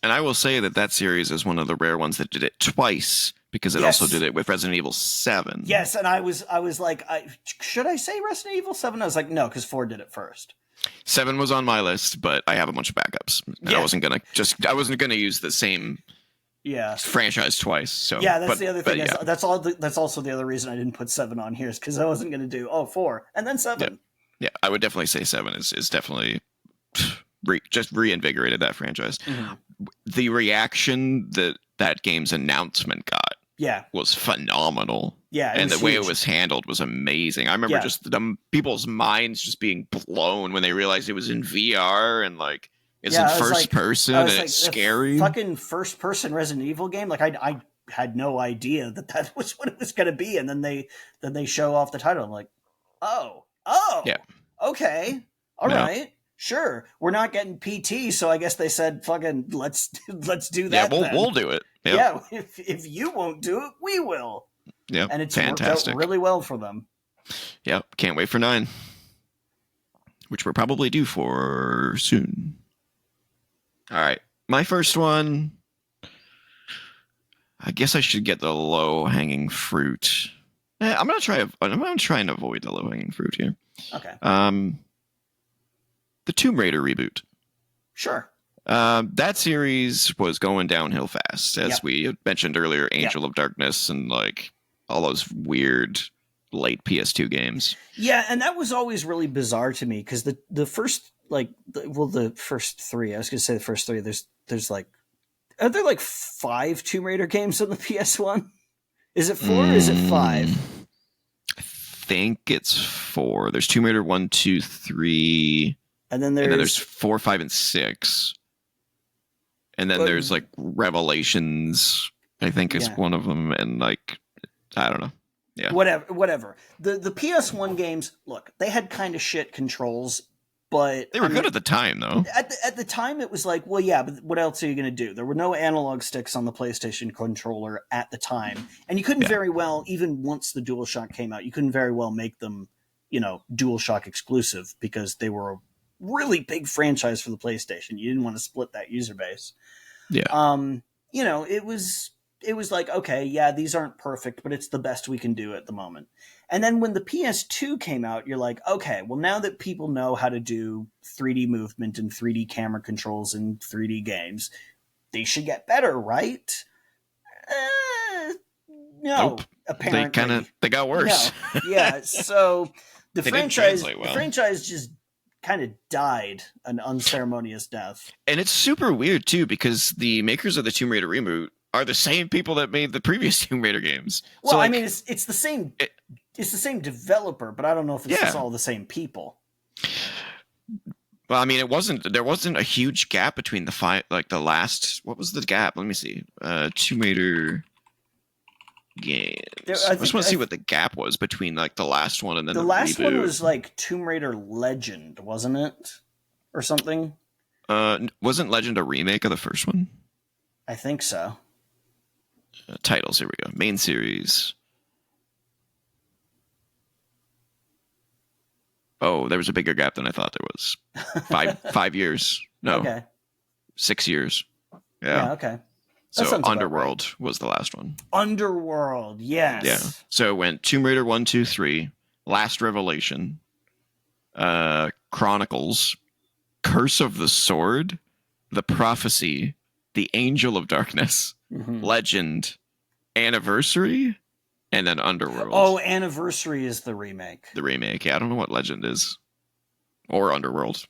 And I will say that series is one of the rare ones that did it twice, because it also did it with Resident Evil 7. Yes, and I was like, should I say Resident Evil 7? I was like, no, because 4 did it first. 7 was on my list, but I have a bunch of backups. And I wasn't gonna use the same franchise twice. So that's the other thing. That's also the other reason I didn't put 7 on here, is because I wasn't gonna do 4 and then 7. Yeah, I would definitely say 7 is definitely just reinvigorated that franchise. Mm-hmm. The reaction that game's announcement got was phenomenal. Yeah, and the way it was handled was amazing. I remember just people's minds just being blown when they realized it was in VR and like it's in first person and it's scary. Fucking first person Resident Evil game. Like I had no idea that was what it was going to be, and then they show off the title. I'm like, oh, okay, all right. Sure, we're not getting PT, so I guess they said, "Fucking let's do that." Yeah, we'll do it. Yep. Yeah, if you won't do it, we will. Yeah, and it's fantastic. Worked out really well for them. Yep, can't wait for 9, which we're probably due for soon. All right, my first one. I guess I should get the low hanging fruit. I'm gonna try and avoid the low hanging fruit here. Okay. The Tomb Raider reboot. Sure. That series was going downhill fast, as we had mentioned earlier. Angel of Darkness and like all those weird late PS2 games. Yeah, and that was always really bizarre to me because the first the first 3. I was going to say the first 3. There's like, are there like 5 Tomb Raider games on the PS1? Is it 4 or is it 5? I think it's 4. There's Tomb Raider 1, 2, 3. And then there's 4, 5, and 6. And then there's like Revelations, I think is one of them. And like, I don't know. Yeah. Whatever. The PS1 games, look, they had kind of shit controls, but they were good at the time, though. At the time, it was like, well, yeah, but what else are you going to do? There were no analog sticks on the PlayStation controller at the time. And you couldn't very well, even once the DualShock came out, you couldn't very well make them, DualShock exclusive because they were a really big franchise for the PlayStation. You didn't want to split that user base. Yeah. It was it was like, okay, yeah, these aren't perfect, but it's the best we can do at the moment. And then when the PS2 came out, you're like, okay, well, now that people know how to do 3D movement and 3D camera controls in 3D games, they should get better, right? Uh, Nope. no, apparently. They got worse. No. Yeah, so the They didn't franchise translate well. the franchise just kind of died an unceremonious death. And it's super weird too, because the makers of the Tomb Raider reboot are the same people that made the previous Tomb Raider games. Well, so, like, I mean, it's the same. It's the same developer, but I don't know if it's just all the same people. Well, I mean, there wasn't a huge gap between the last. What was the gap? Let me see. Tomb Raider games. I just want to see what the gap was between like the last one and then the last reboot. one was like Tomb Raider Legend, wasn't it, or something? Wasn't Legend a remake of the first one? I think so. Titles. Here we go. Main series. Oh, there was a bigger gap than I thought there was. 5 years. No. Okay. 6 years. Yeah. Okay. So Underworld was the last one. Underworld, yes. Yeah. So it went Tomb Raider 1, 2, 3, Last Revelation, Chronicles, Curse of the Sword, The Prophecy, The Angel of Darkness, Legend, Anniversary, and then Underworld. Oh, Anniversary is the remake. The remake. Yeah, I don't know what Legend is. Or Underworld.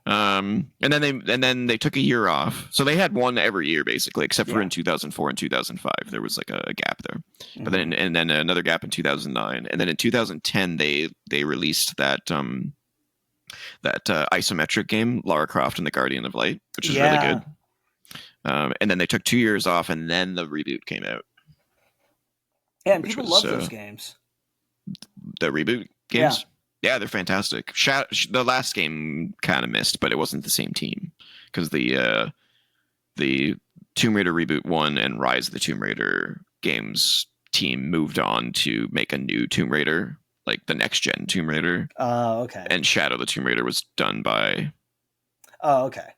And then they took a year off. So they had one every year basically, except for in 2004 and 2005. There was like a gap there. But then another gap in 2009. And then in 2010 they released that isometric game, Lara Croft and the Guardian of Light, which is really good. And then they took 2 years off, and then the reboot came out. Yeah, and people love those games. The reboot games? Yeah, they're fantastic. The last game kind of missed, but it wasn't the same team. Because the Tomb Raider Reboot 1 and Rise of the Tomb Raider games team moved on to make a new Tomb Raider, like the next-gen Tomb Raider. Oh, okay. And Shadow the Tomb Raider was done by... Oh, okay.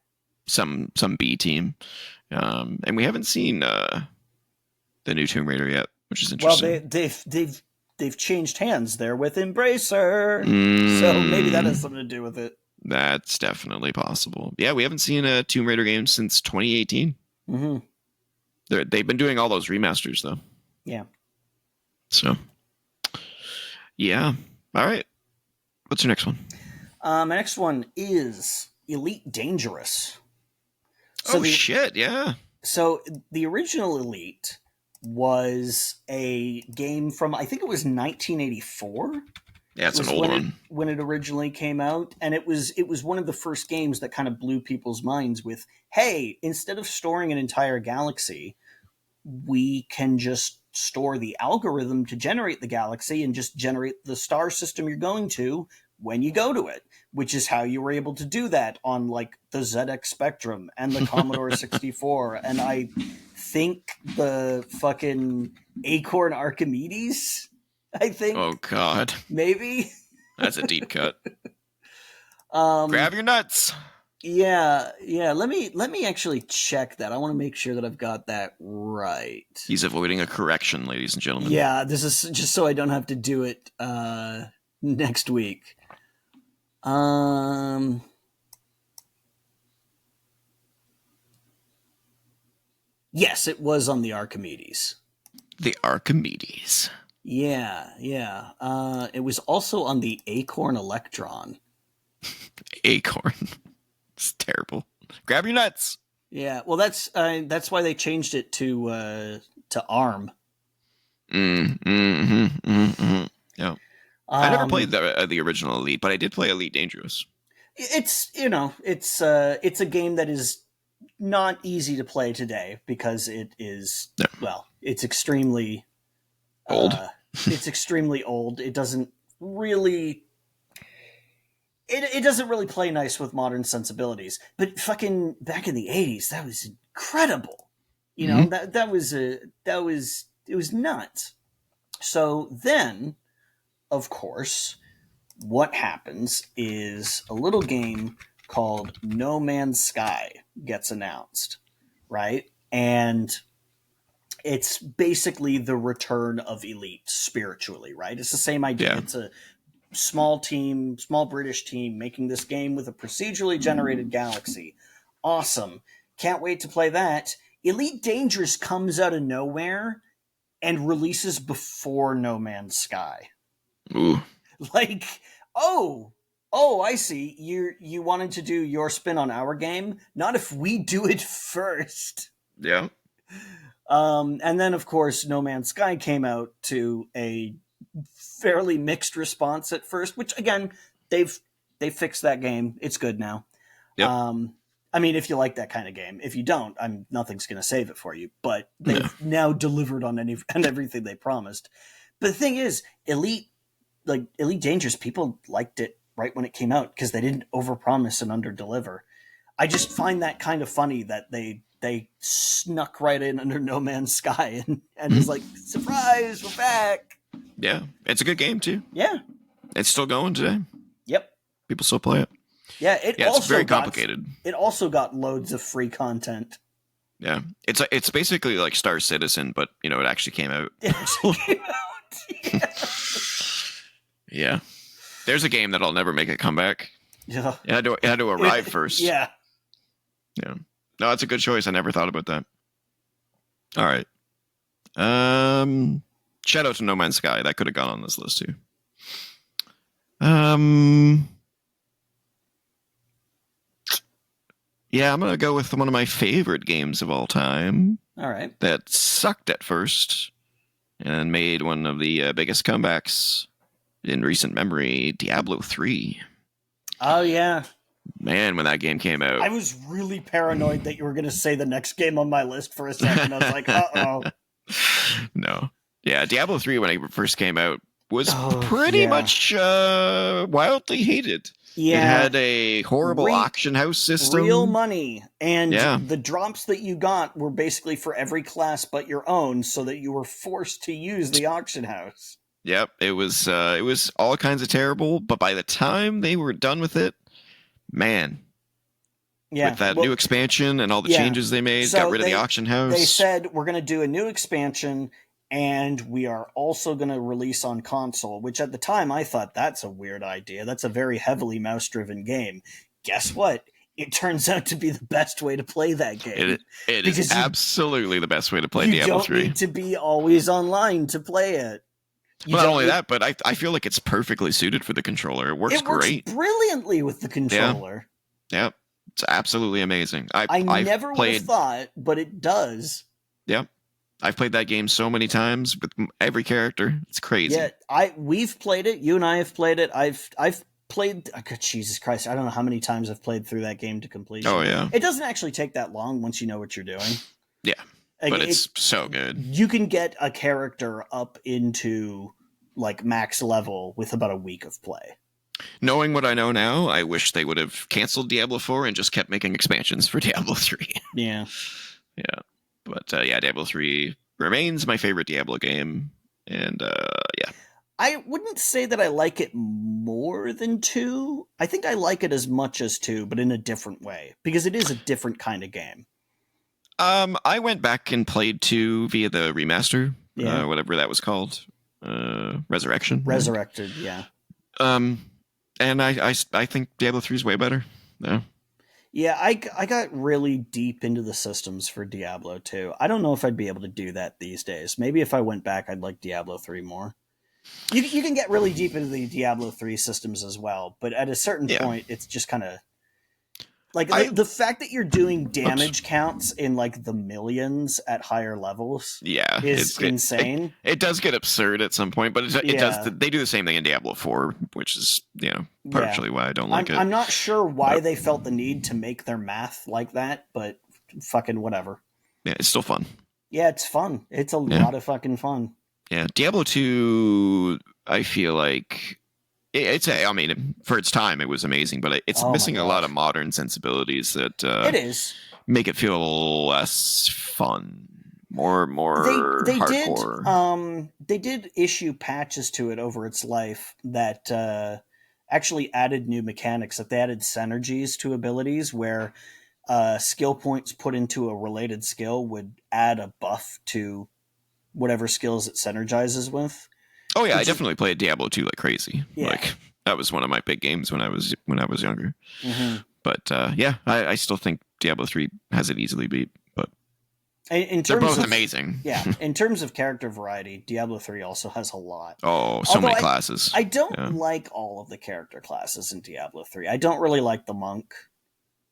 Some B team. And we haven't seen the new Tomb Raider yet, which is interesting. Well, they've changed hands there with Embracer, so maybe that has something to do with it. That's definitely possible. Yeah, we haven't seen a Tomb Raider game since 2018. They've been doing all those remasters though. Yeah. So, yeah. All right. What's your next one? My next one is Elite Dangerous. So shit! Yeah. So the original Elite was a game from, I think it was 1984. Yeah, it's an old one. When it originally came out, and it was one of the first games that kind of blew people's minds with, hey, instead of storing an entire galaxy, we can just store the algorithm to generate the galaxy and just generate the star system you're going to when you go to it, which is how you were able to do that on like the ZX Spectrum and the Commodore 64. And I think the fucking Acorn Archimedes, I think. Oh, God. Maybe. That's a deep cut. Grab your nuts. Yeah. Let me actually check that. I want to make sure that I've got that right. He's avoiding a correction, ladies and gentlemen. Yeah, this is just so I don't have to do it next week. Yes, it was on the Archimedes. The Archimedes. Yeah. It was also on the Acorn Electron. Acorn. It's terrible. Grab your nuts. Yeah, well, that's why they changed it to ARM. Yeah. I never played the original Elite, but I did play Elite Dangerous. It's it's a game that is not easy to play today because it is it's extremely old. It's extremely old. It doesn't really. It doesn't really play nice with modern sensibilities, but fucking back in the 80s, that was incredible. You know, that was nuts. So then, of course, what happens is a little game called No Man's Sky gets announced, right? and it's basically the return of Elite spiritually, right? It's the same idea. Yeah. It's a small team, small British team making this game with a procedurally generated galaxy. Awesome. Can't wait to play that. Elite Dangerous comes out of nowhere and releases before No Man's Sky. Ooh. Like, oh, I see. You wanted to do your spin on our game? Not if we do it first. Yeah. And then, of course, No Man's Sky came out to a fairly mixed response at first, which again, they fixed that game. It's good now. Yep. I mean, if you like that kind of game, if you don't, nothing's going to save it for you. But they've now delivered on everything they promised. But the thing is, Elite Dangerous, people liked it right when it came out because they didn't overpromise and underdeliver. I just find that kind of funny that they snuck right in under No Man's Sky and was like, surprise, we're back. Yeah, it's a good game too. Yeah, it's still going today. Yep, people still play it. Yeah, it's very complicated. It also got loads of free content. Yeah, it's basically like Star Citizen, but it actually came out. It actually came out. Yeah. Yeah, there's a game that'll never make a comeback. Yeah, it had to arrive first. Yeah. No, that's a good choice. I never thought about that. All right. Shout out to No Man's Sky. That could have gone on this list too. Yeah, I'm gonna go with one of my favorite games of all time. All right. That sucked at first and made one of the biggest comebacks in recent memory, Diablo 3. Oh, yeah. Man, when that game came out. I was really paranoid that you were going to say the next game on my list for a second. I was like, uh-oh. No. Yeah, Diablo 3, when it first came out, was pretty much wildly hated. Yeah. It had a horrible auction house system. Real money. And the drops that you got were basically for every class but your own, so that you were forced to use the auction house. Yep, it was all kinds of terrible, but by the time they were done with it, man. Yeah. With that new expansion and all the changes they made, so got rid of the auction house. They said, we're going to do a new expansion, and we are also going to release on console, which at the time I thought that's a weird idea. That's a very heavily mouse-driven game. Guess what? It turns out to be the best way to play that game. It is absolutely the best way to play Diablo 3. You don't need to be always online to play it. Not only that, but I feel like it's perfectly suited for the controller. It works great. Brilliantly with the controller. Yeah. It's absolutely amazing. I never would have thought, but it does. Yeah. I've played that game so many times with every character. It's crazy. Yeah, we've played it. You and I have played it. I've played. Oh, Jesus Christ! I don't know how many times I've played through that game to completion. Oh yeah. It doesn't actually take that long once you know what you're doing. Yeah, but it's so good. You can get a character up into like max level with about a week of play. Knowing what I know now, I wish they would have canceled Diablo 4 and just kept making expansions for Diablo 3. Yeah. Yeah. But Diablo 3 remains my favorite Diablo game. And yeah. I wouldn't say that I like it more than 2. I think I like it as much as 2, but in a different way. Because it is a different kind of game. I went back and played 2 via the remaster. Whatever that was called. Resurrection. Resurrected, yeah. And I think Diablo 3 is way better. Yeah. Yeah, I got really deep into the systems for Diablo 2. I don't know if I'd be able to do that these days. Maybe if I went back, I'd like Diablo 3 more. You can get really deep into the Diablo 3 systems as well, but at a certain point, it's just kind of... Like, the fact that you're doing damage counts in, like, the millions at higher levels is insane. It does get absurd at some point, but it does. They do the same thing in Diablo 4, which is, partially why I don't like it. I'm not sure why they felt the need to make their math like that, but fucking whatever. Yeah, it's still fun. Yeah, it's fun. It's a lot of fucking fun. Yeah, Diablo 2, I feel like... I mean, for its time, it was amazing, but it's missing a lot of modern sensibilities that it is make it feel less fun, more they hardcore. They did issue patches to it over its life that actually added new mechanics. That they added synergies to abilities where skill points put into a related skill would add a buff to whatever skills it synergizes with. Oh yeah, I Which is definitely played Diablo 2 like crazy. yeah. Like that was one of my big games when I was younger. hmm But yeah, I still think Diablo 3 has it easily beat. But In they're terms both of amazing. yeah, in terms of character variety, Diablo 3 also has a lot. Oh, so Although many classes. I don't Yeah. like all of the character classes in Diablo 3. I don't really like the monk.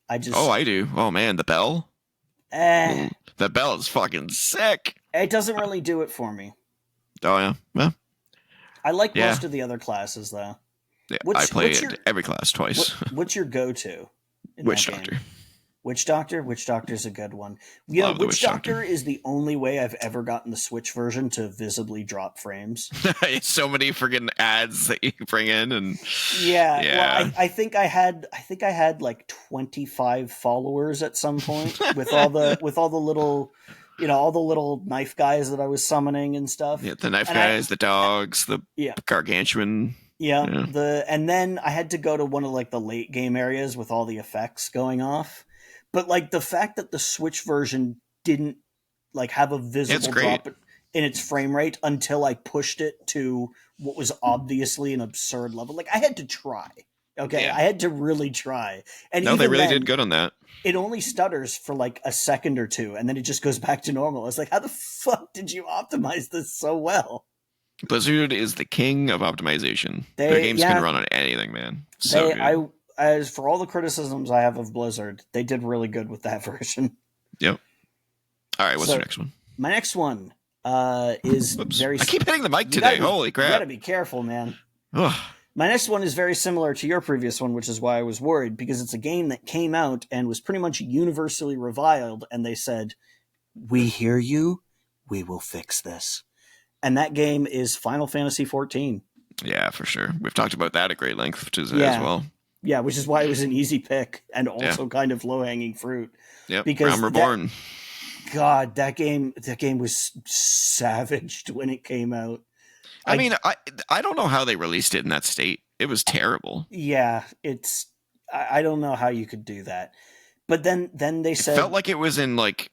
I Oh, just I do. Oh man, the bell. eh, The bell is fucking sick. it doesn't really do it for me. Oh yeah. Well, I like yeah. most of the other classes though. Yeah, I What's played your every class twice. what's your go-to in Witch that Doctor. game? Witch Doctor? Witch Doctor's a good one. Love the Witch Witch Doctor Doctor. is the only way I've ever gotten the Switch version to visibly drop frames. So many friggin' ads that you bring in, and Yeah, yeah. well, I think I had like 25 followers at some point with all the little, all the little knife guys that I was summoning and stuff. Yeah, the knife And guys, the dogs, the yeah, gargantuan. yeah, Yeah. and then I had to go to one of like the late game areas with all the effects going off. But like the fact that the Switch version didn't like have a visible great. drop in its frame rate until I pushed it to what was obviously an absurd level. Like I had to try. Okay, Yeah. I had to really try. And No, even they really then, did good on that. it only stutters for like a second or two, and then it just goes back to normal. I was like, how the fuck did you optimize this so well? Blizzard is the king of optimization. Their games can run on anything, man. So good. As for all the criticisms I have of Blizzard, they did really good with that version. Yep. All right, what's your next one? My next one is very. I keep hitting the mic today. Holy crap! You gotta be careful, man. Ugh. My next one is very similar to your previous one, which is why I was worried, because it's a game that came out and was pretty much universally reviled, and they said, "We hear you. We will fix this." And that game is Final Fantasy XIV. Yeah, for sure. We've talked about that at great length as well. Yeah, which is why it was an easy pick and also kind of low-hanging fruit. Yep. Because Realm Reborn. God, that game was savaged when it came out. I mean, I don't know how they released it in that state. It was terrible. Yeah, I don't know how you could do that. But then they said it felt like it was in like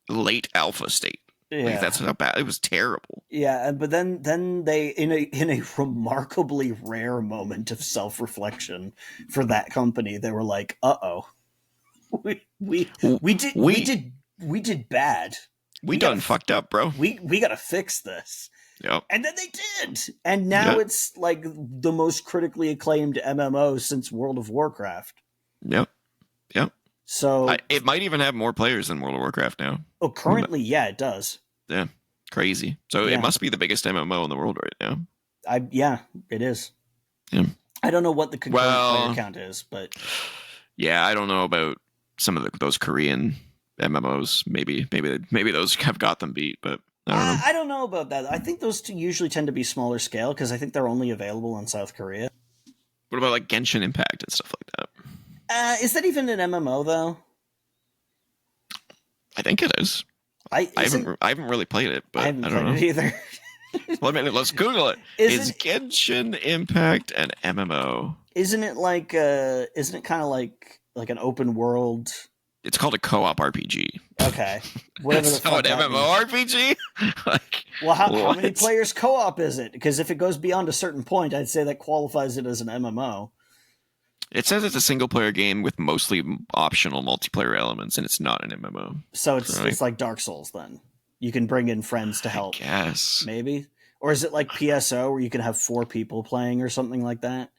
late alpha state. Yeah. Like that's how bad it was. Terrible. Yeah, but then they in a remarkably rare moment of self-reflection for that company, they were like, "Uh-oh. We did bad. We done fucked up, bro. We got to fix this." Yep. And then they did. And now it's like the most critically acclaimed MMO since World of Warcraft. Yep. So it might even have more players than World of Warcraft now. Oh, currently, yeah, it does. Yeah. Crazy. So it must be the biggest MMO in the world right now. Yeah, it is. Yeah. I don't know what the concurrent player count is, but yeah, I don't know about some of those Korean MMOs. Maybe those have got them beat, but I don't know. I don't know about that. I think those two usually tend to be smaller scale because I think they're only available in South Korea. What about like Genshin Impact and stuff like that? Is that even an MMO though? I think it is. I haven't really played it, but I don't know it either. Let's Google it. Is Genshin Impact an MMO? Isn't it like isn't it kind of like an open world? It's called a co-op RPG. Okay. Whatever the fuck an MMORPG? Well, how many players co-op is it? Because if it goes beyond a certain point, I'd say that qualifies it as an MMO. It says it's a single-player game with mostly optional multiplayer elements, and it's not an MMO. So it's like Dark Souls then. You can bring in friends to help. I guess. Maybe? Or is it like PSO where you can have 4 people playing or something like that?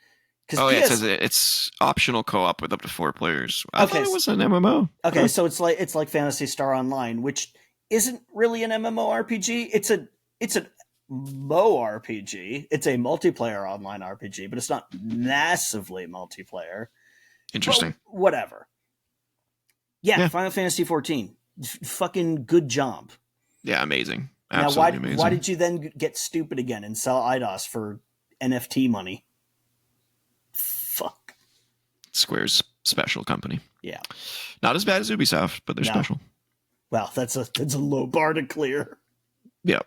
Oh, yeah, it says it's optional co-op with up to 4 players. I thought it was an MMO. Okay, so it's like Phantasy Star Online, which isn't really an MMORPG. It's a MMORPG. It's a multiplayer online RPG, but it's not massively multiplayer. Interesting. But whatever. Yeah, Final Fantasy XIV. Fucking good job. Yeah, amazing. Absolutely amazing. Why did you then get stupid again and sell IDOS for NFT money? Fuck. Square's special company. Yeah. Not as bad as Ubisoft, but they're special. Well, that's a low bar to clear. Yeah.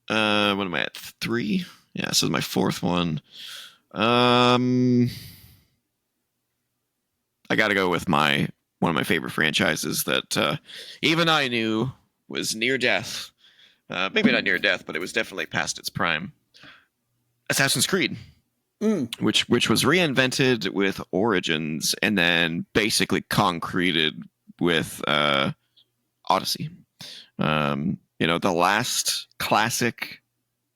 What am I at? 3? Yeah, this is my 4th one. I got to go with my one of my favorite franchises that even I knew was near death. Maybe not near death, but it was definitely past its prime. Assassin's Creed, which was reinvented with Origins and then basically concreted with Odyssey. The last classic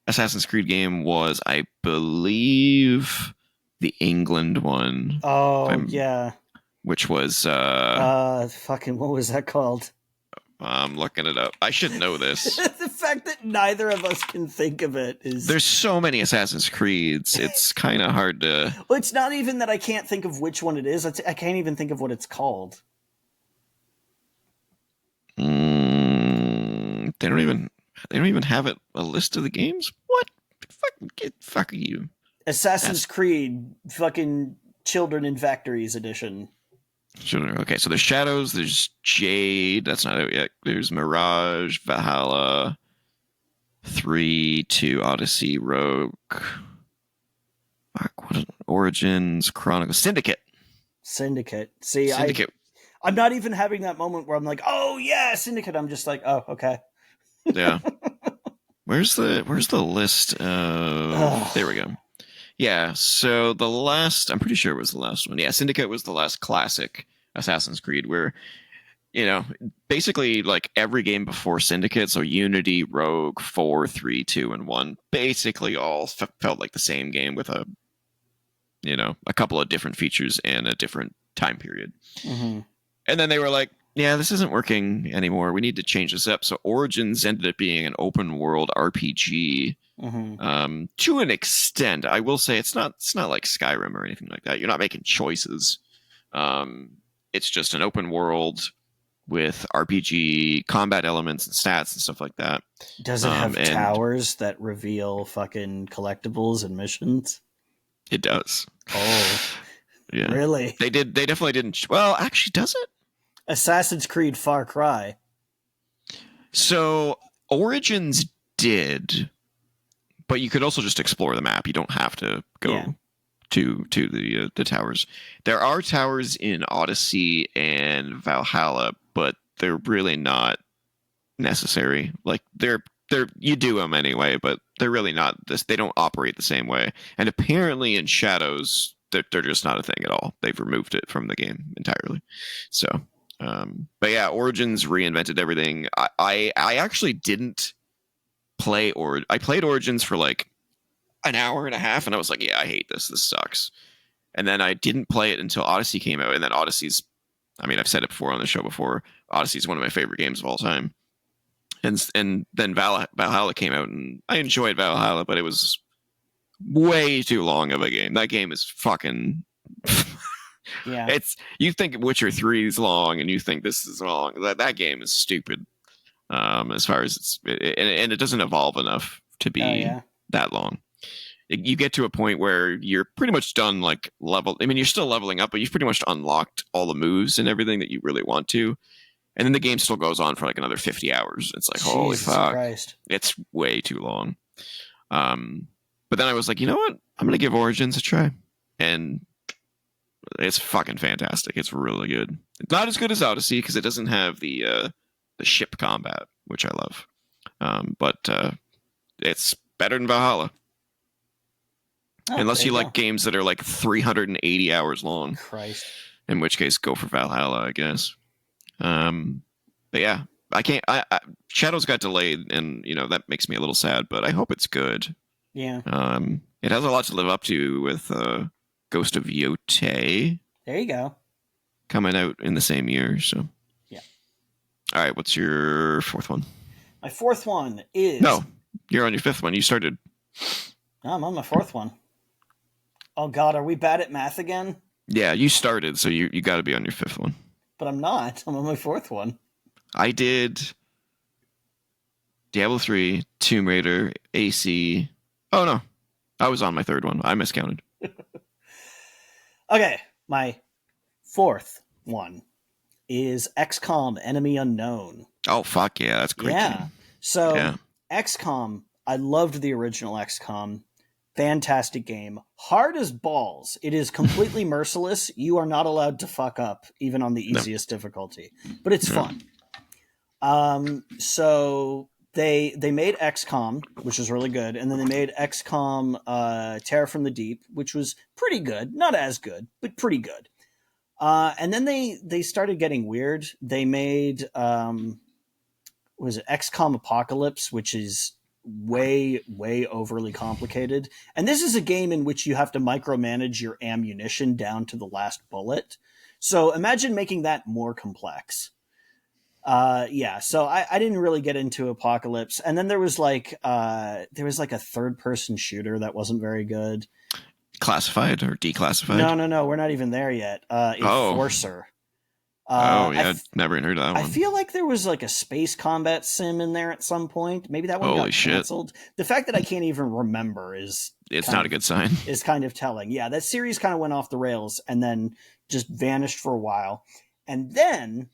Assassin's Creed game was, I believe, the England one. Oh, yeah. Which was fucking, what was that called? I'm looking it up. I should know this. The fact that neither of us can think of it is... There's so many Assassin's Creeds. It's kind of hard to... Well, it's not even that I can't think of which one it is. I can't even think of what it's called. They don't even have it a list of the games. What? Fuck you. Assassin's Creed, fucking Children in Factories edition. Okay, so there's Shadows, there's Jade, that's not it yet. There's Mirage, Valhalla, 3, 2, Odyssey, Rogue, Origins, Chronicles, Syndicate. See, Syndicate. I'm not even having that moment where I'm like, oh yeah, Syndicate. I'm just like, oh, okay. Yeah. Where's the list? There we go. Yeah, so I'm pretty sure it was the last one. Yeah, Syndicate was the last classic Assassin's Creed where, basically like every game before Syndicate, so Unity, Rogue, 4, 3, 2, and 1, basically all felt like the same game with a couple of different features and a different time period. Mm-hmm. And then they were like, yeah, this isn't working anymore. We need to change this up. So Origins ended up being an open world RPG. Mm-hmm. To an extent. I will say it's not like Skyrim or anything like that. You're not making choices. It's just an open world with RPG combat elements and stats and stuff like that. Does it have towers that reveal fucking collectibles and missions? It does. Oh, yeah. Really? They definitely didn't. Well, actually, does it? Assassin's Creed Far Cry. So Origins did, but you could also just explore the map. You don't have to go to the towers. There are towers in Odyssey and Valhalla, but they're really not necessary. Like they're you do them anyway, but they're really not this. They don't operate the same way. And apparently in Shadows, they're just not a thing at all. They've removed it from the game entirely. So, but yeah, Origins reinvented everything. I actually didn't play I played Origins for like an hour and a half, and I was like, yeah, I hate this. This sucks. And then I didn't play it until Odyssey came out, and then Odyssey's, I've said it before on the show before, Odyssey's one of my favorite games of all time. And then Valhalla came out, and I enjoyed Valhalla, but it was way too long of a game. That game is fucking... Yeah. You think Witcher 3 is long, and you think this is long. That game is stupid. As far as and it doesn't evolve enough to be that long. You get to a point where you're pretty much done, like you're still leveling up, but you've pretty much unlocked all the moves and everything that you really want to. And then the game still goes on for like another 50 hours. It's like, holy fuck. Christ. It's way too long. But then I was like, you know what? I'm going to give Origins a try. And it's fucking fantastic. It's really good. It's not as good as Odyssey because it doesn't have the ship combat, which I love. But it's better than Valhalla. Unless you like games that are like 380 hours long. Christ. In which case, go for Valhalla, I guess. But yeah, I can't. Shadows got delayed, and that makes me a little sad. But I hope it's good. Yeah. It has a lot to live up to with Ghost of Yotei. There you go. Coming out in the same year, so yeah. All right, what's your fourth one? My fourth one is... No, you're on your fifth one. You started. No, I'm on my fourth one. Oh God, are we bad at math again? Yeah, you started, so you got to be on your fifth one. But I'm not. I'm on my fourth one. I did Diablo 3, Tomb Raider, AC. Oh, no. I was on my third one. I miscounted. Okay. My fourth one is XCOM Enemy Unknown. Oh, fuck yeah. That's great. Yeah. Game. So, XCOM, I loved the original XCOM. Fantastic game. Hard as balls. It is completely merciless. You are not allowed to fuck up, even on the easiest difficulty. But it's fun. So they made XCOM, which was really good, and then they made XCOM Terror from the Deep, which was pretty good. Not as good, but pretty good. And then they started getting weird. They made was it XCOM Apocalypse, which is way overly complicated. And this is a game in which you have to micromanage your ammunition down to the last bullet. So imagine making that more complex. So I didn't really get into Apocalypse. And then there was like a third person shooter that wasn't very good. Classified or declassified? No, we're not even there yet. Enforcer. Never heard of that one. I feel like there was like a space combat sim in there at some point. Maybe that one got canceled. The fact that I can't even remember it's not a good sign. Is kind of telling. Yeah, that series kind of went off the rails and then just vanished for a while. And then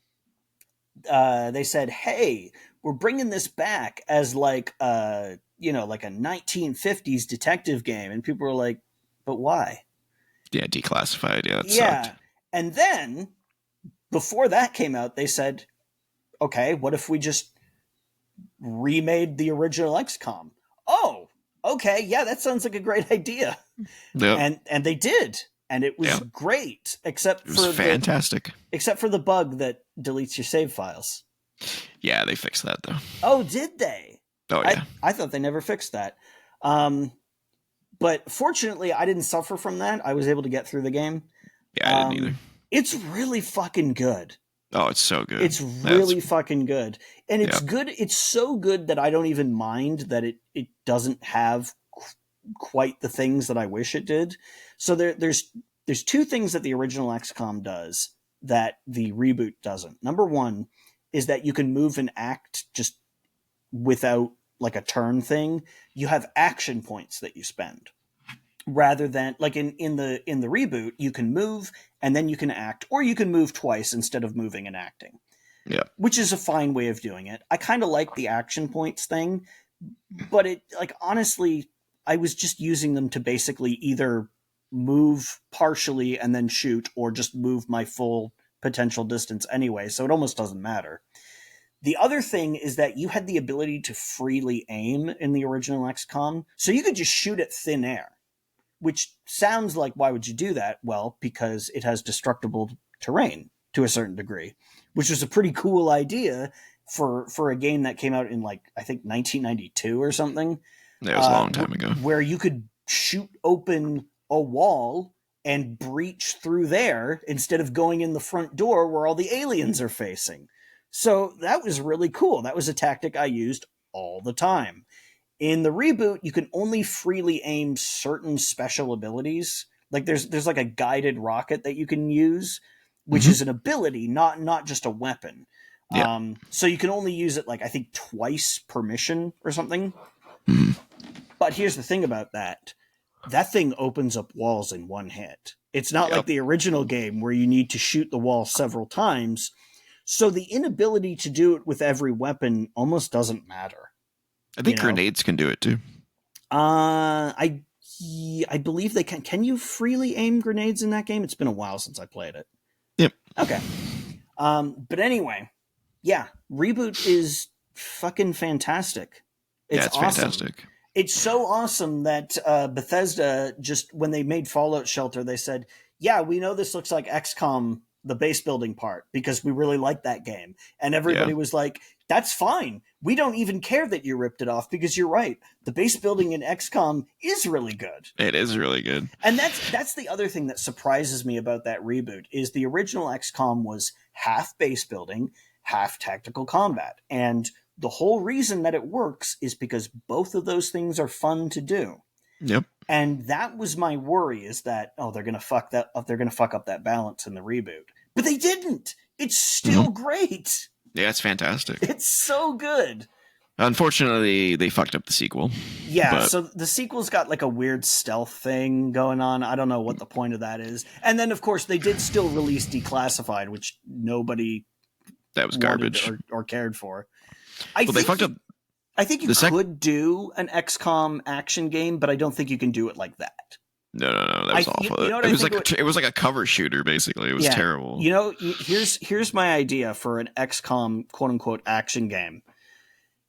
they said, "Hey, we're bringing this back as like like a 1950s detective game." And people were like, "But why?" Yeah, declassified. Yeah, sucked. And then before that came out, they said, okay, what if we just remade the original XCOM? Oh, okay. Yeah, that sounds like a great idea. Yep. And they did. And it was great, except for fantastic. Except for the bug that deletes your save files. Yeah, they fixed that though. Oh, did they? Oh yeah. I thought they never fixed that. But fortunately, I didn't suffer from that. I was able to get through the game. Yeah, I didn't either. It's really fucking good. Oh, it's so good. It's really fucking good. And it's good. It's so good that I don't even mind that it doesn't have quite the things that I wish it did. So there's two things that the original XCOM does that the reboot doesn't. Number one is that you can move and act just without like a turn thing. You have action points that you spend. Rather than like in the reboot, you can move and then you can act, or you can move twice instead of moving and acting. Yeah, which is a fine way of doing it. I kind of like the action points thing, but it like honestly, I was just using them to basically either move partially and then shoot, or just move my full potential distance anyway. So it almost doesn't matter. The other thing is that you had the ability to freely aim in the original XCOM, so you could just shoot at thin air. Which sounds like, why would you do that? Well, because it has destructible terrain to a certain degree, which was a pretty cool idea for a game that came out in like, I think 1992 or something. That was a long time ago. Where you could shoot open a wall and breach through there instead of going in the front door where all the aliens are facing. So that was really cool. That was a tactic I used all the time. In the reboot, you can only freely aim certain special abilities. Like there's like a guided rocket that you can use, which is an ability, not just a weapon. Yeah. So you can only use it like I think twice per mission or something. But here's the thing about that. That thing opens up walls in one hit. It's not like the original game where you need to shoot the wall several times. So the inability to do it with every weapon almost doesn't matter. I think grenades can do it too. I believe they can. Can you freely aim grenades in that game? It's been a while since I played it. Yep. Okay. But anyway, yeah, reboot is fucking fantastic. It's awesome. Fantastic. It's so awesome that Bethesda, just when they made Fallout Shelter, they said, yeah, we know this looks like XCOM, the base building part, because we really like that game. And everybody was like, that's fine. We don't even care that you ripped it off, because you're right. The base building in XCOM is really good. It is really good. And that's the other thing that surprises me about that reboot is the original XCOM was half base building, half tactical combat. And the whole reason that it works is because both of those things are fun to do. Yep. And that was my worry, is that, they're going to fuck that up. They're going to fuck up that balance in the reboot. But they didn't. It's still great. Yeah, it's fantastic. It's so good. Unfortunately, they fucked up the sequel. Yeah, so the sequel's got like a weird stealth thing going on. I don't know what the point of that is. And then, of course, they did still release Declassified, which nobody that was garbage or cared for. They fucked up. I think you could do an XCOM action game, but I don't think you can do it like that. No, that was awful. You know it was like a cover shooter, basically. It was terrible. You know, here's my idea for an XCOM quote unquote action game: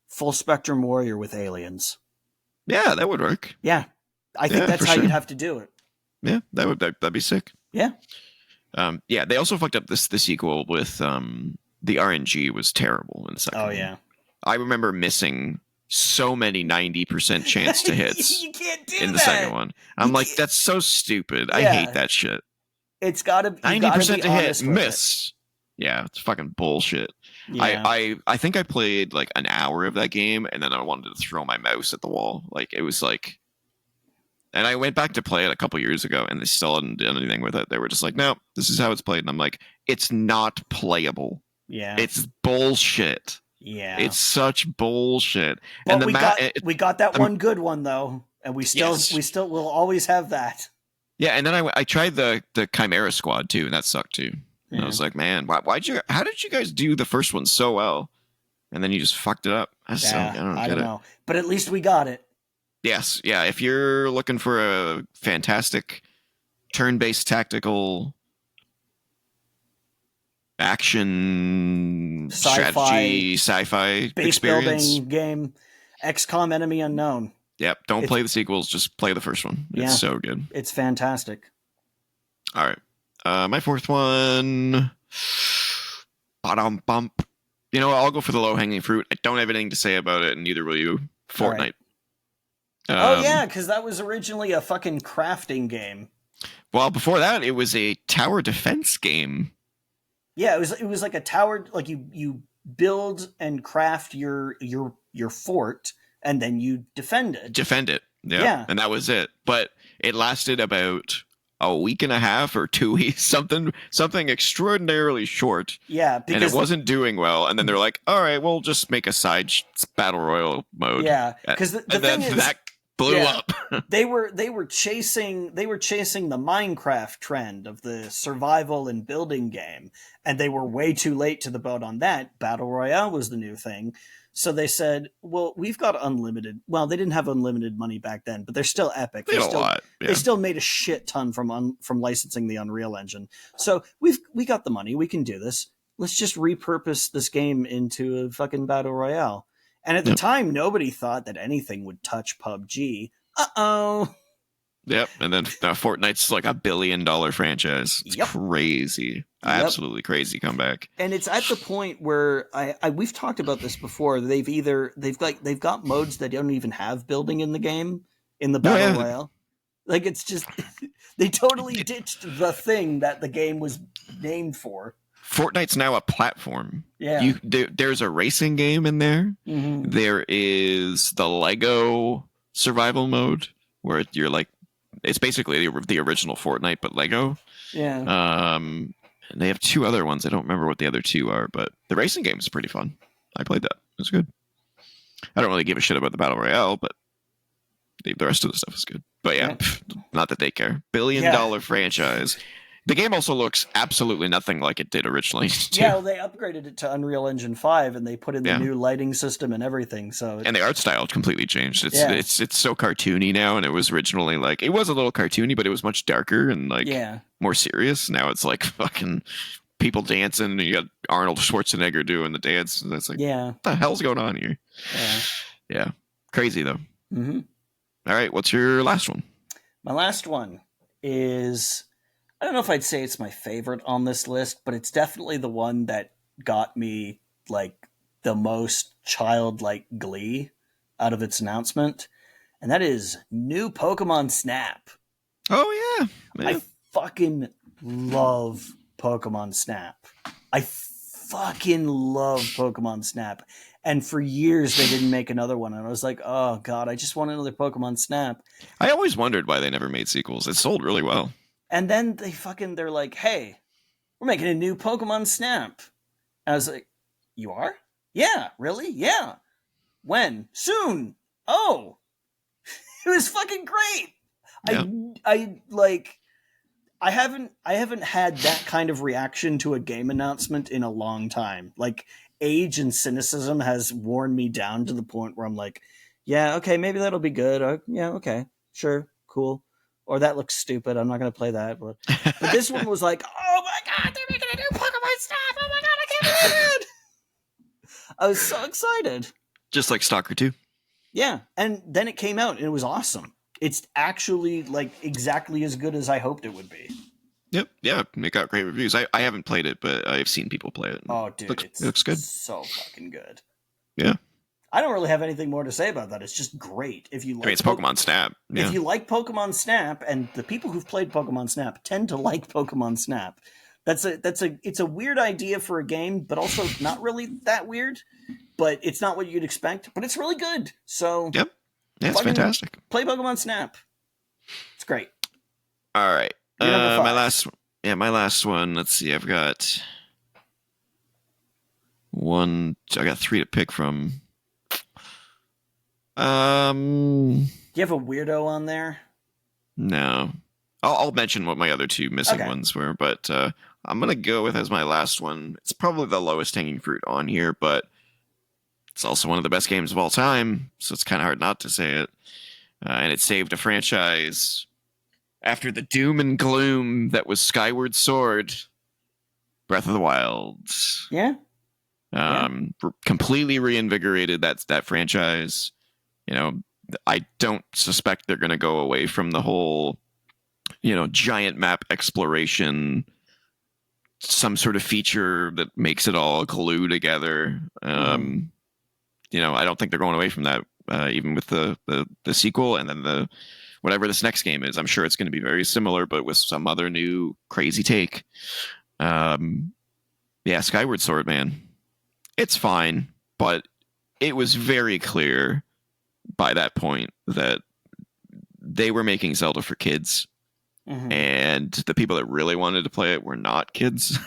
Full Spectrum Warrior with aliens. Yeah, that would work. Yeah, I think that's how you'd have to do it. Yeah, that'd be sick. Yeah. Yeah, they also fucked up the sequel with the RNG was terrible in the second one. Yeah. I remember missing so many 90% chance to hits you can't do in the second one. I'm like, that's so stupid. Yeah. I hate that shit. It's got to 90% to hit, miss. Yeah, it's fucking bullshit. Yeah. I think I played like an hour of that game, and then I wanted to throw my mouse at the wall. Like, it was like... And I went back to play it a couple years ago, and they still hadn't done anything with it. They were just like, no, this is how it's played. And I'm like, it's not playable. Yeah. It's bullshit. Yeah. It's such bullshit. But and we got that one good one, though. And we still will always have that. Yeah, and then I tried the Chimera Squad, too, and that sucked, too. And I was like, man, how did you guys do the first one so well? And then you just fucked it up. I don't know. But at least we got it. Yes, yeah. If you're looking for a fantastic turn-based tactical action strategy sci-fi base experience building game, XCOM Enemy Unknown. Yep, don't play the sequels, just play the first one. It's so good. It's fantastic. All right. My fourth one. Bottom bump. You know what? I'll go for the low-hanging fruit. I don't have anything to say about it, and neither will you. Fortnite. Because that was originally a fucking crafting game. Well, before that, it was a tower defense game. Yeah, it was like a tower. Like you build and craft your fort, and then you defend it. Yeah, and that was it. But it lasted about a week and a half or 2 weeks, something extraordinarily short. Yeah, and it wasn't doing well. And then they're like, "All right, we'll just make a side battle royal mode." Yeah, because the thing is that blew up. they were chasing the Minecraft trend of the survival and building game, and they were way too late to the boat on that. Battle Royale was the new thing. So they said, well, we've got unlimited. Well, they didn't have unlimited money back then, but they're still epic. They still made a shit ton from licensing the Unreal Engine. So we got the money. We can do this. Let's just repurpose this game into a fucking Battle Royale. And at the time, nobody thought that anything would touch PUBG. Uh-oh. Yep, and then Fortnite's like $1 billion franchise. It's crazy. Absolutely crazy comeback. And it's at the point where we've talked about this before. They've got modes that don't even have building in the game in the Battle Royale. Like, it's just they totally ditched the thing that the game was named for. Fortnite's now a platform. Yeah. There's a racing game in there. Mm-hmm. There is the Lego survival mode where you're like, it's basically the original Fortnite, but Lego. Yeah. And they have 2 other ones. I don't remember what the other 2 are, but the racing game is pretty fun. I played that. It was good. I don't really give a shit about the Battle Royale, but the rest of the stuff is good. But not that they care. $1 billion franchise. The game also looks absolutely nothing like it did originally. Too. Yeah, well, they upgraded it to Unreal Engine 5, and they put in the new lighting system and everything. And the art style completely changed. It's so cartoony now, and it was originally like, it was a little cartoony, but it was much darker and like more serious. Now it's like fucking people dancing, and you got Arnold Schwarzenegger doing the dance. And it's like, what the hell's going on here? Yeah. Crazy though. Mm-hmm. All right, what's your last one? My last one is... I don't know if I'd say it's my favorite on this list, but it's definitely the one that got me like the most childlike glee out of its announcement. And that is new Pokemon Snap. Oh yeah. Man. I fucking love Pokemon Snap. I fucking love Pokemon Snap. And for years they didn't make another one. And I was like, oh God, I just want another Pokemon Snap. I always wondered why they never made sequels. It sold really well. And then they're like, hey, we're making a new Pokemon Snap. And I was like, you are? Yeah, really? Yeah. When? Soon. Oh. It was fucking great. Yeah. I haven't had that kind of reaction to a game announcement in a long time. Like, age and cynicism has worn me down to the point where I'm like, yeah, okay, maybe that'll be good. Or, yeah, okay, sure, cool. Or that looks stupid. I'm not going to play that. But this one was like, oh my god, they're making a new Pokemon Snap! Oh my god, I can't believe it! I was so excited. Just like Stalker 2. Yeah, and then it came out and it was awesome. It's actually like exactly as good as I hoped it would be. Yep, yeah, it got great reviews. I haven't played it, but I've seen people play it. Oh, dude, it looks good. So fucking good. Yeah. I don't really have anything more to say about that. It's just great. If you like, it's Pokemon Snap. Yeah. If you like Pokemon Snap, and the people who've played Pokemon Snap tend to like Pokemon Snap, it's a weird idea for a game, but also not really that weird. But it's not what you'd expect. But it's really good. So yep, yeah, it's fantastic. Play Pokemon Snap. It's great. All right, my last one. Let's see. I've got one. I got 3 to pick from. Do you have a weirdo on there? No. I'll mention what my other 2 missing ones were, but I'm gonna go with as my last one. It's probably the lowest hanging fruit on here, but it's also one of the best games of all time, so it's kind of hard not to say it. And it saved a franchise after the doom and gloom that was Skyward Sword, Breath of the Wild. Yeah. Completely reinvigorated that franchise. You know, I don't suspect they're going to go away from the whole, giant map exploration, some sort of feature that makes it all glue together. I don't think they're going away from that, even with the sequel and then whatever this next game is. I'm sure it's going to be very similar, but with some other new crazy take. Skyward Sword, man. It's fine, but it was very clear by that point that they were making Zelda for kids. Mm-hmm. And the people that really wanted to play it were not kids.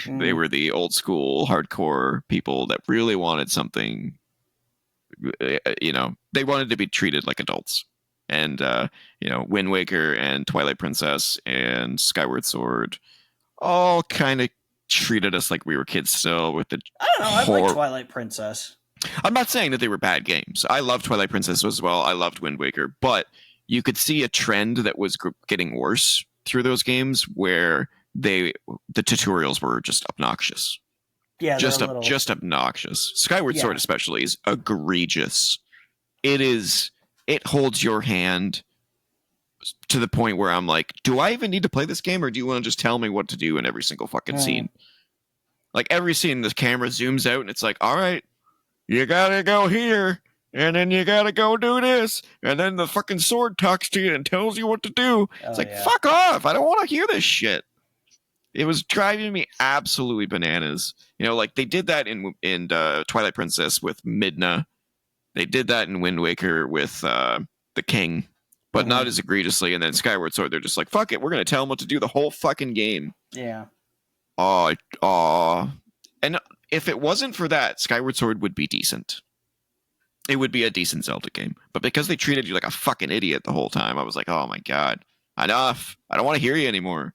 They were the old school hardcore people that really wanted something, they wanted to be treated like adults. And, Wind Waker and Twilight Princess and Skyward Sword all kind of treated us like we were kids still with the I don't know, I like Twilight Princess. I'm not saying that they were bad games. I loved Twilight Princess as well. I loved Wind Waker, but you could see a trend that was getting worse through those games where the tutorials were just obnoxious. Yeah, just obnoxious. Skyward Sword especially is egregious. It holds your hand to the point where I'm like, do I even need to play this game, or do you want to just tell me what to do in every single fucking scene? Like every scene, the camera zooms out and it's like, all right, you gotta go here, and then you gotta go do this, and then the fucking sword talks to you and tells you what to do. It's like, fuck off. I don't want to hear this shit. It was driving me absolutely bananas. Like they did that in Twilight Princess with Midna. They did that in Wind Waker with the King, but not as egregiously. And then Skyward Sword, they're just like, fuck it, we're going to tell them what to do the whole fucking game. Yeah. And if it wasn't for that, Skyward Sword would be decent. It would be a decent Zelda game. But because they treated you like a fucking idiot the whole time, I was like, oh my God, enough. I don't want to hear you anymore.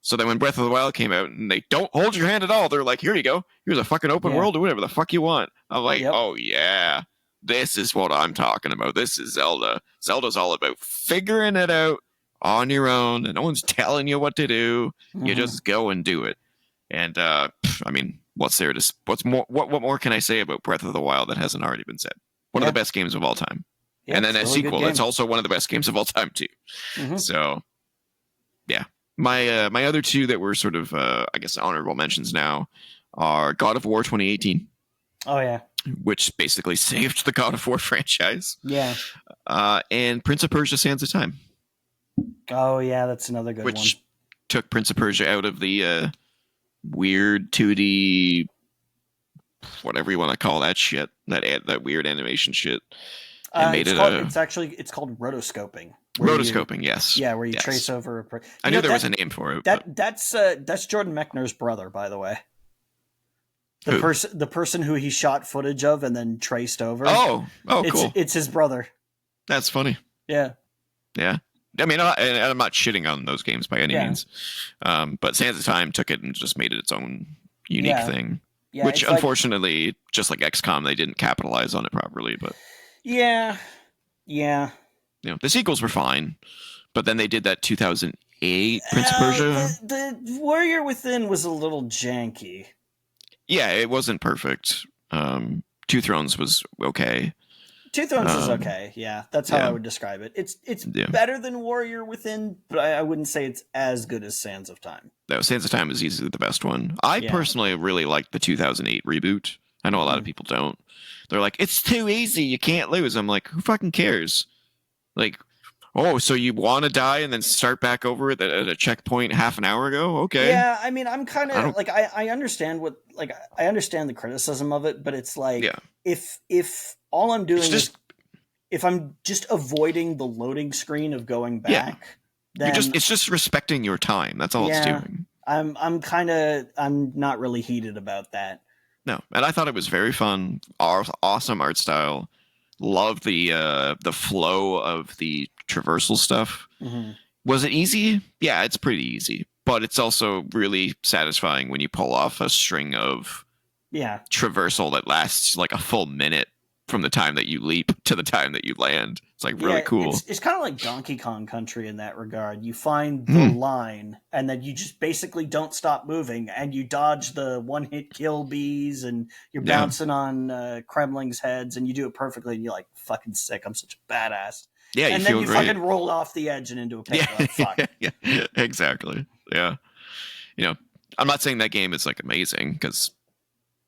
So then when Breath of the Wild came out and they don't hold your hand at all, they're like, here you go. Here's a fucking open world or whatever the fuck you want. I'm like, oh yeah, this is what I'm talking about. This is Zelda. Zelda's all about figuring it out on your own, and no one's telling you what to do. You just go and do it. And what's what more can I say about Breath of the Wild that hasn't already been said? One of the best games of all time. Yeah, and then a sequel, it's also one of the best games of all time too. So, yeah. My other 2 that were sort of honorable mentions now are God of War 2018. Oh yeah. Which basically saved the God of War franchise. Yeah. And Prince of Persia: Sands of Time. Oh yeah, that's another good one. Which took Prince of Persia out of the weird 2D, whatever you want to call that shit, that weird animation shit, and made it's called rotoscoping. Rotoscoping, yes. Yeah, where you trace over. I knew there was a name for it. That's Jordan Mechner's brother, by the way. The person who he shot footage of and then traced over. Oh, cool. It's his brother. That's funny. Yeah. Yeah. I mean, I'm not shitting on those games by any Yeah. means, but Sands of Time took it and just made it its own unique Yeah. thing. Yeah, Which, it's like, unfortunately, just like XCOM, they didn't capitalize on it properly. But yeah, the sequels were fine. But then they did that 2008 Prince of Persia. The Warrior Within was a little janky. Yeah, it wasn't perfect. Two Thrones was okay. Two Thrones is okay. Yeah, that's how I would describe it. It's better than Warrior Within, but I wouldn't say it's as good as Sands of Time. No, Sands of Time is easily the best one. I personally really like the 2008 reboot. I know a lot of people don't. They're like, it's too easy. You can't lose. I'm like, who fucking cares? Like, oh, so you want to die and then start back over at a checkpoint half an hour ago? Okay. Yeah, I mean, I'm kind of like, I understand I understand the criticism of it, but it's like, if all I'm doing is, if I'm just avoiding the loading screen of going back, then it's just respecting your time. That's all it's doing. I'm not really heated about that. No, and I thought it was very fun. Awesome art style. Love the flow of the traversal stuff. Mm-hmm. Was it easy? Yeah, it's pretty easy, but it's also really satisfying when you pull off a string of traversal that lasts like a full minute from the time that you leap to the time that you land. It's like really cool. It's kind of like Donkey Kong Country in that regard. You find the line, and then you just basically don't stop moving, and you dodge the one-hit kill bees, and you're bouncing on Kremling's heads, and you do it perfectly, and you're like, fucking sick. I'm such a badass. Yeah, and then you fucking roll off the edge and into a pit. Like, fuck. Yeah, exactly. Yeah. I'm not saying that game is like amazing because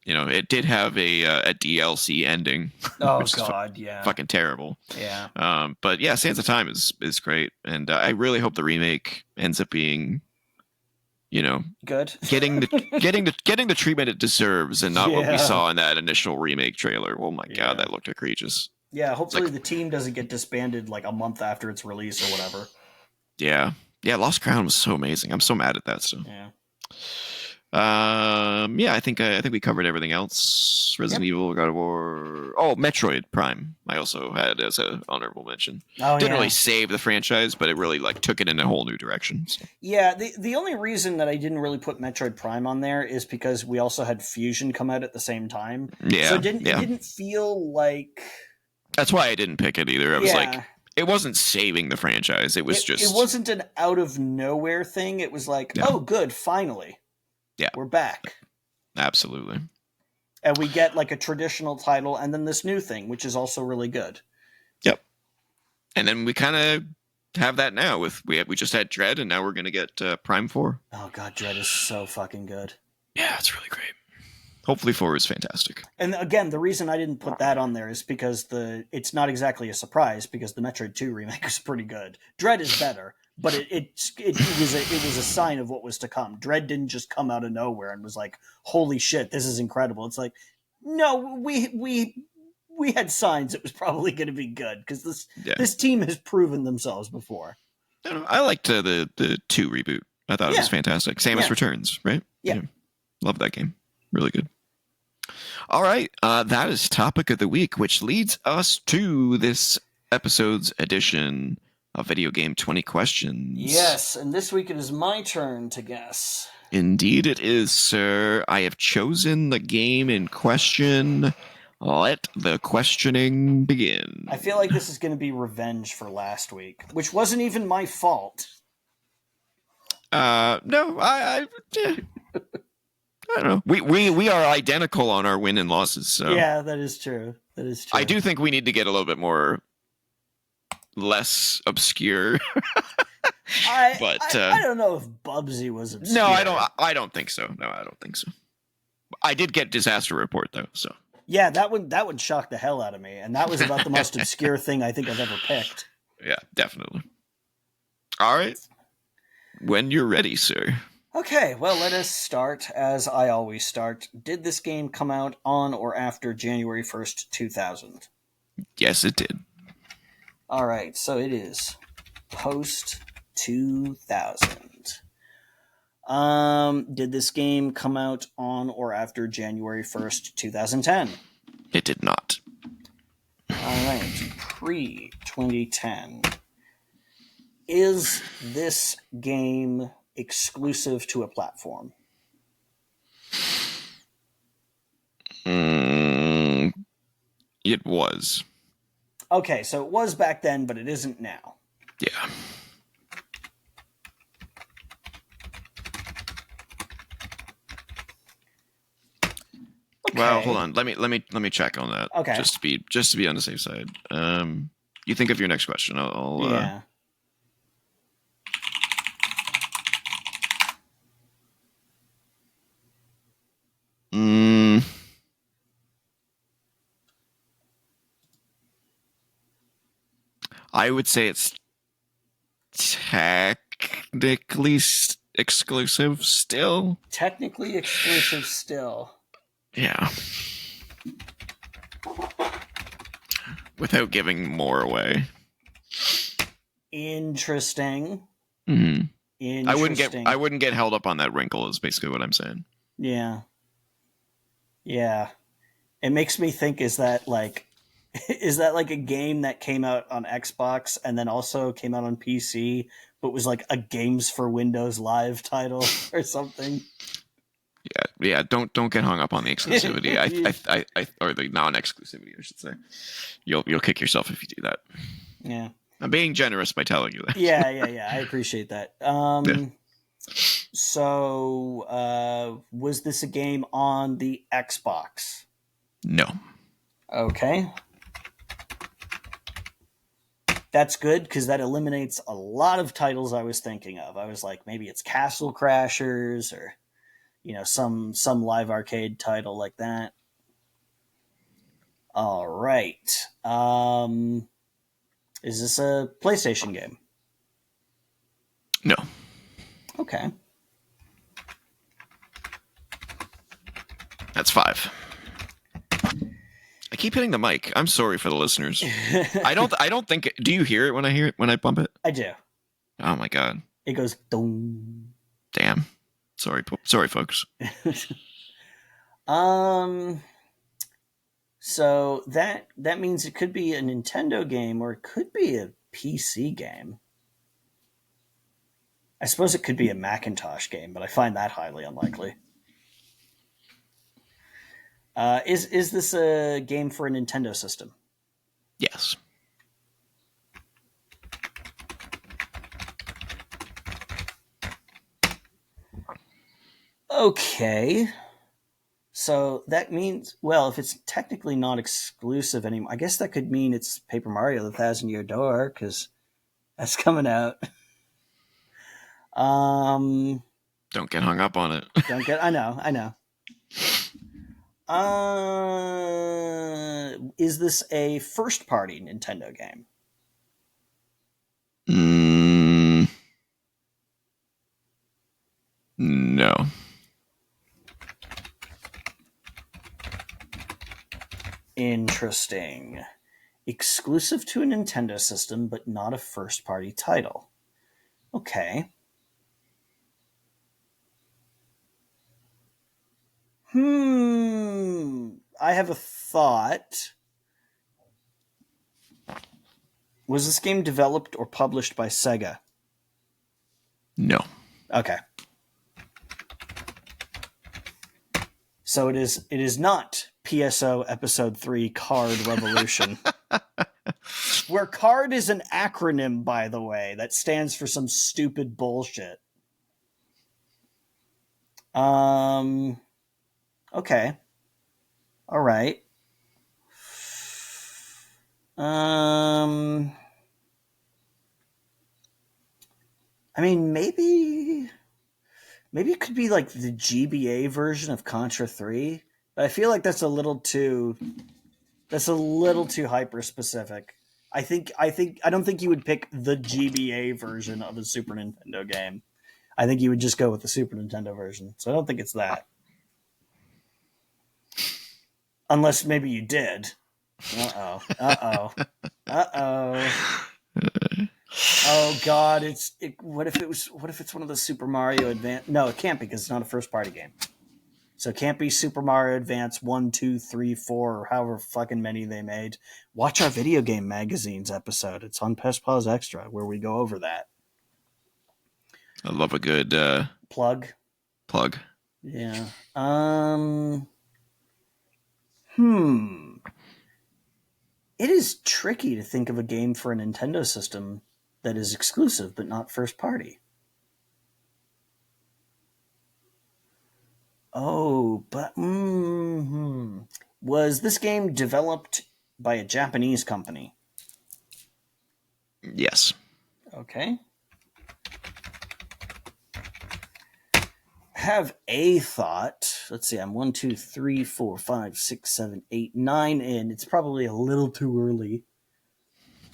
it did have a DLC ending. Oh god, fucking terrible. Yeah. But yeah, Sands of Time is great, and I really hope the remake ends up being, good, getting the treatment it deserves, and not what we saw in that initial remake trailer. Oh my god, that looked egregious. Yeah, hopefully the team doesn't get disbanded like a month after its release or whatever. Yeah, Lost Crown was so amazing. I'm so mad at that stuff. Yeah. I think we covered everything else. Resident Evil, God of War. Oh, Metroid Prime. I also had as an honorable mention. Didn't really save the franchise, but it really took it in a whole new direction. So. Yeah, the only reason that I didn't really put Metroid Prime on there is because we also had Fusion come out at the same time. Yeah, so it didn't feel like. That's why I didn't pick it either. I was like, it wasn't saving the franchise. It was it wasn't an out of nowhere thing. It was like, oh, good, finally. Yeah. We're back. Absolutely. And we get like a traditional title and then this new thing, which is also really good. Yep. And then we kind of have that now we just had Dread, and now we're going to get Prime 4. Oh god, Dread is so fucking good. Yeah, it's really great. Hopefully 4 is fantastic. And again, the reason I didn't put that on there is because it's not exactly a surprise, because the Metroid 2 remake is pretty good. Dread is better. But it was a sign of what was to come. Dread didn't just come out of nowhere and was like, "Holy shit, this is incredible." It's like, no, we had signs it was probably going to be good, because this team has proven themselves before. I liked the 2 reboot. I thought it was fantastic. Samus Returns, right? Yeah, love that game. Really good. All right, that is topic of the week, which leads us to this episode's edition. A video game 20 questions. Yes, and this week it is my turn to guess. Indeed it is, sir. I have chosen the game in question. Let the questioning begin. I feel like this is going to be revenge for last week, which wasn't even my fault. No, I don't know. We are identical on our win and losses. So yeah, that is true. I do think we need to get a little bit more less obscure. I don't know if Bubsy was obscure. No, I don't think so. No, I don't think so. I did get Disaster Report though, so. Yeah, that would shock the hell out of me, and that was about the most obscure thing I think I've ever picked. Yeah, definitely. All right. When you're ready, sir. Okay, well, let us start as I always start. Did this game come out on or after January 1st, 2000? Yes, it did. All right, so it is post 2000. Did this game come out on or after January 1st, 2010? It did not. All right, pre-2010. Is this game exclusive to a platform? Mm, it was. Okay, so it was back then, but it isn't now. Yeah. Well, hold Okay. on. Let me check on that. Okay. Just to be on the safe side. You think of your next question. Yeah. Mm, I would say it's technically exclusive still. Technically exclusive still. Yeah. Without giving more away. Interesting. Mm-hmm. Interesting. I wouldn't get held up on that wrinkle. Is basically what I'm saying. Yeah. Yeah. It makes me think, is that like a game that came out on Xbox and then also came out on PC, but was like a Games for Windows Live title or something? Yeah. Don't get hung up on the exclusivity. I or the non-exclusivity, I should say. You'll kick yourself if you do that. Yeah. I'm being generous by telling you that. Yeah. I appreciate that. Yeah. So, was this a game on the Xbox? No. Okay. That's good because that eliminates a lot of titles I was thinking of. I was like, maybe it's Castle Crashers or some live arcade title like that. All right. Is this a PlayStation game? No. Okay. That's 5. I keep hitting the mic. I'm sorry for the listeners. I don't think. Do you hear it when I bump it? I do. Oh my god. It goes dong. Damn. Sorry, folks. So that means it could be a Nintendo game or it could be a PC game. I suppose it could be a Macintosh game, but I find that highly unlikely. Is this a game for a Nintendo system? Yes. Okay. So that means, well, if it's technically not exclusive anymore, I guess that could mean it's Paper Mario: The Thousand Year Door because that's coming out. Don't get hung up on it. Don't get. I know. Is this a first-party Nintendo game? No. Interesting. Exclusive to a Nintendo system, but not a first-party title. Okay. I have a thought. Was this game developed or published by Sega? No. Okay. So it is not PSO Episode 3 Card Revolution. Where card is an acronym, by the way, that stands for some stupid bullshit. Okay. All right. I mean, maybe it could be like the GBA version of Contra 3, but I feel like that's a little too hyper specific. I don't think you would pick the GBA version of a Super Nintendo game. I think you would just go with the Super Nintendo version. So I don't think it's that. Unless maybe you did. Uh-oh. Oh god, what if it's one of the Super Mario Advance? No, it can't because it's not a first party game. So it can't be Super Mario Advance 1, 2, 3, 4, or however fucking many they made. Watch our video game magazines episode. It's on Pest Pause Extra where we go over that. I love a good Plug. plug. Yeah. Hmm. It is tricky to think of a game for a Nintendo system that is exclusive but not first party. Oh, but was this game developed by a Japanese company? Yes. Okay. Have a thought. Let's see, I'm 1, 2, 3, 4, 5, 6, 7, 8, 9 in. It's probably a little too early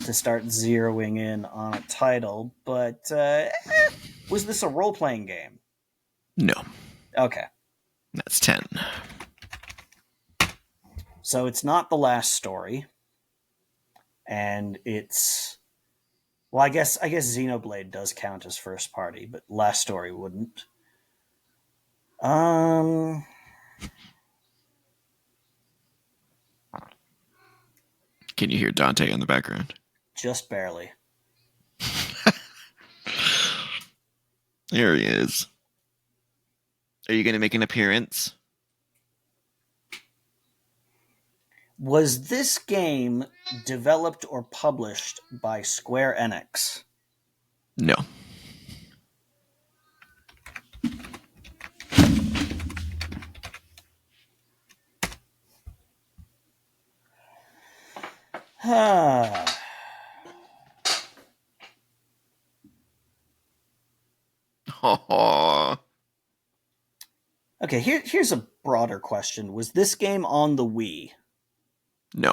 to start zeroing in on a title, but was this a role playing game? No. Okay. That's 10. So it's not The Last Story, and it's well, I guess Xenoblade does count as first party, but Last Story wouldn't. Um, Can you hear Dante in the background? just barely. There he is. Are you going to make an appearance? Was this game developed or published by Square Enix? No. Oh, Okay, here's a broader question. Was this game on the Wii? no.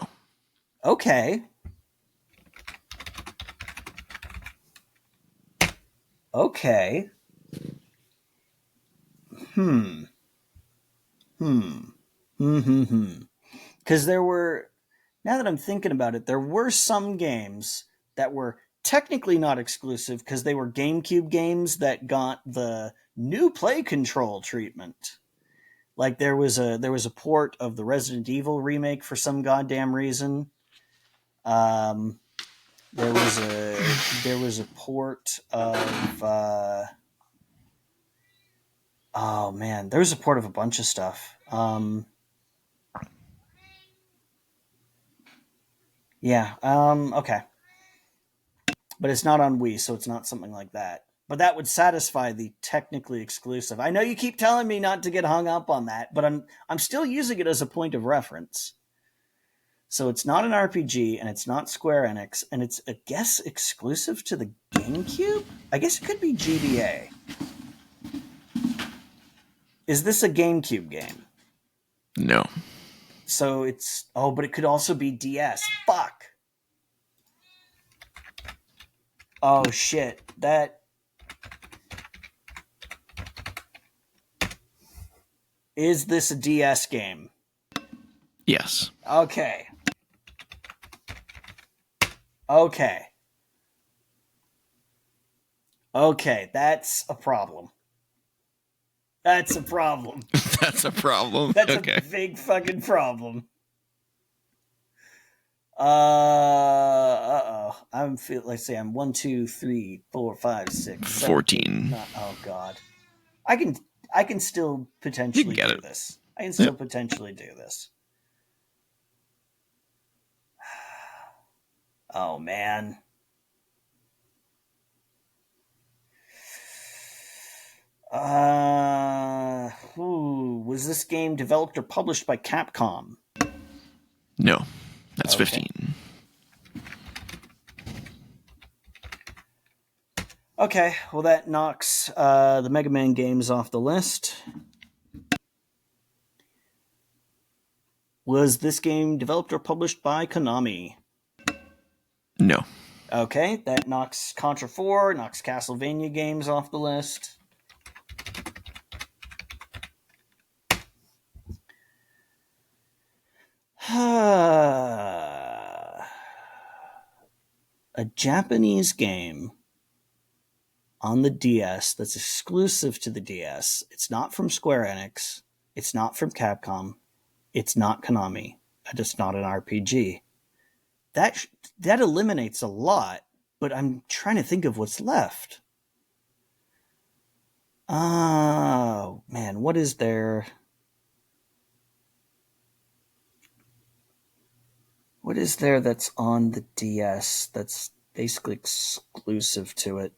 Okay. Okay. Hmm. Hmm. Hmm. Because there were, now that I'm thinking about it, there were some games that were technically not exclusive because they were GameCube games that got the new play control treatment. Like there was a port of the Resident Evil remake for some goddamn reason. Um, there was a port of oh man, there was a port of a bunch of stuff. Yeah. Okay, but it's not on Wii, so it's not something like that. But that would satisfy the technically exclusive. I know you keep telling me not to get hung up on that, but I'm still using it as a point of reference. So it's not an RPG, and it's not Square Enix, and it's, I guess, exclusive to the GameCube? I guess it could be GBA. Is this a GameCube game? No. So it's... Oh, but it could also be DS. Fuck! Oh, shit. That... Is this a DS game? Yes. Okay. Okay. Okay, that's a problem. That's a problem. That's a problem. That's Okay. a big fucking problem. Uh-oh. Let's say I'm 1, 2, 3, 4, 5, 6, 7, 14. 9. Oh god. I can still You can potentially get do it. this. I can still Yep. potentially do this. Oh man. Was this game developed or published by Capcom? No. That's Okay. 15. Okay, well that knocks the Mega Man games off the list. Was this game developed or published by Konami? No. Okay, that knocks Contra 4, knocks Castlevania games off the list. A Japanese game on the DS that's exclusive to the DS. It's not from Square Enix. It's not from Capcom. It's not Konami. And it's not an RPG. That eliminates a lot, but I'm trying to think of what's left. Oh, man, what is there? What is there that's on the DS that's basically exclusive to it?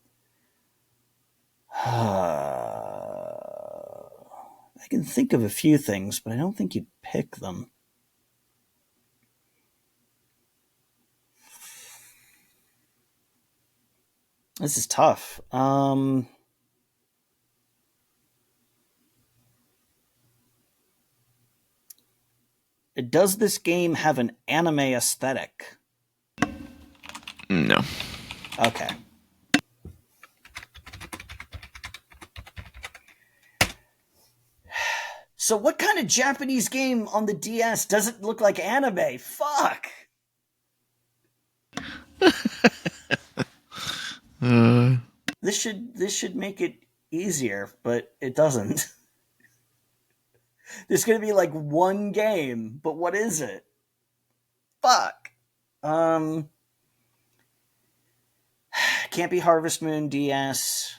I can think of a few things, but I don't think you'd pick them. This is tough. Does this game have an anime aesthetic? No. Okay. So what kind of Japanese game on the DS doesn't look like anime? Fuck. This should make it easier, but it doesn't. There's gonna be like one game, but what is it? Fuck. Um, can't be Harvest Moon DS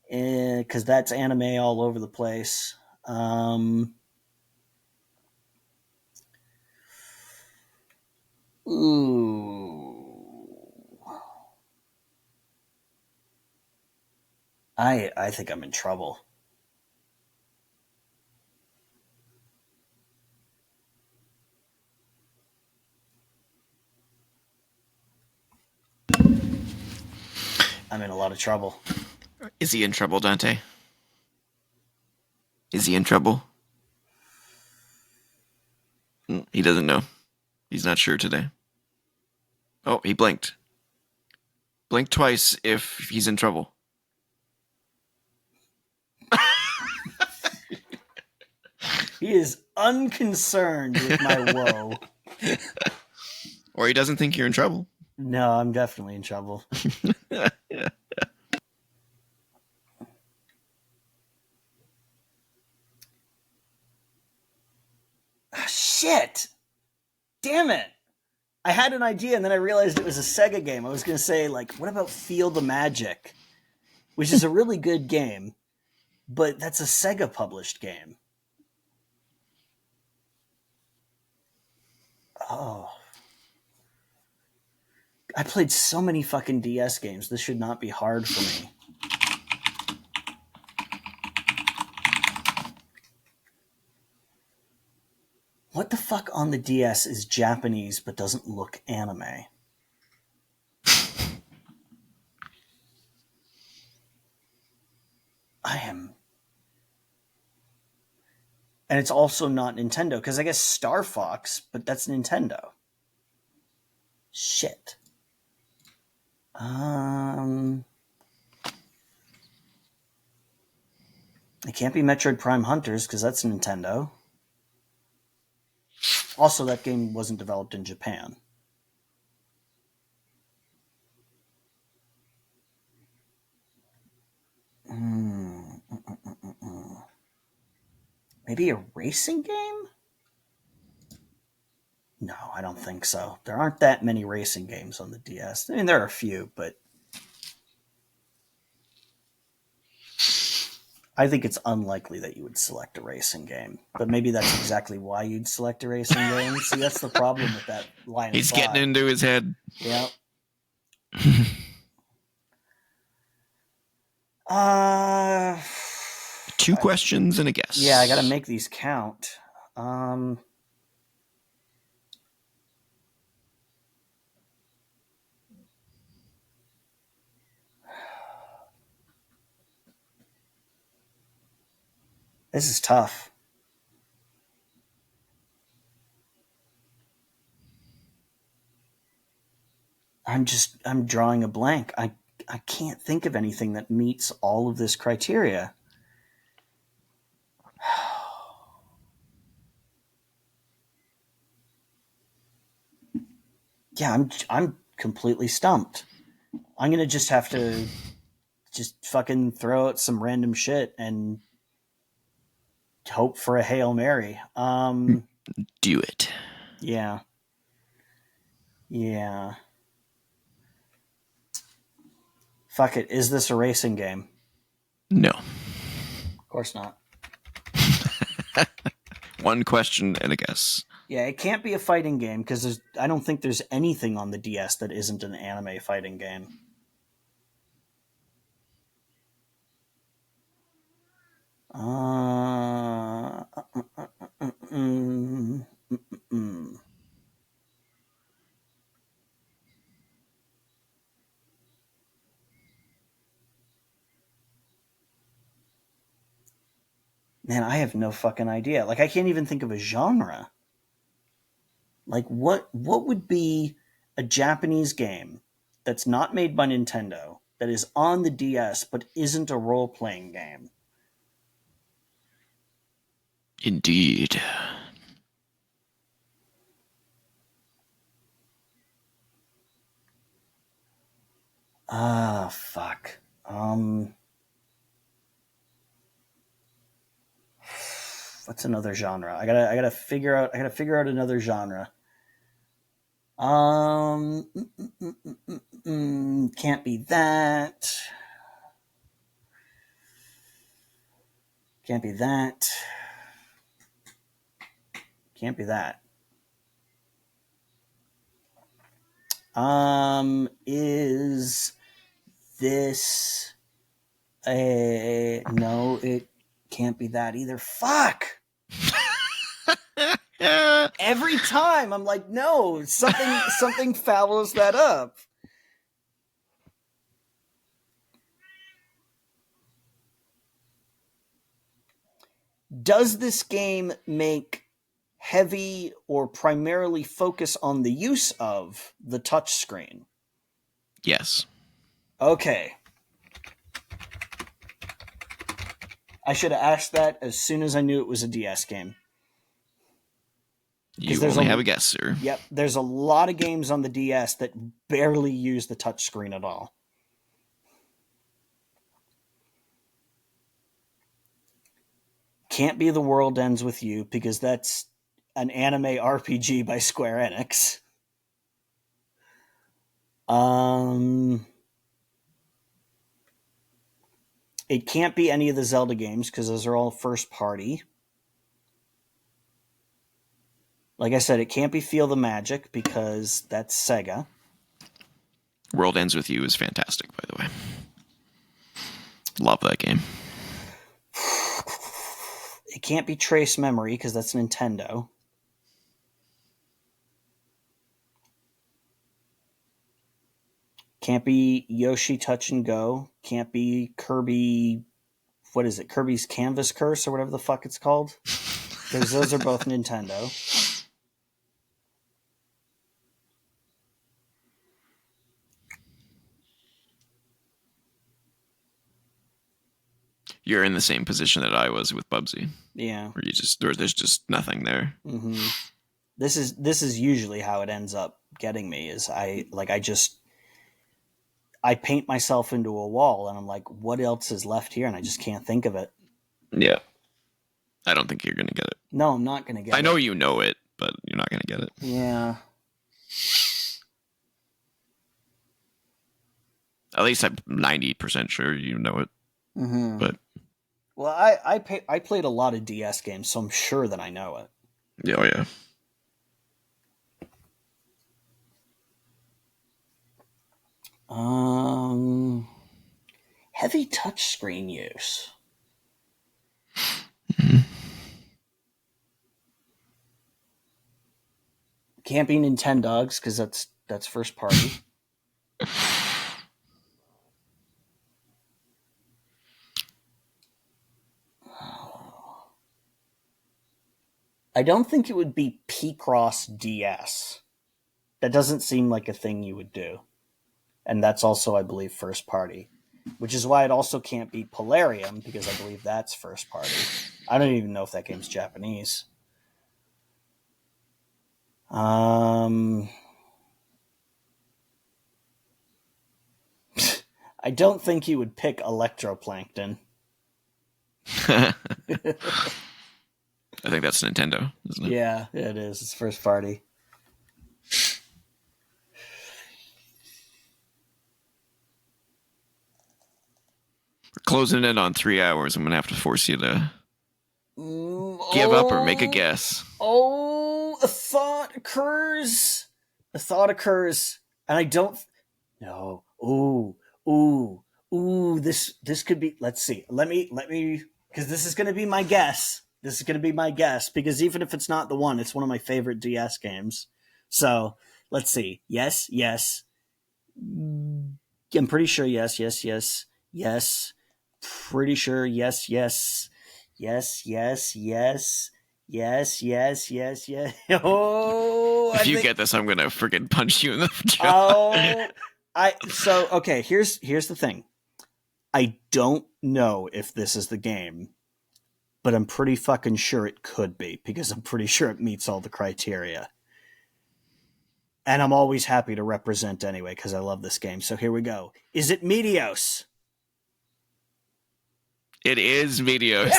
because that's anime all over the place. Ooh, I think I'm in trouble. I'm in a lot of trouble. Is he in trouble, Dante? Is he in trouble? He doesn't know. He's not sure today. Oh, he blinked. Blink twice if he's in trouble. He is unconcerned with my woe. Or he doesn't think you're in trouble. No, I'm definitely in trouble. Yeah. Shit! Damn it! I had an idea and then I realized it was a Sega game. I was going to say, like, what about Feel the Magic? Which is a really good game, but that's a Sega published game. Oh. I played so many fucking DS games. This should not be hard for me. What the fuck on the DS is Japanese but doesn't look anime? I am. And it's also not Nintendo, because I guess Star Fox, but that's Nintendo. Shit. It can't be Metroid Prime Hunters, because that's Nintendo. Also, that game wasn't developed in Japan. Maybe a racing game? No, I don't think so. There aren't that many racing games on the DS. I mean, there are a few, but I think it's unlikely that you would select a racing game. But maybe that's exactly why you'd select a racing game. See, that's the problem with that line He's of thought. getting into his head. Yep. Two questions and a guess. Yeah, I got to make these count. This is tough. I'm drawing a blank. I can't think of anything that meets all of this criteria. Yeah, I'm completely stumped. I'm gonna just have to just fucking throw out some random shit and hope for a Hail Mary. Do it. Yeah. Fuck it. Is this a racing game? No. Of course not. One question and a guess. Yeah, it can't be a fighting game because I don't think there's anything on the DS that isn't an anime fighting game. Man, I have no fucking idea. Like, I can't even think of a genre. Like, what would be a Japanese game that's not made by Nintendo that is on the DS but isn't a role playing game? Indeed. Ah, fuck. What's another genre? I gotta figure out another genre. Um, can't be that. Can't be that. Can't be that. Is this a no? It can't be that either. Fuck. Every time I'm like, no, something follows that up. Does this game make heavy or primarily focus on the use of the touchscreen? Yes. Okay. I should have asked that as soon as I knew it was a DS game. You only have a guess, sir. Yep, there's a lot of games on the DS that barely use the touchscreen at all. Can't be The World Ends With You because that's an anime RPG by Square Enix. It can't be any of the Zelda games because those are all first party. Like I said, it can't be Feel the Magic because that's Sega. World Ends With You is fantastic, by the way. Love that game. It can't be Trace Memory because that's Nintendo. Can't be Yoshi Touch and Go. Can't be Kirby. What is it? Kirby's Canvas Curse or whatever the fuck it's called. Because those are both Nintendo. You're in the same position that I was with Bubsy. Yeah. Where there's just nothing there. Mm-hmm. This is usually how it ends up getting me. Is I paint myself into a wall and I'm like, what else is left here? And I just can't think of it. Yeah. I don't think you're gonna get it. No, I'm not gonna get it. I know you know it, but you're not gonna get it. Yeah. At least I'm 90% sure you know it. Mm-hmm. But well, I played a lot of DS games, so I'm sure that I know it. oh yeah. Heavy touchscreen use. Mm-hmm. Can't be Nintendogs because that's first party. I don't think it would be P-Cross DS. That doesn't seem like a thing you would do. And that's also, I believe, first party. Which is why it also can't be Polarium, because I believe that's first party. I don't even know if that game's Japanese. I don't think you would pick Electroplankton. I think that's Nintendo, isn't it? Yeah, it is. It's first party. We're closing in on 3 hours. I'm going to have to force you to give up or make a guess. Oh, a thought occurs. And I don't. No. Ooh. This could be. Let's see. Let me. Because this is going to be my guess. Because even if it's not the one, it's one of my favorite DS games. So let's see. Yes. I'm pretty sure. Yes. Pretty sure. Yes. Oh, If you get this, I'm gonna freaking punch you in the jaw. Okay. Here's the thing. I don't know if this is the game, but I'm pretty fucking sure it could be because I'm pretty sure it meets all the criteria. And I'm always happy to represent anyway because I love this game. So here we go. Is it Meteos? It is Meteos.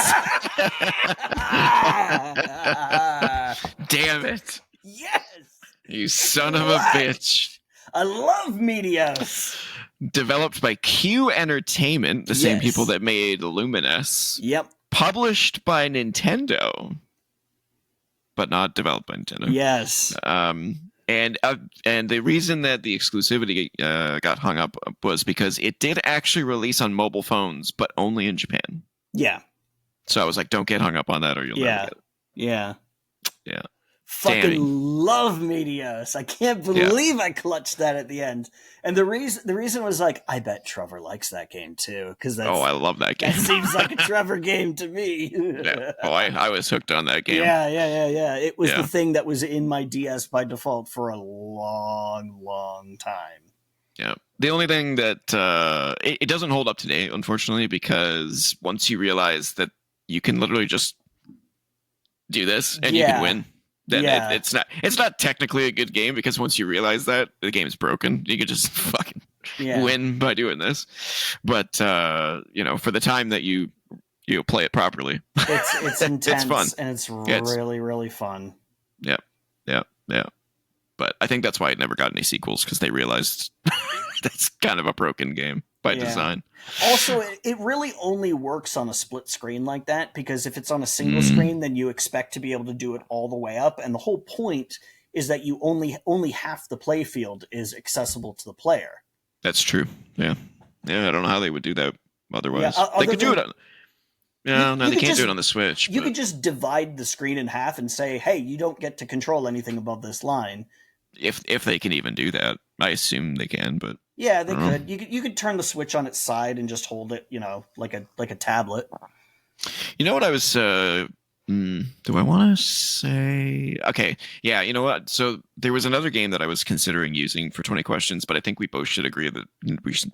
Damn it. Yes. You son of a bitch. I love Meteos. Developed by Q Entertainment, the same people that made Luminous. Yep. Published by Nintendo, but not developed by Nintendo. Yes. And the reason that the exclusivity got hung up was because it did actually release on mobile phones, but only in Japan. Yeah. So I was like, don't get hung up on that or you'll never get it. Yeah. Danny. Love Meteos. I can't believe I clutched that at the end. And the reason was like, I bet Trevor likes that game too. Because I love that game. That seems like a Trevor game to me. Yeah. I was hooked on that game. Yeah. It was the thing that was in my DS by default for a long time. Yeah. The only thing that it doesn't hold up today, unfortunately, because once you realize that you can literally just do this and you can win, then it's not technically a good game because once you realize that the game's broken, you can just fucking win by doing this. But for the time that you play it properly, it's intense. It's fun and it's really fun. Yeah. But I think that's why it never got any sequels because they realized that's kind of a broken game by design. Also, it really only works on a split screen like that because if it's on a single screen, then you expect to be able to do it all the way up. And the whole point is that you only half the play field is accessible to the player. That's true. Yeah. I don't know how they would do that otherwise. They could do it on... they can't do it on the Switch. You could just divide the screen in half and say, hey, you don't get to control anything above this line. If they can even do that. I assume they can, but... Yeah, they could. You could turn the Switch on its side and just hold it, like a tablet. You know what I was... do I want to say... Okay, yeah, you know what? So there was another game that I was considering using for 20 questions, but I think we both should agree that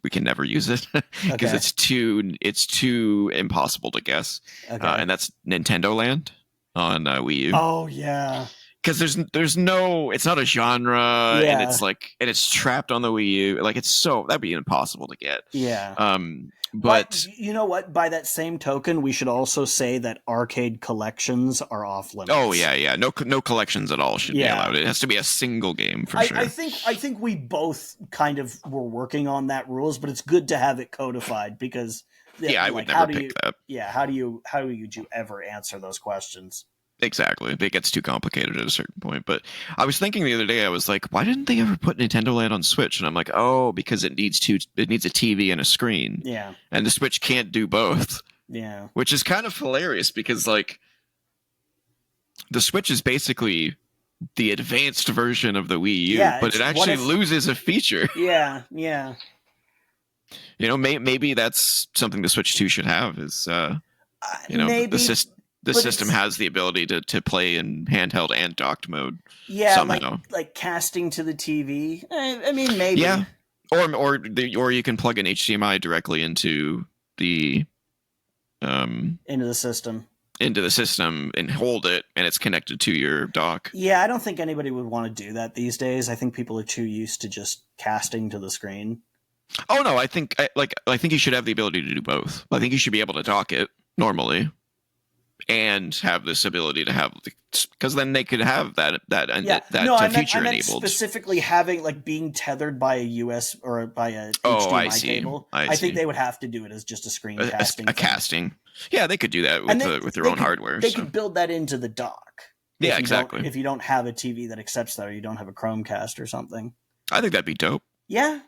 we can never use it because it's too impossible to guess. Okay. And that's Nintendo Land on Wii U. Oh, yeah. Because there's no, it's not a genre, and it's trapped on the Wii U. Like that'd be impossible to get. Yeah. But you know what? By that same token, we should also say that arcade collections are off limits. Oh yeah. No collections at all should be allowed. It has to be a single game for sure. I think we both kind of were working on that rules, but it's good to have it codified because I would never pick that. Yeah. How do you ever answer those questions? Exactly. It gets too complicated at a certain point. But I was thinking the other day, I was like, why didn't they ever put Nintendo Land on Switch? And I'm like, because it needs a TV and a screen. Yeah. And the Switch can't do both. Yeah. Which is kind of hilarious because like the Switch is basically the advanced version of the Wii U, but it actually loses a feature. Yeah. Maybe that's something the Switch 2 should have is maybe. The system has the ability to play in handheld and docked mode. Yeah, somehow. like casting to the TV. I mean, maybe. Yeah, or you can plug an HDMI directly into the into the system and hold it, and it's connected to your dock. Yeah, I don't think anybody would want to do that these days. I think people are too used to just casting to the screen. Oh no, I think you should have the ability to do both. I think you should be able to dock it normally. and have this ability to have, because then they could have that I feature meant enabled. specifically having like being tethered by a US or by a Oh, I HDMI see. cable. I think they would have to do it as just a screencasting. A casting. Yeah, they could do that with their own hardware. They could build that into the dock. Yeah, exactly. If you don't have a TV that accepts that, or you don't have a Chromecast or something. I think that'd be dope. Yeah.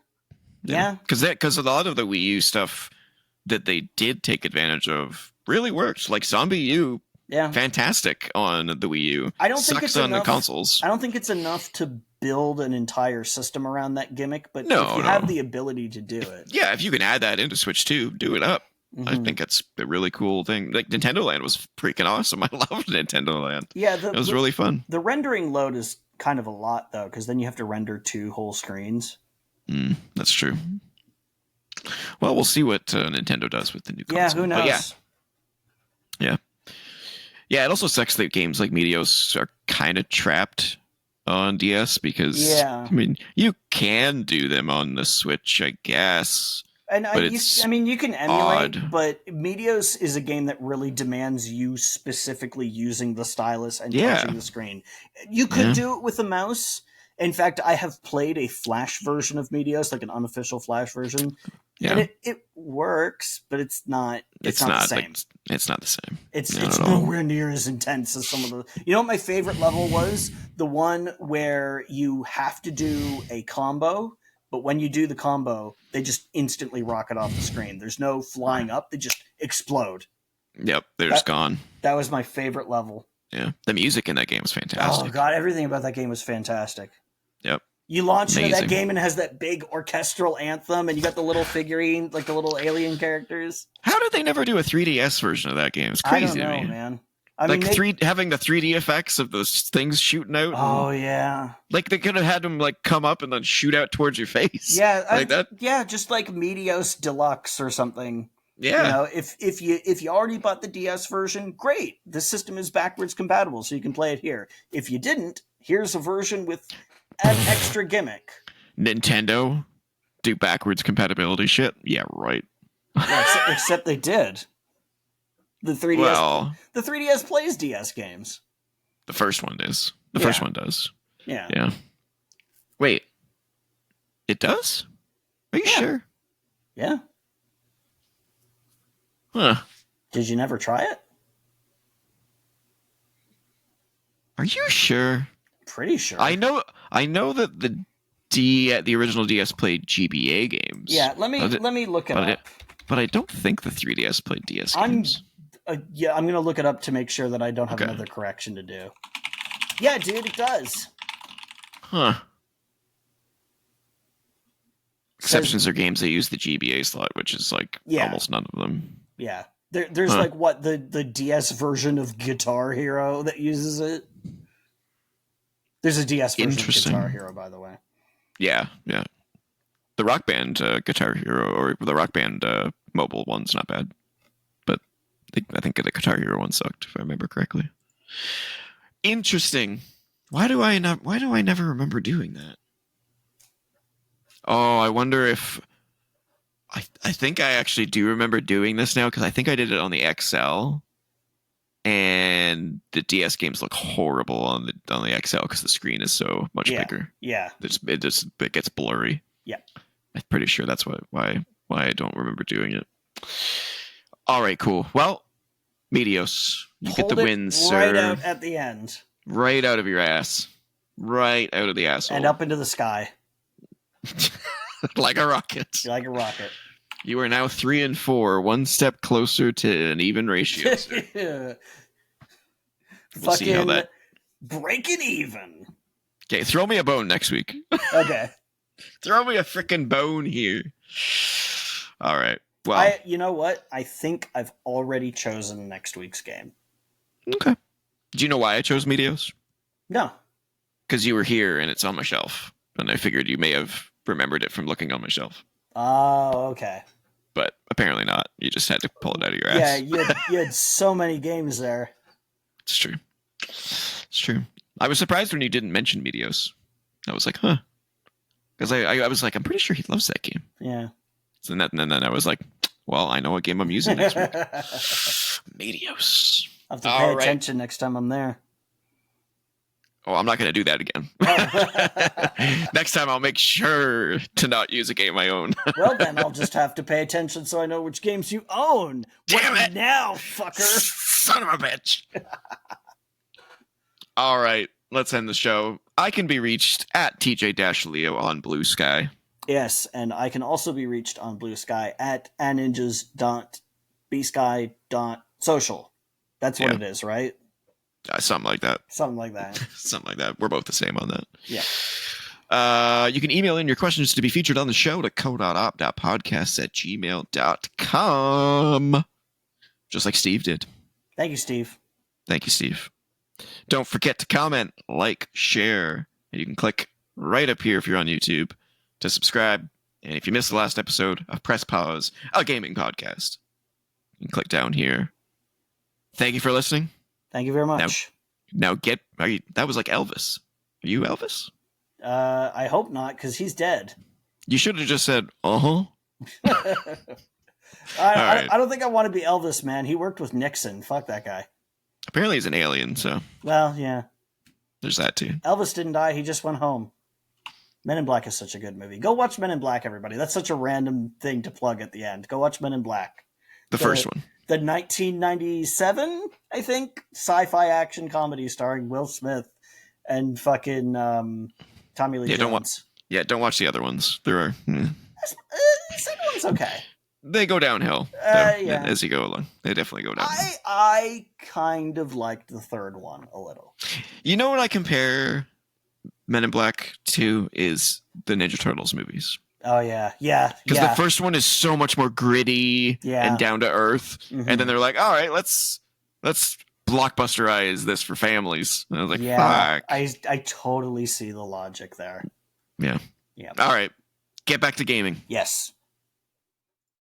Because a lot of the Wii U stuff that they did take advantage of really worked. Like Zombie U, fantastic on the Wii U. I don't think it's on enough, the consoles. I don't think it's enough to build an entire system around that gimmick, but if you have the ability to do it. Yeah, if you can add that into Switch 2, do it up. Mm-hmm. I think it's a really cool thing. Like Nintendo Land was freaking awesome. I loved Nintendo Land. Yeah, it was really fun. The rendering load is kind of a lot though, because then you have to render 2 whole screens. That's true. Well, we'll see what Nintendo does with the new console. Yeah, who knows? Yeah, it also sucks that games like Meteos are kind of trapped on DS because, I mean, you can do them on the Switch, I guess. And you can emulate, but Meteos is a game that really demands you specifically using the stylus and touching the screen. You could do it with a mouse. In fact, I have played a Flash version of Meteos, like an unofficial Flash version. Yeah. And it works, but it's not the same. It's not the same. It's nowhere near as intense as some of the... You know what my favorite level was? The one where you have to do a combo, but when you do the combo, they just instantly rocket off the screen. There's no flying up. They just explode. Yep, they're just gone. That was my favorite level. Yeah, the music in that game was fantastic. Oh, God, everything about that game was fantastic. Yep. You launch into that game and it has that big orchestral anthem, and you got the little figurine, like the little alien characters. How did they never do a 3DS version of that game? It's crazy to me, man. Having the 3D effects of those things shooting out. Oh yeah. Like they could have had them like come up and then shoot out towards your face. Yeah, like that. Yeah, just like Meteos Deluxe or something. Yeah. You know, if you already bought the DS version, great. The system is backwards compatible, so you can play it here. If you didn't, here's a version with an extra gimmick. Nintendo do backwards compatibility shit? Yeah, right. Yeah, except they did. The 3DS plays DS games. The first one is. The first one does. Yeah. Yeah. Wait. It does? Are you sure? Yeah. Huh. Did you never try it? Are you sure? Pretty sure. I know that the original DS played GBA games. Yeah, let me look it up. But I don't think the 3DS played DS games. I'm going to look it up to make sure that I don't have another correction to do. Yeah, dude, it does. Huh. Exceptions are games that use the GBA slot, which is like almost none of them. Yeah. There's like the DS version of Guitar Hero that uses it. There's a DS version of Guitar Hero, by the way. Yeah. The Rock Band Guitar Hero or the Rock Band mobile one's not bad. But I think the Guitar Hero one sucked, if I remember correctly. Interesting. Why do I never remember doing that? Oh, I wonder if... I think I actually do remember doing this now, because I think I did it on the XL, and the DS games look horrible on the XL because the screen is so much bigger. Yeah. It gets blurry. Yeah. I'm pretty sure that's why I don't remember doing it. All right, cool. Well, Meteos, you get the win, sir. Right out at the end. Right out of your ass. Right out of the asshole. And up into the sky. Like a rocket. Like a rocket. You are now 3-4, one step closer to an even ratio. We'll see how that... break it even. Okay, throw me a bone next week. Okay. Throw me a freaking bone here. All right. Well, you know what? I think I've already chosen next week's game. Okay. Do you know why I chose Meteos? No. Because you were here and it's on my shelf. And I figured you may have remembered it from looking on my shelf. Oh, okay. But apparently not. You just had to pull it out of your ass. Yeah, you had so many games there. It's true. It's true. I was surprised when you didn't mention Meteos. I was like, huh. Because I was like, I'm pretty sure he loves that game. Yeah. And then I was like, well, I know what game I'm using next week. Meteos. I'll have to All pay right. attention next time I'm there. Oh, I'm not going to do that again. Next time, I'll make sure to not use a game I own. Well, then I'll just have to pay attention so I know which games you own. Damn What it. now, fucker? Son of a bitch. All right, let's end the show. I can be reached at TJ-Leo on BlueSky. Yes, and I can also be reached on BlueSky at aninjas.bsky.social. That's what it is, right? Something like that. Something like that. Something like that. We're both the same on that. Yeah. You can email in your questions to be featured on the show to co.op.podcast@gmail.com. Just like Steve did. Thank you, Steve. Thank you, Steve. Don't forget to comment, like, share. And you can click right up here if you're on YouTube to subscribe. And if you missed the last episode of Press Pause, a gaming podcast, you can click down here. Thank you for listening. Thank you very much. Now that was like Elvis. Are you Elvis? I hope not, because he's dead. You should have just said, uh-huh. I don't think I want to be Elvis, man. He worked with Nixon. Fuck that guy. Apparently he's an alien, so Well, yeah. there's that too. Elvis didn't die. He just went home. Men in Black is such a good movie. Go watch Men in Black, everybody. That's such a random thing to plug at the end. Go watch Men in Black. The first one. The 1997, I think, sci-fi action comedy starring Will Smith and fucking Tommy Lee Jones. Don't watch the other ones. There are... The second one's okay. They go downhill as you go along. They definitely go downhill. I kind of liked the third one a little. You know what I compare Men in Black to is the Ninja Turtles movies. Oh, yeah. Yeah. Because the first one is so much more gritty and down to earth. Mm-hmm. And then they're like, all right, let's blockbusterize this for families. And I was like, fuck. I totally see the logic there. Yeah. Yeah. All right. Get back to gaming. Yes.